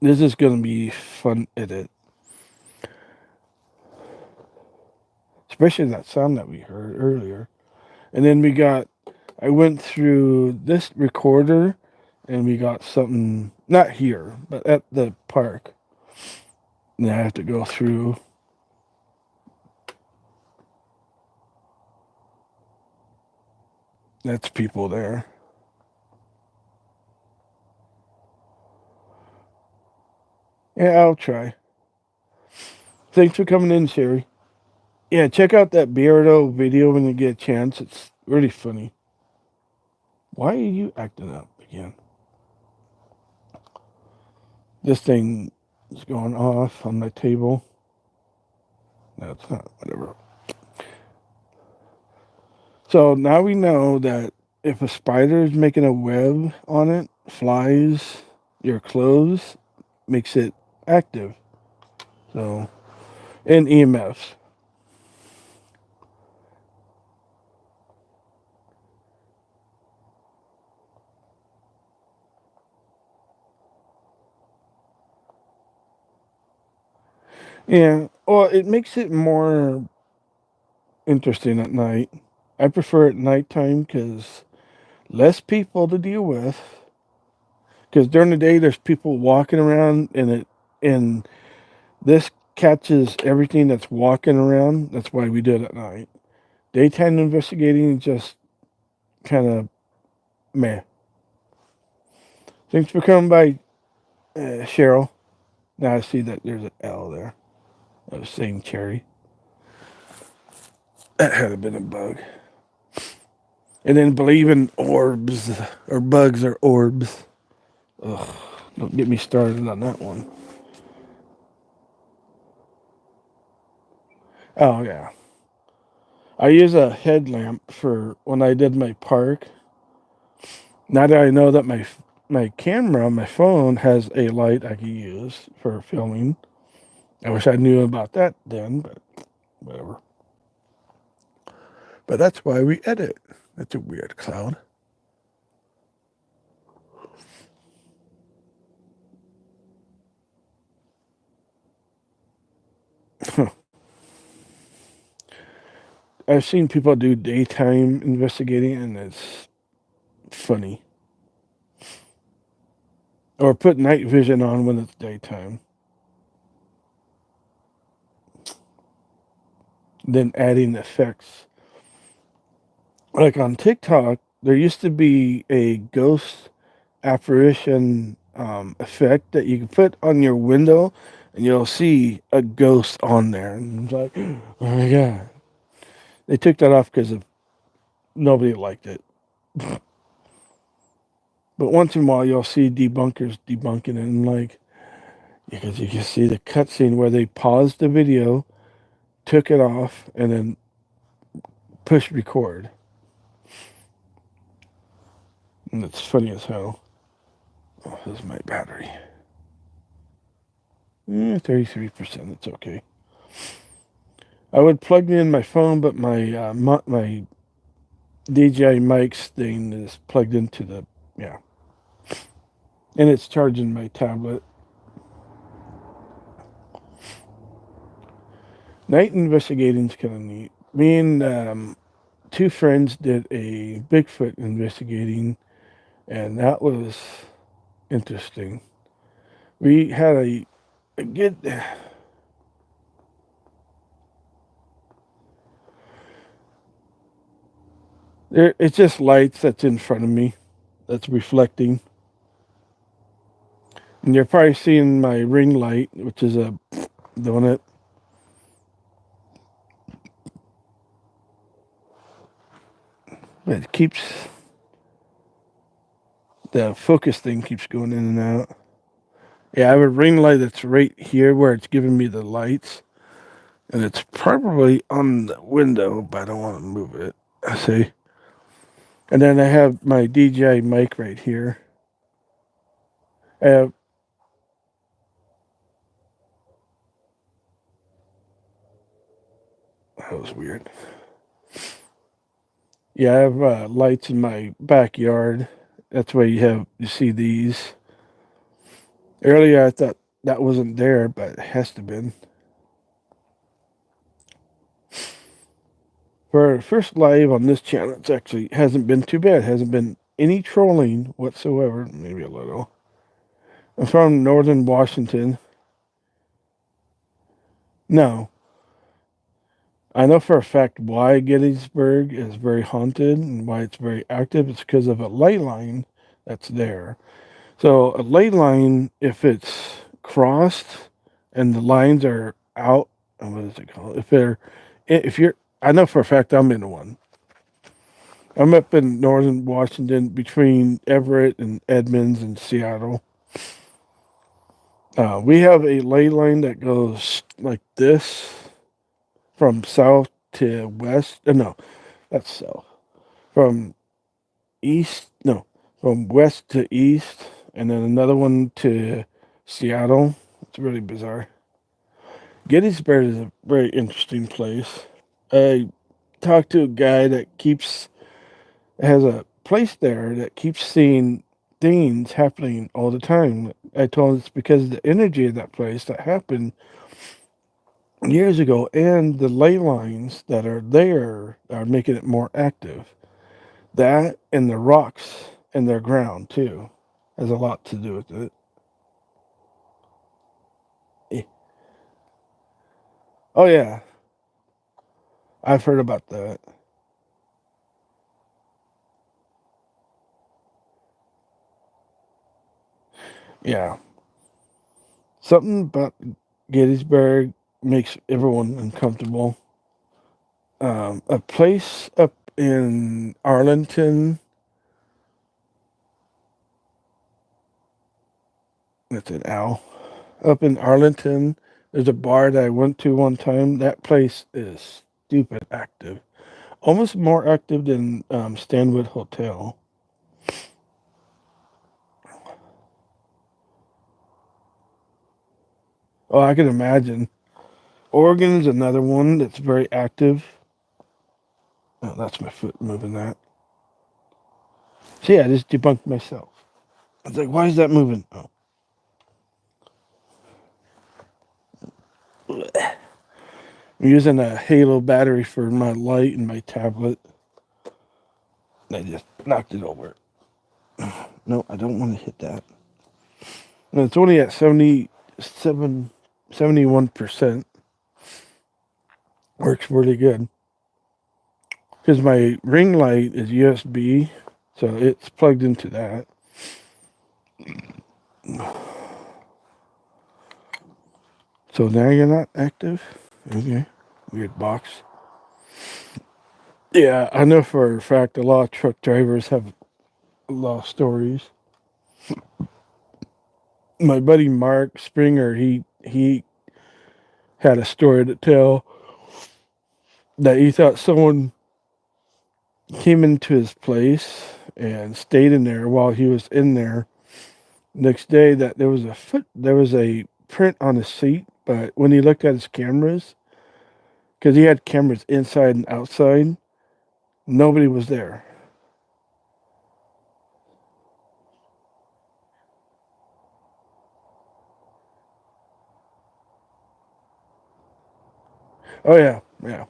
This is going to be fun edit. Especially that sound that we heard earlier. And then I went through this recorder and we got something, not here, but at the park. And I have to go through. That's people there. Yeah, I'll try. Thanks for coming in, Sherry. Yeah, check out that Beardo video when you get a chance. It's really funny. Why are you acting up again? This thing is going off on my table. No, it's not. Whatever. So now we know that if a spider is making a web on it, flies your clothes, makes it active. So, and EMFs. Yeah, well, it makes it more interesting at night. I prefer at nighttime because less people to deal with. Because during the day, there's people walking around, and this catches everything that's walking around. That's why we do it at night. Daytime investigating just kind of meh. Thanks for coming by, Cheryl. Now I see that there's an L there. I was saying cherry. That had been a bug. And then believe in orbs or bugs or orbs. Ugh, don't get me started on that one. Oh yeah, I use a headlamp for when I did my park. Now that I know that my camera, my phone has a light I can use for filming. I wish I knew about that then, but whatever. But that's why we edit. That's a weird cloud. I've seen people do daytime investigating, and it's funny. Or put night vision on when it's daytime. Then adding effects. Like on TikTok, there used to be a ghost apparition effect that you can put on your window, and you'll see a ghost on there. And it's like, oh my god. They took that off because of nobody liked it. But once in a while, you'll see debunkers debunking it, and like, because you can see the cutscene where they paused the video, took it off, and then push record. And it's funny as hell. Oh, this is my battery. 33%. It's okay. I would plug in my phone, but my DJI mics thing is plugged into the, yeah, and it's charging my tablet. Night investigating's kind of neat. Me and two friends did a Bigfoot investigating, and that was interesting. We had a good. It's just lights that's in front of me, that's reflecting. And you're probably seeing my ring light, which is a donut. It keeps, the focus thing keeps going in and out. Yeah, I have a ring light that's right here where it's giving me the lights. And it's probably on the window, but I don't want to move it. I see. And then I have my DJI mic right here. I have, that was weird. Yeah, I have lights in my backyard. That's why you see these. Earlier I thought that wasn't there, but it has to been. For our first live on this channel, it's actually hasn't been too bad. Hasn't been any trolling whatsoever. Maybe a little. I'm from northern Washington. No, I know for a fact why Gettysburg is very haunted and why it's very active. It's because of a ley line that's there. So a ley line, if it's crossed and the lines are out, what is it called? If you're, I know for a fact I'm in one. I'm up in northern Washington between Everett and Edmonds and Seattle. We have a ley line that goes like this from south to west. No, that's south. From east, no, from west to east, and then another one to Seattle. It's really bizarre. Gettysburg is a very interesting place. I talked to a guy that has a place there that keeps seeing things happening all the time. I told him it's because of the energy of that place that happened years ago, and the ley lines that are there are making it more active. That and the rocks in their ground too has a lot to do with it. Eh. Oh yeah, I've heard about that. Yeah, something about Gettysburg makes everyone uncomfortable. A place up in Arlington. That's an owl. Up in Arlington, there's a bar that I went to one time. That place is stupid active, almost more active than Stanwood Hotel. Oh, I can imagine. Oregon's another one that's very active. Oh, that's my foot moving that. See, I just debunked myself. I was like, why is that moving? Oh. I'm using a Halo battery for my light and my tablet. And I just knocked it over. No, I don't want to hit that. And it's only at 71%. Works really good. Because my ring light is USB, so it's plugged into that. So now you're not active? Okay. Weird box. Yeah, I know for a fact a lot of truck drivers have a lot of stories. My buddy Mark Springer, he had a story to tell that he thought someone came into his place and stayed in there while he was in there. Next day, that there was a print on his seat, but when he looked at his cameras, because he had cameras inside and outside, nobody was there. Oh yeah, yeah.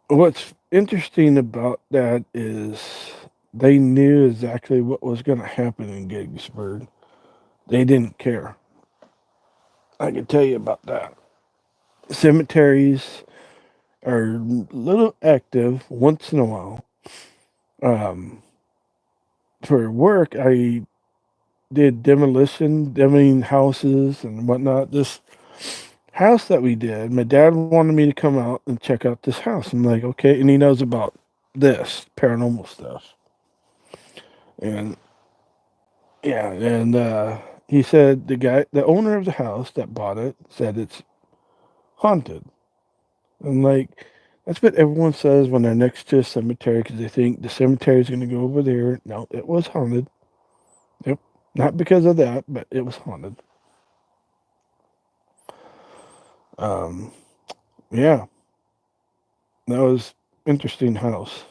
What's interesting about that is they knew exactly what was going to happen in Gettysburg. They didn't care. I can tell you about that. Cemeteries are a little active once in a while. Um, for work, I did demoing houses and whatnot. This house that we did, my dad wanted me to come out and check out this house. I'm like, okay, and he knows about this paranormal stuff. And yeah, and he said the owner of the house that bought it, said it's haunted. And like, that's what everyone says when they're next to a cemetery because they think the cemetery is going to go over there. No, it was haunted. Yep. Not because of that, but it was haunted. Um, yeah, that was interesting house.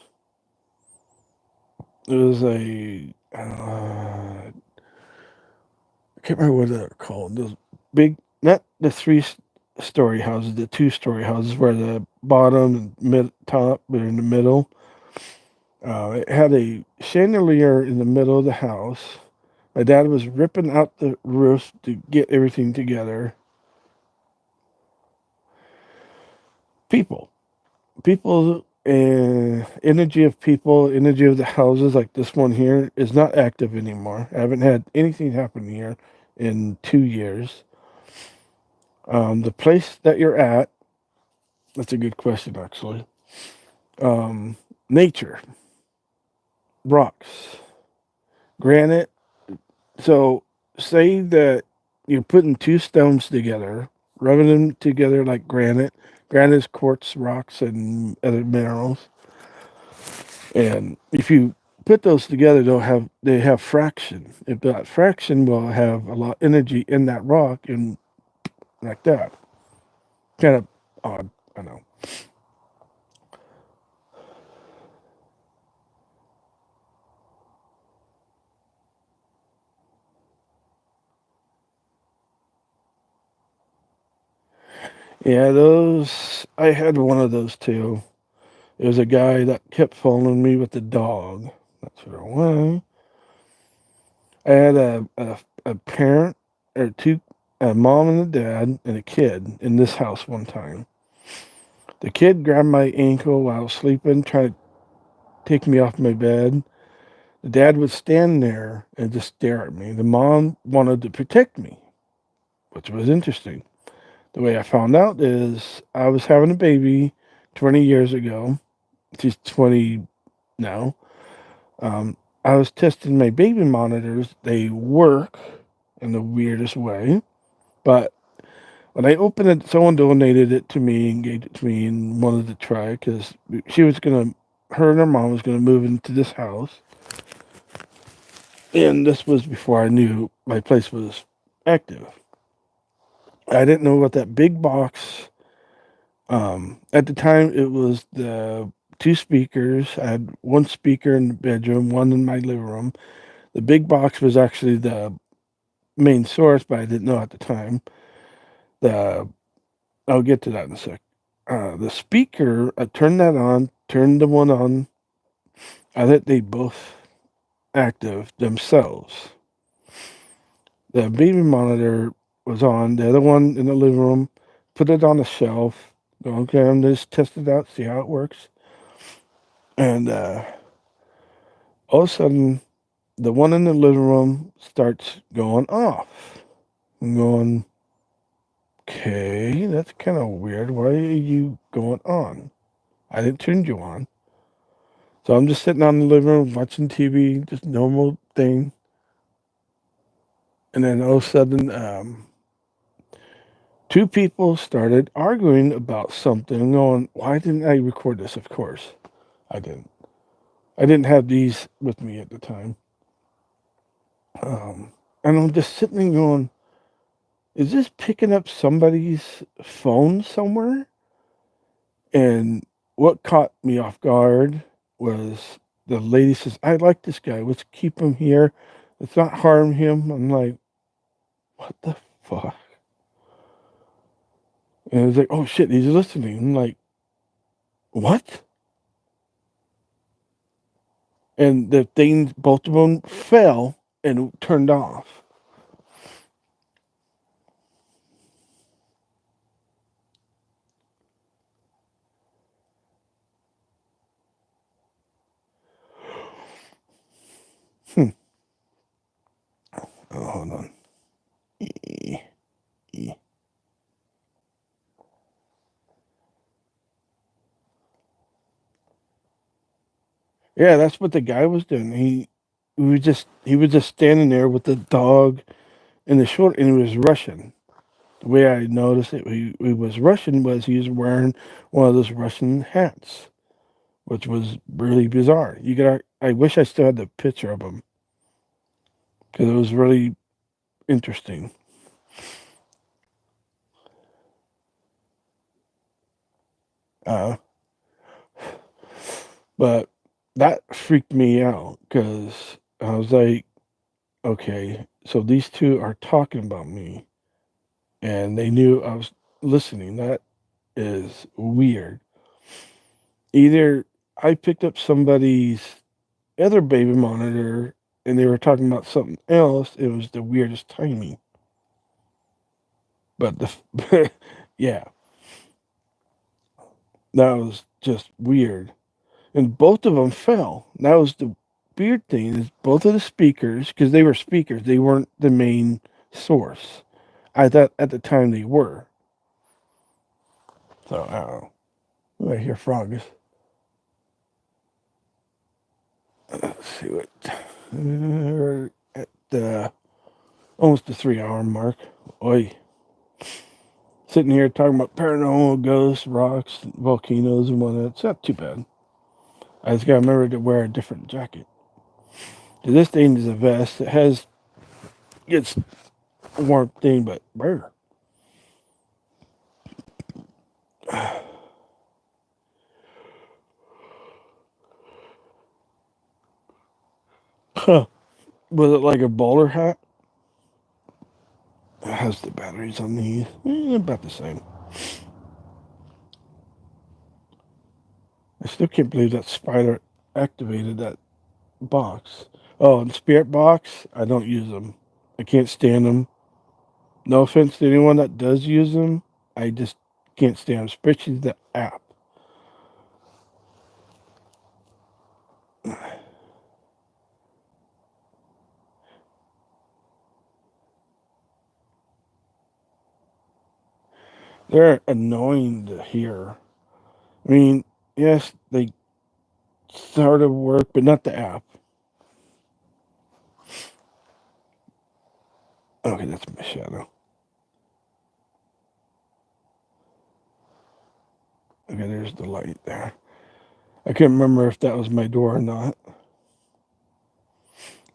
It was I can't remember what they're called. Those big, not the three-story houses, the two-story houses where the bottom and top are in the middle. It had a chandelier in the middle of the house. My dad was ripping out the roof to get everything together. People, people, energy of people, energy of the houses, like this one here, is not active anymore. I haven't had anything happen here in 2 years. The place that you're at, that's a good question, actually. Um, Nature, rocks, granite. So, say that you're putting two stones together, rubbing them together like granite. Granite is quartz rocks and other minerals. And if you put those together, they have fraction. If that fraction will have a lot of energy in that rock and like that. Kind of odd, I know. Yeah, those I had one of those too. It was a guy that kept following me with the dog. That's what it was. I had a parent or two, a mom and a dad and a kid in this house one time. The kid grabbed my ankle while I was sleeping, trying to take me off my bed. The dad would stand there and just stare at me. The mom wanted to protect me, which was interesting. The way I found out is I was having a baby 20 years ago. She's 20 now. Um, I was testing my baby monitors. They work in the weirdest way. But when I opened it, someone donated it to me and gave it to me and wanted to try it because she was going to, her and her mom was going to move into this house. And this was before I knew my place was active. I didn't know what that big box. At the time, it was the two speakers. I had one speaker in the bedroom, one in my living room. The big box was actually the main source, but I didn't know at the time. The I'll get to that in a sec. The speaker, I turned that on, turned the one on. I let they both active themselves. The baby monitor was on. The other one in the living room, put it on a shelf. Okay, I'm just test it out, see how it works. And all of a sudden, the one in the living room starts going off. I'm going, okay, that's kind of weird. Why are you going on? I didn't turn you on. So I'm just sitting on the living room watching TV, just normal thing. And then all of a sudden, two people started arguing about something. Going, why didn't I record this? Of course, I didn't. I didn't have these with me at the time. And I'm just sitting there going, is this picking up somebody's phone somewhere? And what caught me off guard was the lady says, I like this guy. Let's keep him here. Let's not harm him. I'm like, what the fuck? And it's like, oh shit, he's listening. I'm like, what? And the things, both of them fell and turned off. Hmm. Oh, hold on. Eh, eh. Yeah, that's what the guy was doing. He was just standing there with the dog in the short, and he was rushing. The way I noticed it, he was Russian, was he was wearing one of those Russian hats, which was really bizarre. I wish I still had the picture of him because it was really interesting. Uh, but that freaked me out because I was like, okay, so these two are talking about me, and they knew I was listening. That is weird. Either I picked up somebody's other baby monitor and they were talking about something else. It was the weirdest timing. But yeah, that was just weird. And both of them fell. That was the weird thing is both of the speakers, because they were speakers, they weren't the main source. I thought at the time they were. So I don't know. I hear frogs. Let's see what. We're at the almost the 3 hour mark. Oi. Sitting here talking about paranormal ghosts, rocks, volcanoes, and whatnot. It's not too bad. I just gotta remember to wear a different jacket. This thing is a vest. It has it's a warm thing, but brr. Huh. Was it like a bowler hat? It has the batteries on these. About the same. I still can't believe that spider activated that box. Oh, and spirit box, I don't use them. I can't stand them. No offense to anyone that does use them. I just can't stand them, especially the app. They're annoying to hear. I mean, yes, they sort of work, but not the app. Okay, that's my shadow. Okay, there's the light there. I can't remember if that was my door or not.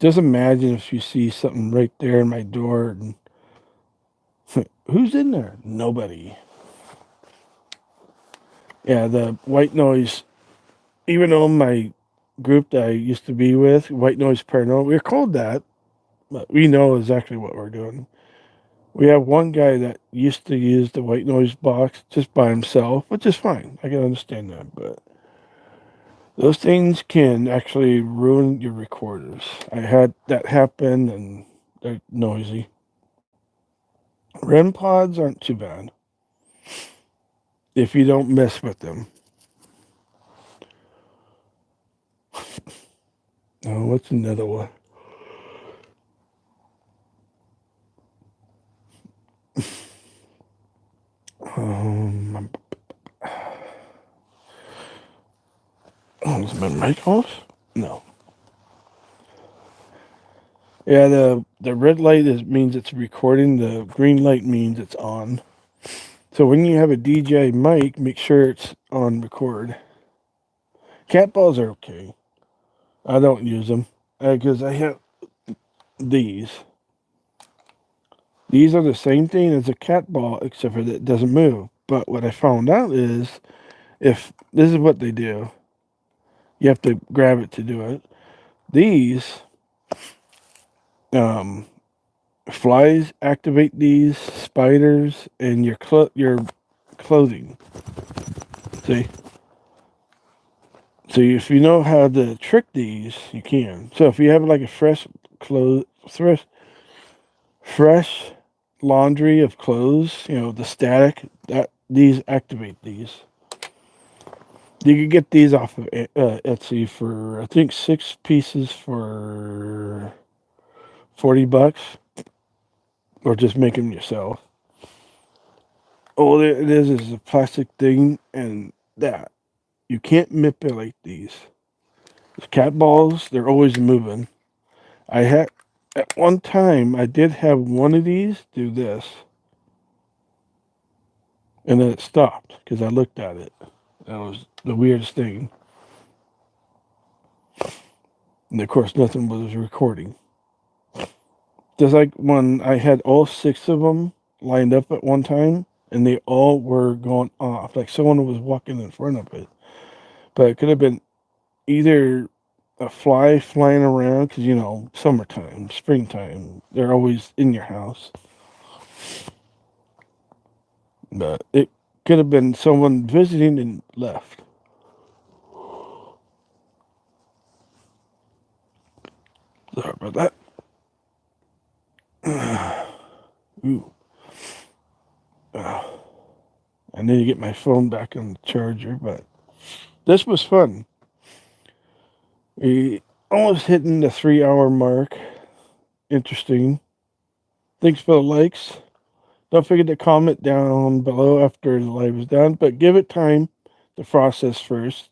Just imagine if you see something right there in my door and who's in there? Nobody. Yeah, the white noise, even though my group that I used to be with, White Noise Paranormal, we're called that, but we know exactly what we're doing. We have one guy that used to use the white noise box just by himself, which is fine. I can understand that, but those things can actually ruin your recorders. I had that happen, and they're noisy. REM pods aren't too bad if you don't mess with them. Oh, what's another one? Um, is my mic off? No. Yeah, the red light means it's recording. The green light means it's on. So when you have a DJ mic, make sure it's on record. Cat balls are okay. I don't use them because I have these. These are the same thing as a cat ball, except for that it doesn't move. But what I found out is if this is what they do, you have to grab it to do it. These um, flies activate these, spiders, and your clothing. See? So if you know how to trick these, you can. So if you have like a fresh laundry of clothes, the static that these activate these. You can get these off of Etsy for I think 6 pieces for $40, or just make them yourself. All it is a plastic thing, and that you can't manipulate these. These cat balls, they're always moving. I had at one time I did have one of these do this. And then it stopped because I looked at it. That was the weirdest thing. And of course, nothing was recording. Just like when I had all 6 of them lined up at one time, and they all were going off, like someone was walking in front of it. But it could have been either a fly flying around, because, summertime, springtime, they're always in your house. But it could have been someone visiting and left. Sorry about that. Ooh. I need to get my phone back on the charger, but this was fun. We almost hitting the 3-hour mark. Interesting. Thanks for the likes. Don't forget to comment down below after the live is done, but give it time to process first.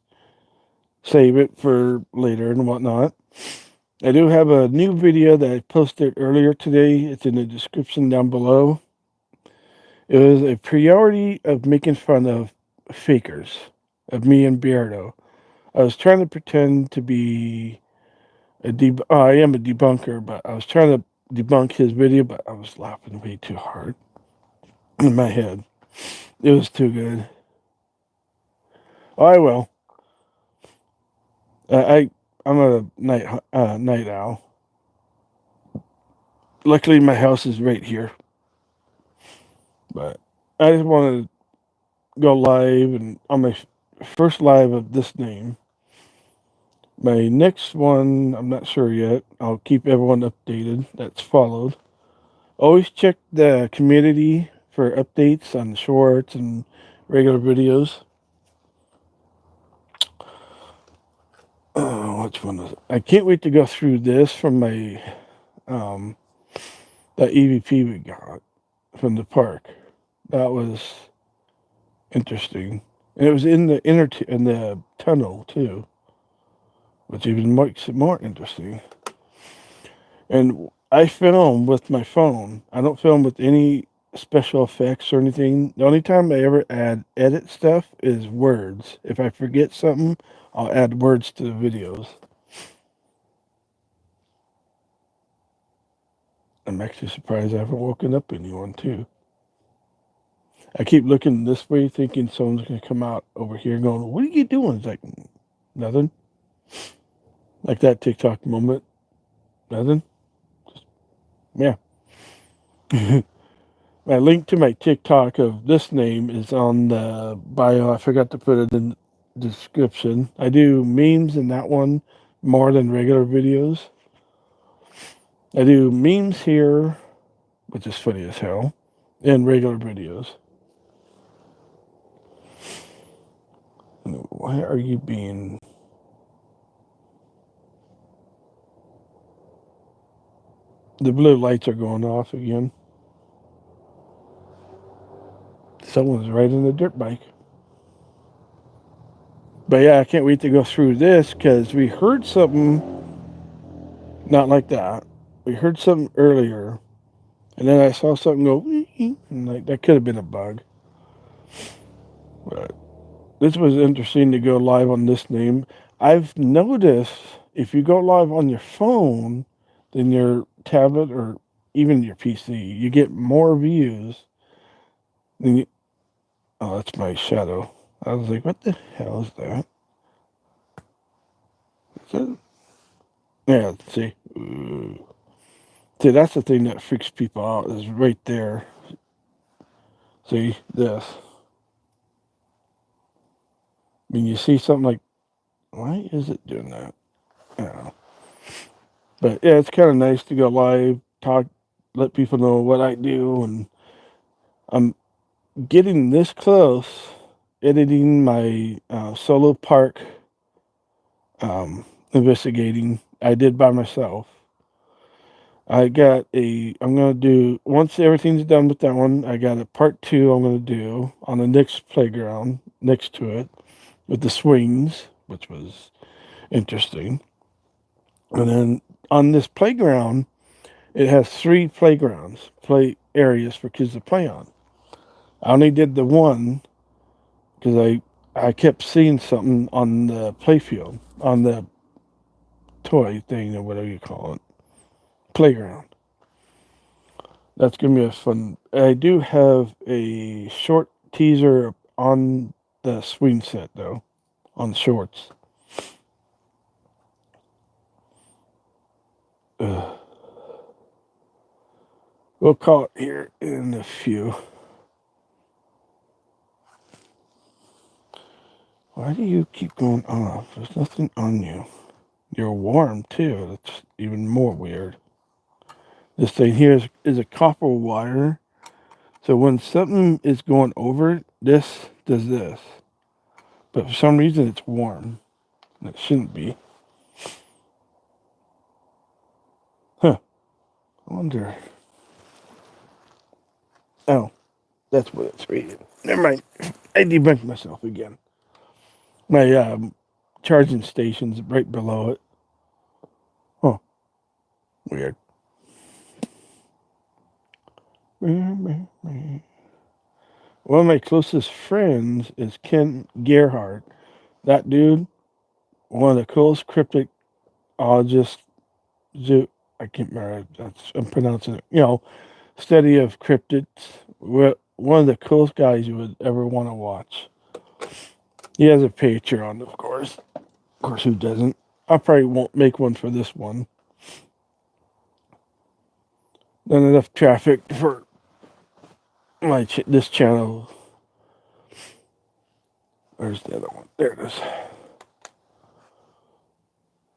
Save it for later and whatnot. I do have a new video that I posted earlier today. It's in the description down below. It was a priority of making fun of fakers, of me and Beardo. I was trying to pretend to be I am a debunker, but I was trying to debunk his video, but I was laughing way too hard in my head. It was too good. Oh, I will. I'm a night owl. Luckily, my house is right here. But I just wanted to go live and on my first live of this name. My next one, I'm not sure yet. I'll keep everyone updated that's followed. Always check the community for updates on shorts and regular videos. Which one is it? I can't wait to go through this from my that EVP we got from the park. That was interesting, and it was in the in the tunnel too, which even makes it more interesting. And I film with my phone. I don't film with any special effects or anything. The only time I ever edit stuff is words. If I forget something, I'll add words to the videos. I'm actually surprised I haven't woken up anyone too. I keep looking this way thinking someone's going to come out over here going, what are you doing? It's like, nothing. Like that TikTok moment. Nothing. Just, yeah. My link to my TikTok of this name is on the bio. I forgot to put it in the description. I do memes in that one more than regular videos. I do memes here, which is funny as hell, and regular videos. Why are you being... The blue lights are going off again. Someone's riding a dirt bike. But yeah, I can't wait to go through this because we heard something not like that. We heard something earlier, and then I saw something go, and like that could have been a bug. But this was interesting to go live on this name. I've noticed if you go live on your phone than your tablet or even your PC, you get more views than you... Oh, that's my shadow. I was like, what the hell is that? Is that... Yeah, see. Ooh. See, that's the thing that freaks people out is right there. See, this. I mean, you see something like, why is it doing that? I don't know. But yeah, it's kind of nice to go live, talk, let people know what I do, and I'm getting this close editing my solo park investigating. I did by myself. I'm going to do, once everything's done with that one, I got a part 2 I'm going to do on the next playground next to it with the swings, which was interesting. And then on this playground, it has 3 play areas for kids to play on. I only did the one because I kept seeing something on the playfield, on the toy thing or whatever you call it, playground. That's gonna be a fun. I do have a short teaser on the swing set though, on the shorts. Ugh. We'll call it here in a few. Why do you keep going off? There's nothing on you. You're warm too. That's even more weird. This thing here is a copper wire. So when something is going over it, this does this. But for some reason it's warm. And it shouldn't be. Huh. I wonder. Oh, that's what it's reading. Never mind. I debunked myself again. My charging station's right below it. Oh, weird. One of my closest friends is 𝑒𝑛𝑡. That dude, one of the coolest cryptologist. I can't remember. I'm pronouncing it. Study of cryptids. One of the coolest guys you would ever want to watch. He has a Patreon, of course. Of course, who doesn't? I probably won't make one for this one. Not enough traffic for this channel. Where's the other one? There it is.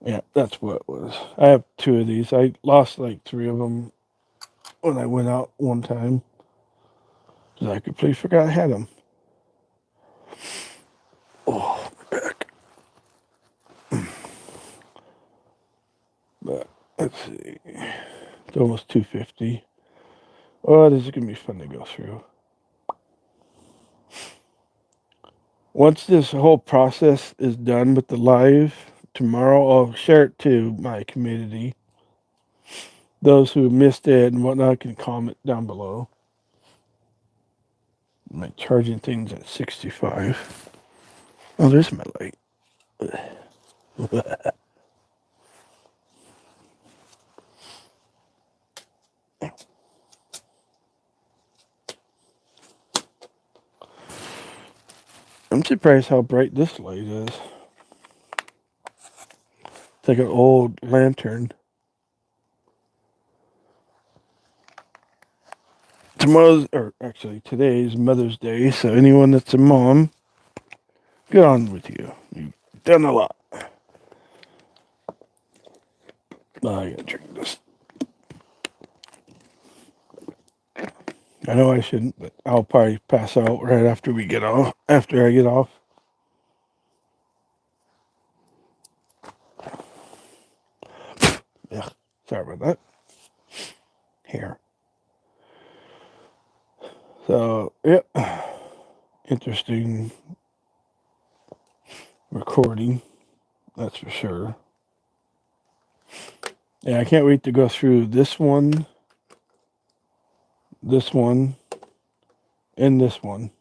Yeah, that's what it was. I have 2 of these. I lost like 3 of them when I went out one time. I completely forgot I had them. Oh, my back. But let's see. It's almost 2:50. Oh, this is going to be fun to go through. Once this whole process is done with the live, tomorrow I'll share it to my community. Those who missed it and whatnot can comment down below. My charging thing's at 65. Oh, there's my light. I'm surprised how bright this light is. It's like an old lantern. Today's Mother's Day, so anyone that's a mom, good on with you. You've done a lot. Oh, I gotta drink this. I know I shouldn't, but I'll probably pass out right after we get off. After I get off. Yeah, sorry about that. Here. So, yep. Interesting recording. That's for sure. Yeah, I can't wait to go through this one, and this one.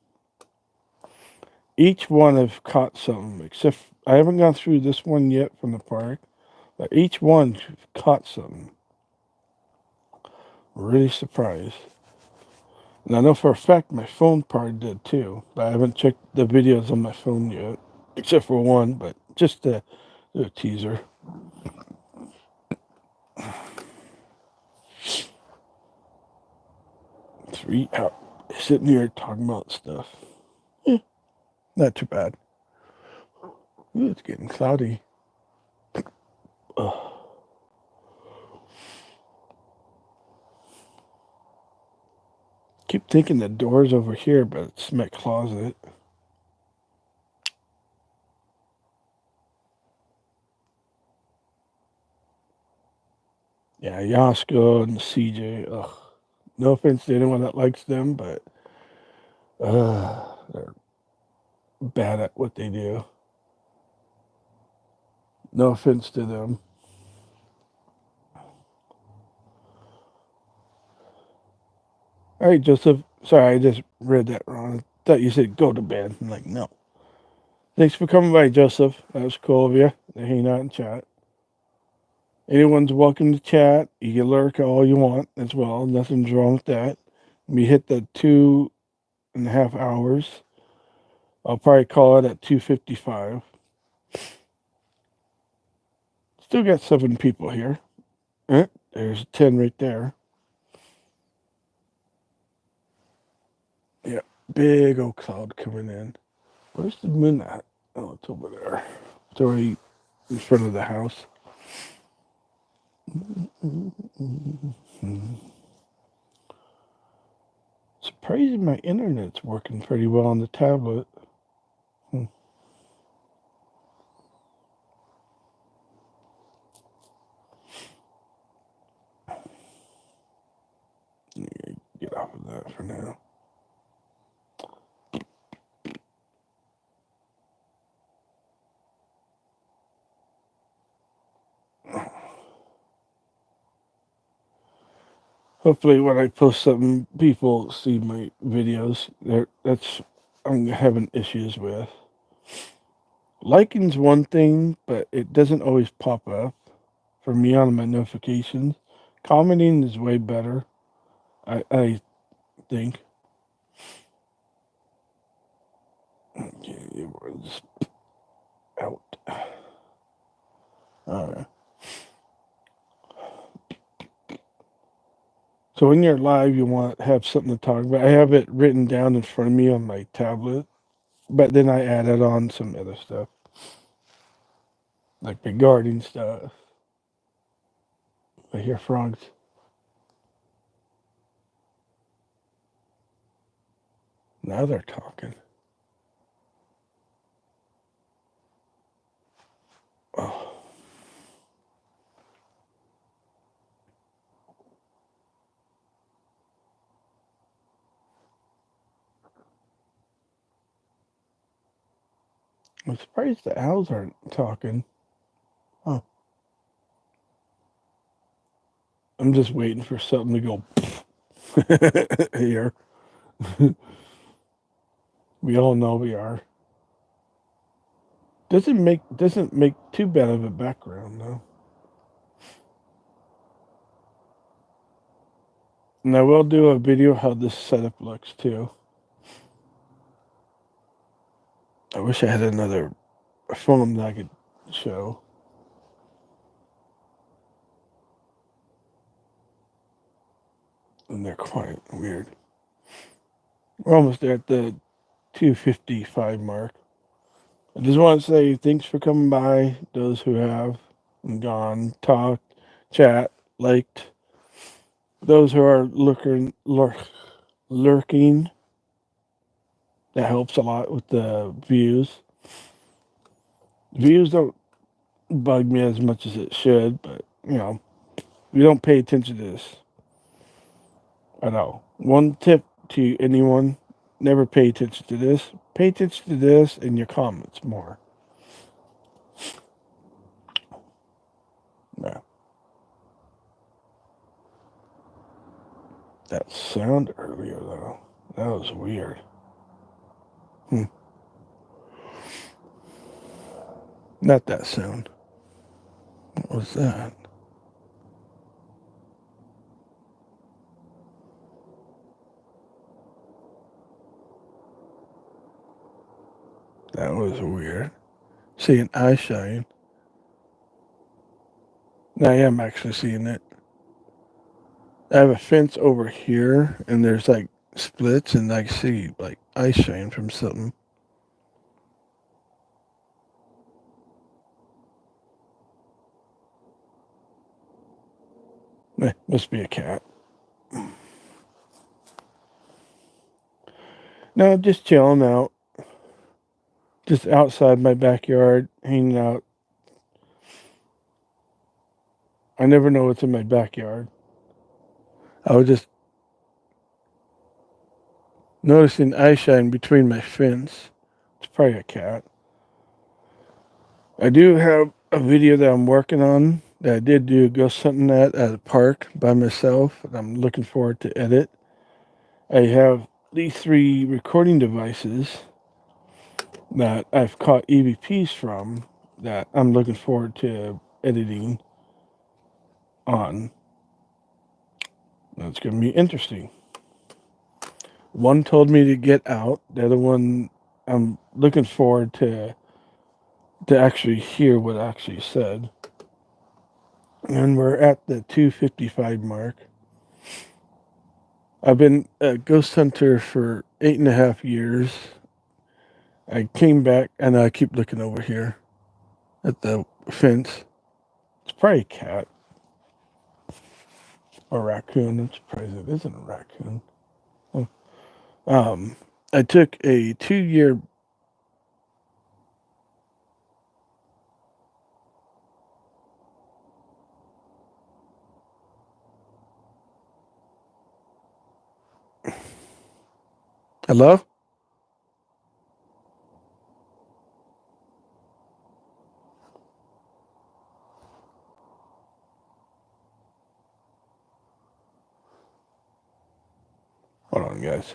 Each one I've caught something, except I haven't gone through this one yet from the park, but each one caught something. Really surprised. And I know for a fact my phone part did too, but I haven't checked the videos on my phone yet, except for one, but just a teaser. Sitting here talking about stuff. Not too bad. Ooh, it's getting cloudy. Ugh. Keep thinking the door's over here, but it's my closet. Yeah, Yasko and CJ. Ugh. No offense to anyone that likes them, but they're bad at what they do. No offense to them. All right, Joseph. Sorry, I just read that wrong. I thought you said go to bed. I'm like, no. Thanks for coming by, Joseph. That was cool of you to hang out and chat. Anyone's welcome to chat. You can lurk all you want as well. Nothing's wrong with that. We hit the 2.5 hours. I'll probably call it at 2:55. Still got 7 people here. There's 10 right there. Yeah, big old cloud coming in. Where's the moon at? Oh, it's over there. It's already in front of the house. Surprising my internet's working pretty well on the tablet. Get off of that for now. Hopefully, when I post something, people see my videos. That's I'm having issues with. Liking's one thing, but it doesn't always pop up for me on my notifications. Commenting is way better, I think. Okay, we're just out. Alright. So when you're live, you want to have something to talk about. I have it written down in front of me on my tablet, but then I added on some other stuff, like the gardening stuff. I hear frogs. Now they're talking. Oh. I'm surprised the owls aren't talking. Oh. I'm just waiting for something to go here. We all know we are. Doesn't make too bad of a background though. And I will do a video how this setup looks too. I wish I had another phone that I could show. And they're quite weird. We're almost there at the 2:55 mark. I just want to say thanks for coming by, those who have gone, talked, chat, liked. Those who are lurking, that helps a lot with the views. Views don't bug me as much as it should, but we don't pay attention to this. I know. One tip to anyone: never pay attention to this. Pay attention to this in your comments more. Yeah. That sound earlier though, that was weird. Not that sound. What was that? That was weird. Seeing eye shine. I am actually seeing it. I have a fence over here, and there's like splits, and I see like eye shine from something. Must be a cat. No, just chilling out. Just outside my backyard, hanging out. I never know what's in my backyard. I was just noticing eye shine between my fence. It's probably a cat. I do have a video that I'm working on that I did do ghost hunting at a park by myself, and I'm looking forward to edit. I have these 3 recording devices that I've caught EVPs from that I'm looking forward to editing on. That's going to be interesting. One told me to get out. The other one, I'm looking forward to actually hear what actually said. And we're at the 255 mark. I've been a ghost hunter for 8.5 years. I came back, and I keep looking over here at the fence. It's probably a cat or a raccoon. I'm surprised it isn't a raccoon. Oh. I took a 2-year. Hello? Hold on, guys.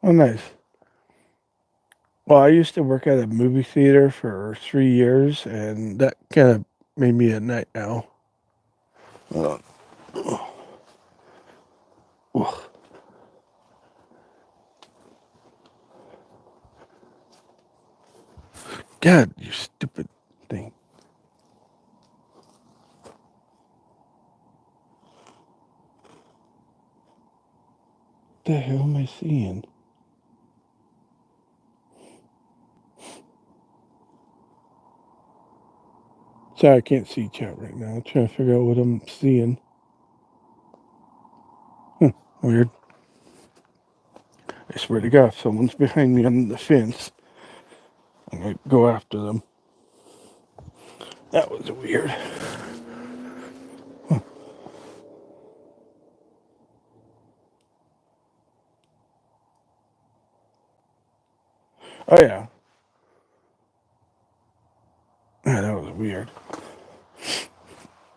Oh, nice. Well, I used to work at a movie theater for 3 years, and that kind of made me a night owl. Hold on. Ugh. God, you stupid thing. What the hell am I seeing? Sorry, I can't see chat right now. I'm trying to figure out what I'm seeing. Weird. I swear to God, if someone's behind me on the fence, I'm going to go after them. That was weird. Oh, yeah. That was weird.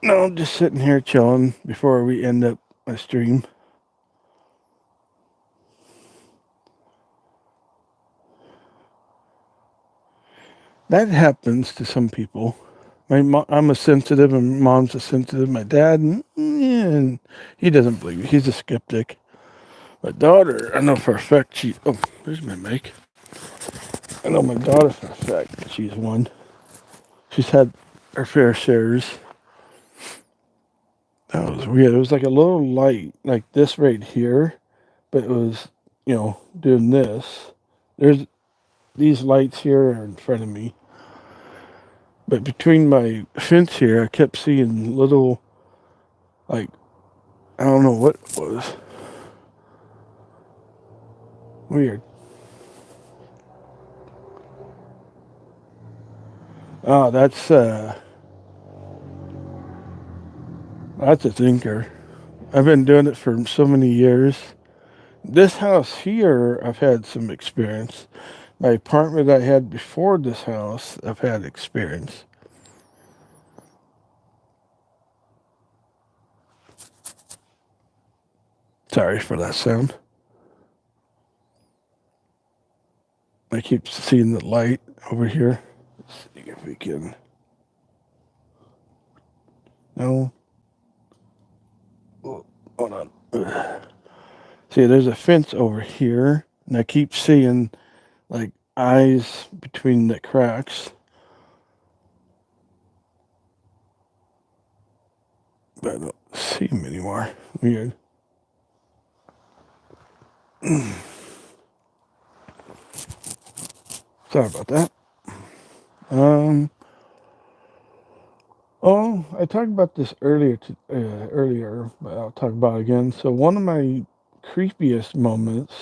No, I'm just sitting here chilling before we end up a stream. That happens to some people. I'm a sensitive, and mom's a sensitive. My dad, and he doesn't believe me. He's a skeptic. My daughter, I know for a fact there's my mic. I know my daughter for a fact that she's one. She's had her fair shares. That was weird. It was like a little light, like this right here, but it was, doing this. There's these lights here are in front of me. But between my fence here, I kept seeing little, like, I don't know what it was. Weird. Oh, that's a thinker. I've been doing it for so many years. This house here, I've had some experience. My apartment I had before this house, I've had experience. Sorry for that sound. I keep seeing the light over here. Let's see if we can. No. Oh, hold on. Ugh. See, there's a fence over here, and I keep seeing like eyes between the cracks. But I don't see them anymore. Weird. Sorry about that. Oh, I talked about this earlier, but I'll talk about it again. So one of my creepiest moments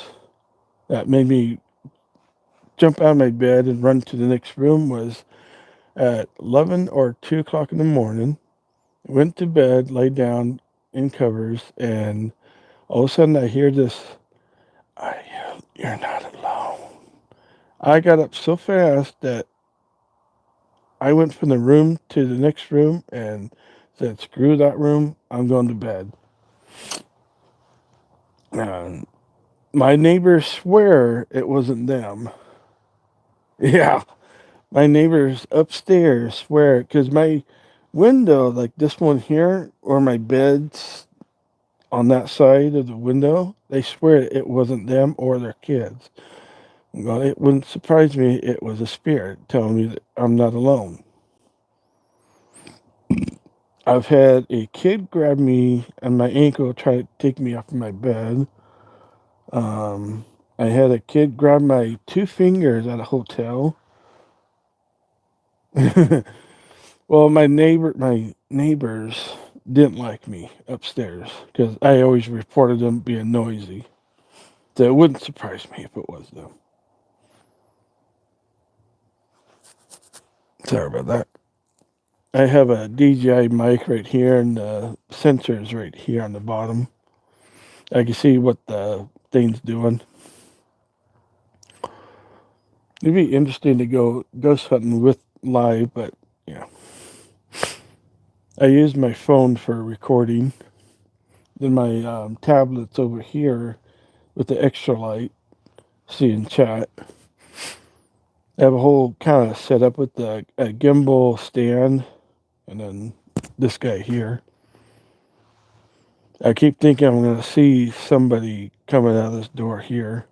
that made me jump out of my bed and run to the next room was at 11 or 2 o'clock in the morning. Went to bed, laid down in covers, and all of a sudden I hear this, you're not alone. I got up so fast that I went from the room to the next room, and said, screw that room, I'm going to bed. And my neighbors swear it wasn't them. Yeah, my neighbors upstairs swear, because my window, like this one here, or my bed's on that side of the window, they swear it wasn't them or their kids. Well, it wouldn't surprise me it was a spirit telling me that I'm not alone. I've had a kid grab me on my ankle, try to take me off my bed. I had a kid grab my 2 fingers at a hotel. Well, my neighbors didn't like me upstairs because I always reported them being noisy. So it wouldn't surprise me if it was them. Sorry about that. I have a DJI mic right here, and the sensors right here on the bottom. I can see what the thing's doing. It'd be interesting to go ghost hunting with live, but yeah. I use my phone for recording. Then my tablet's over here with the extra light, seeing chat. I have a whole kind of setup with a gimbal stand, and then this guy here. I keep thinking I'm going to see somebody coming out of this door here.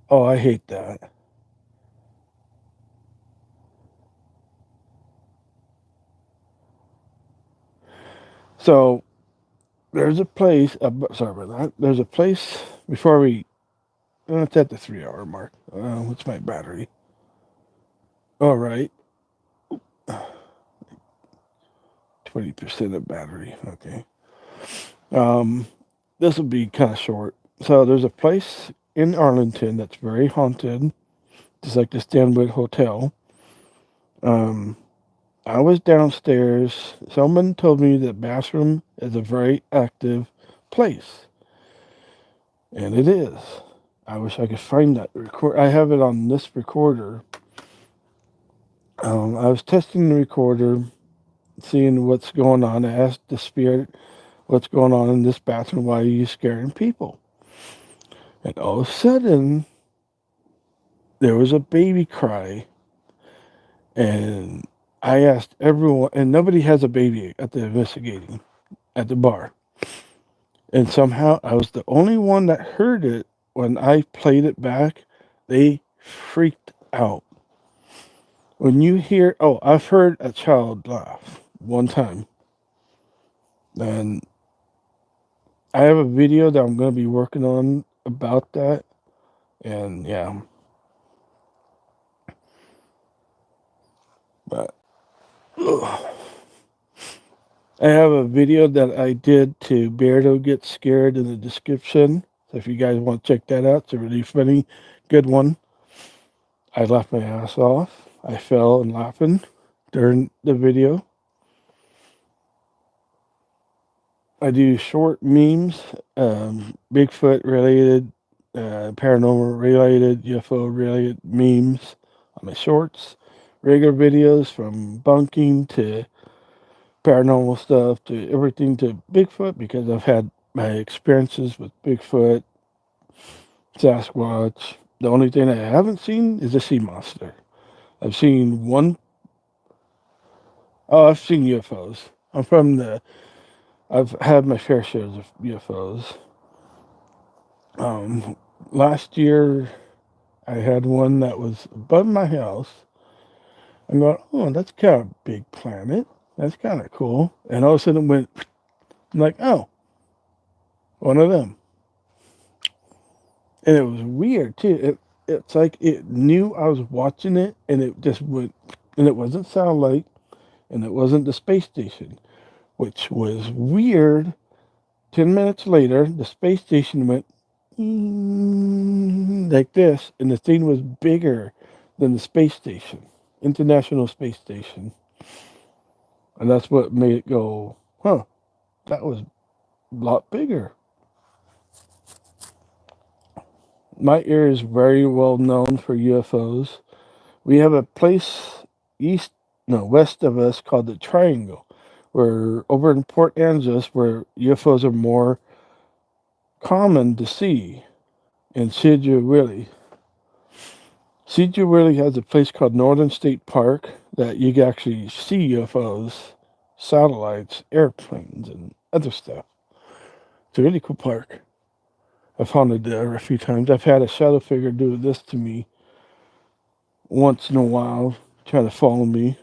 Oh, I hate that. So there's a place. Sorry about that. There's a place before we. It's at the 3 hour mark. What's my battery? All right, 20% of battery. Okay. Um, this will be kind of short. So there's a place in Arlington that's very haunted, just like the Stanwood Hotel. Um, I was downstairs. Someone told me the bathroom is a very active place, and it is. I wish I could find that record. I have it on this recorder. I was testing the recorder, seeing what's going on. I asked the spirit, "What's going on in this bathroom? Why are you scaring people?" And all of a sudden, there was a baby cry, and I asked everyone, and nobody has a baby at the investigating at the bar. And somehow I was the only one that heard it. When I played it back, they freaked out. When you hear, oh, I've heard a child laugh one time. And I have a video that I'm going to be working on about that. And yeah, but ugh. I have a video that I did to Beardo Get Scared in the description. So if you guys want to check that out, it's a really funny, good one. I laughed my ass off. I fell and laughing during the video. I do short memes, Bigfoot related, paranormal related, UFO related memes on my shorts. Regular videos from bunking to paranormal stuff to everything to Bigfoot, because I've had my experiences with Bigfoot, Sasquatch. The only thing I haven't seen is a sea monster. I've seen one. Oh, I've seen UFOs. I'm from the. I've had my fair shares of UFOs. Um, Last year I had one that was above my house. I'm going, oh, that's kind of a big planet. That's kind of cool. And all of a sudden it went, I'm like, oh, one of them. And it was weird too. It's like it knew I was watching it, and it just went, and it wasn't satellite, and it wasn't the space station, which was weird. 10 minutes later, the space station went like this, and the thing was bigger than the space station, International Space Station. And that's what made it go, huh, that was a lot bigger. My area is very well known for UFOs. We have a place west of us called the Triangle, where over in Port Angeles, where UFOs are more common to see. In Sedgwick, Sedgwick has a place called Northern State Park that you can actually see UFOs, satellites, airplanes, and other stuff. It's a really cool park. I've haunted there a few times. I've had a shadow figure do this to me once in a while, trying to follow me.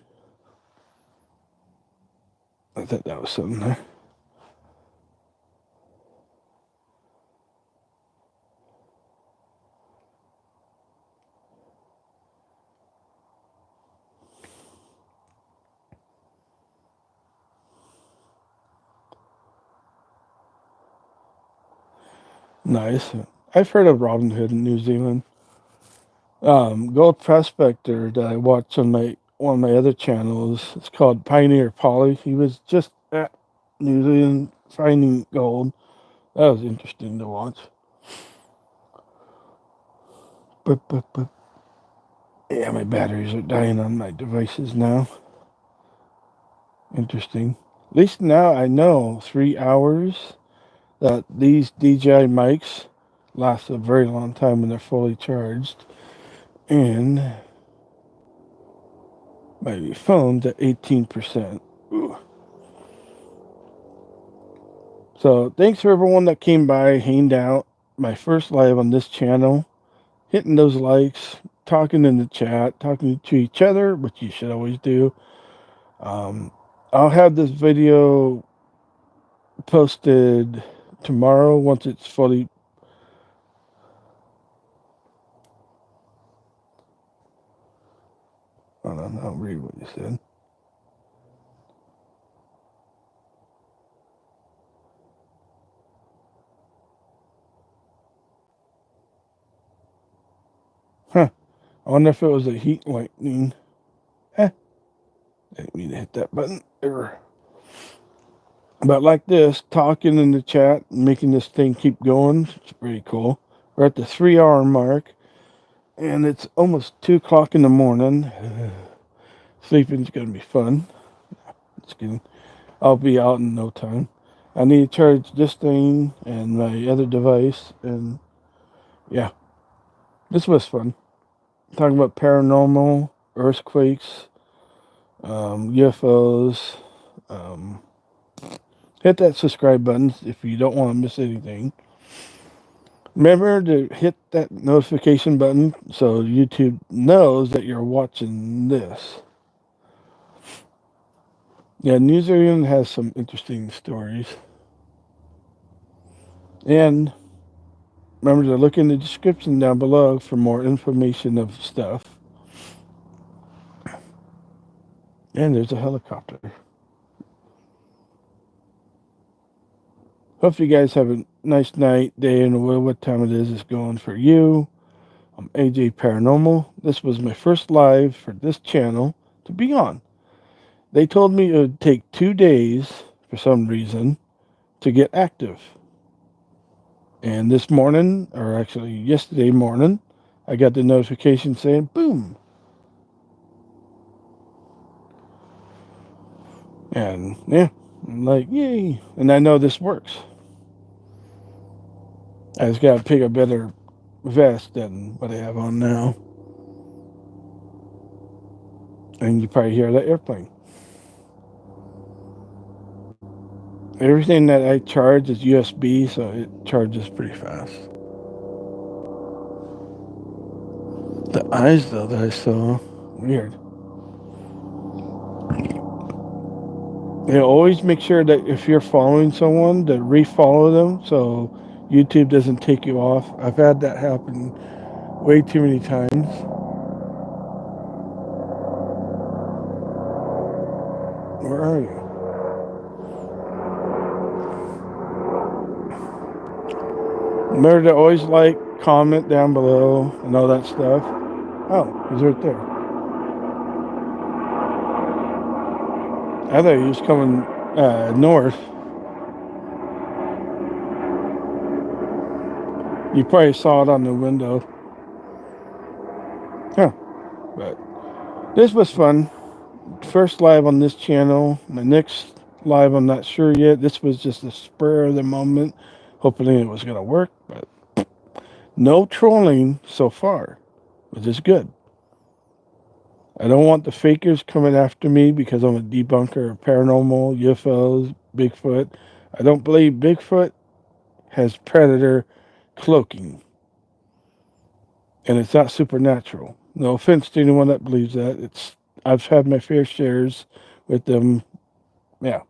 I thought that was something there. Nice. I've heard of Robin Hood in New Zealand. Gold Prospector that I watch on my one of my other channels. It's called Pioneer Polly. He was just at New Zealand finding gold. That was interesting to watch. But yeah, my batteries are dying on my devices now. Interesting. At least now I know 3 hours that these DJI mics last a very long time when they're fully charged. And my phone's at 18%. Ooh. So thanks for everyone that came by, hanged out. My first live on this channel. Hitting those likes, talking in the chat, talking to each other, which you should always do. I'll have this video posted tomorrow once it's fully. Hold on, I'll read what you said. Huh. I wonder if it was a heat lightning. I didn't mean to hit that button. Error. But like this, talking in the chat, making this thing keep going, it's pretty cool. We're at the 3 hour mark, and it's almost 2 o'clock in the morning. Sleeping's gonna be fun. Just kidding. I'll be out in no time. I need to charge this thing and my other device, and yeah, this was fun. Talking about paranormal, earthquakes, UFOs. Hit that subscribe button if you don't want to miss anything. Remember to hit that notification button so YouTube knows that you're watching this. Yeah, New Zealand has some interesting stories. And remember to look in the description down below for more information of stuff. And there's a helicopter. Hope you guys have a nice night, day, and what time it is going for you. I'm AJ Paranormal. This was my first live for this channel to be on. They told me it would take 2 days, for some reason, to get active. And this morning, or actually yesterday morning, I got the notification saying, boom. And yeah, I'm like, yay. And I know this works. I just got to pick a better vest than what I have on now. And you probably hear that airplane. Everything that I charge is USB, so it charges pretty fast. The eyes, though, that I saw, weird. You always make sure that if you're following someone, to refollow them so YouTube doesn't take you off. I've had that happen way too many times. Where are you? Remember to always like, comment down below, and all that stuff. Oh, he's right there. I thought he was coming north. You probably saw it on the window. Huh. But this was fun. First live on this channel. My next live, I'm not sure yet. This was just a spur of the moment. Hopefully it was going to work, but no trolling so far, which is good. I don't want the fakers coming after me because I'm a debunker of paranormal, UFOs, Bigfoot. I don't believe Bigfoot has predator cloaking. And it's not supernatural. No offense to anyone that believes that. I've had my fair shares with them. Yeah.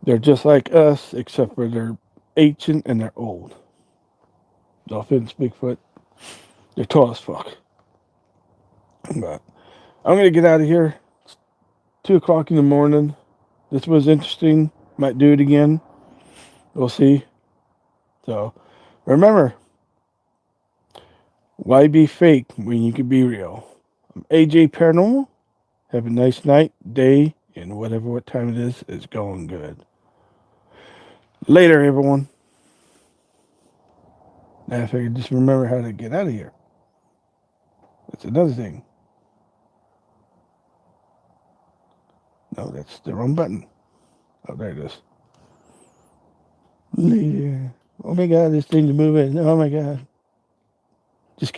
They're just like us, except for they're ancient and they're old. No offense, Bigfoot. They're tall as fuck. But I'm going to get out of here. It's 2 o'clock in the morning. This was interesting. Might do it again. We'll see. So, remember, why be fake when you can be real? I'm AJ Paranormal. Have a nice night, day, and what time it is going good. Later, everyone. Now, if I could just remember how to get out of here. That's another thing. No, that's the wrong button. Oh, there it is. Later. Oh my god, this thing's moving. Oh my god. Just kidding.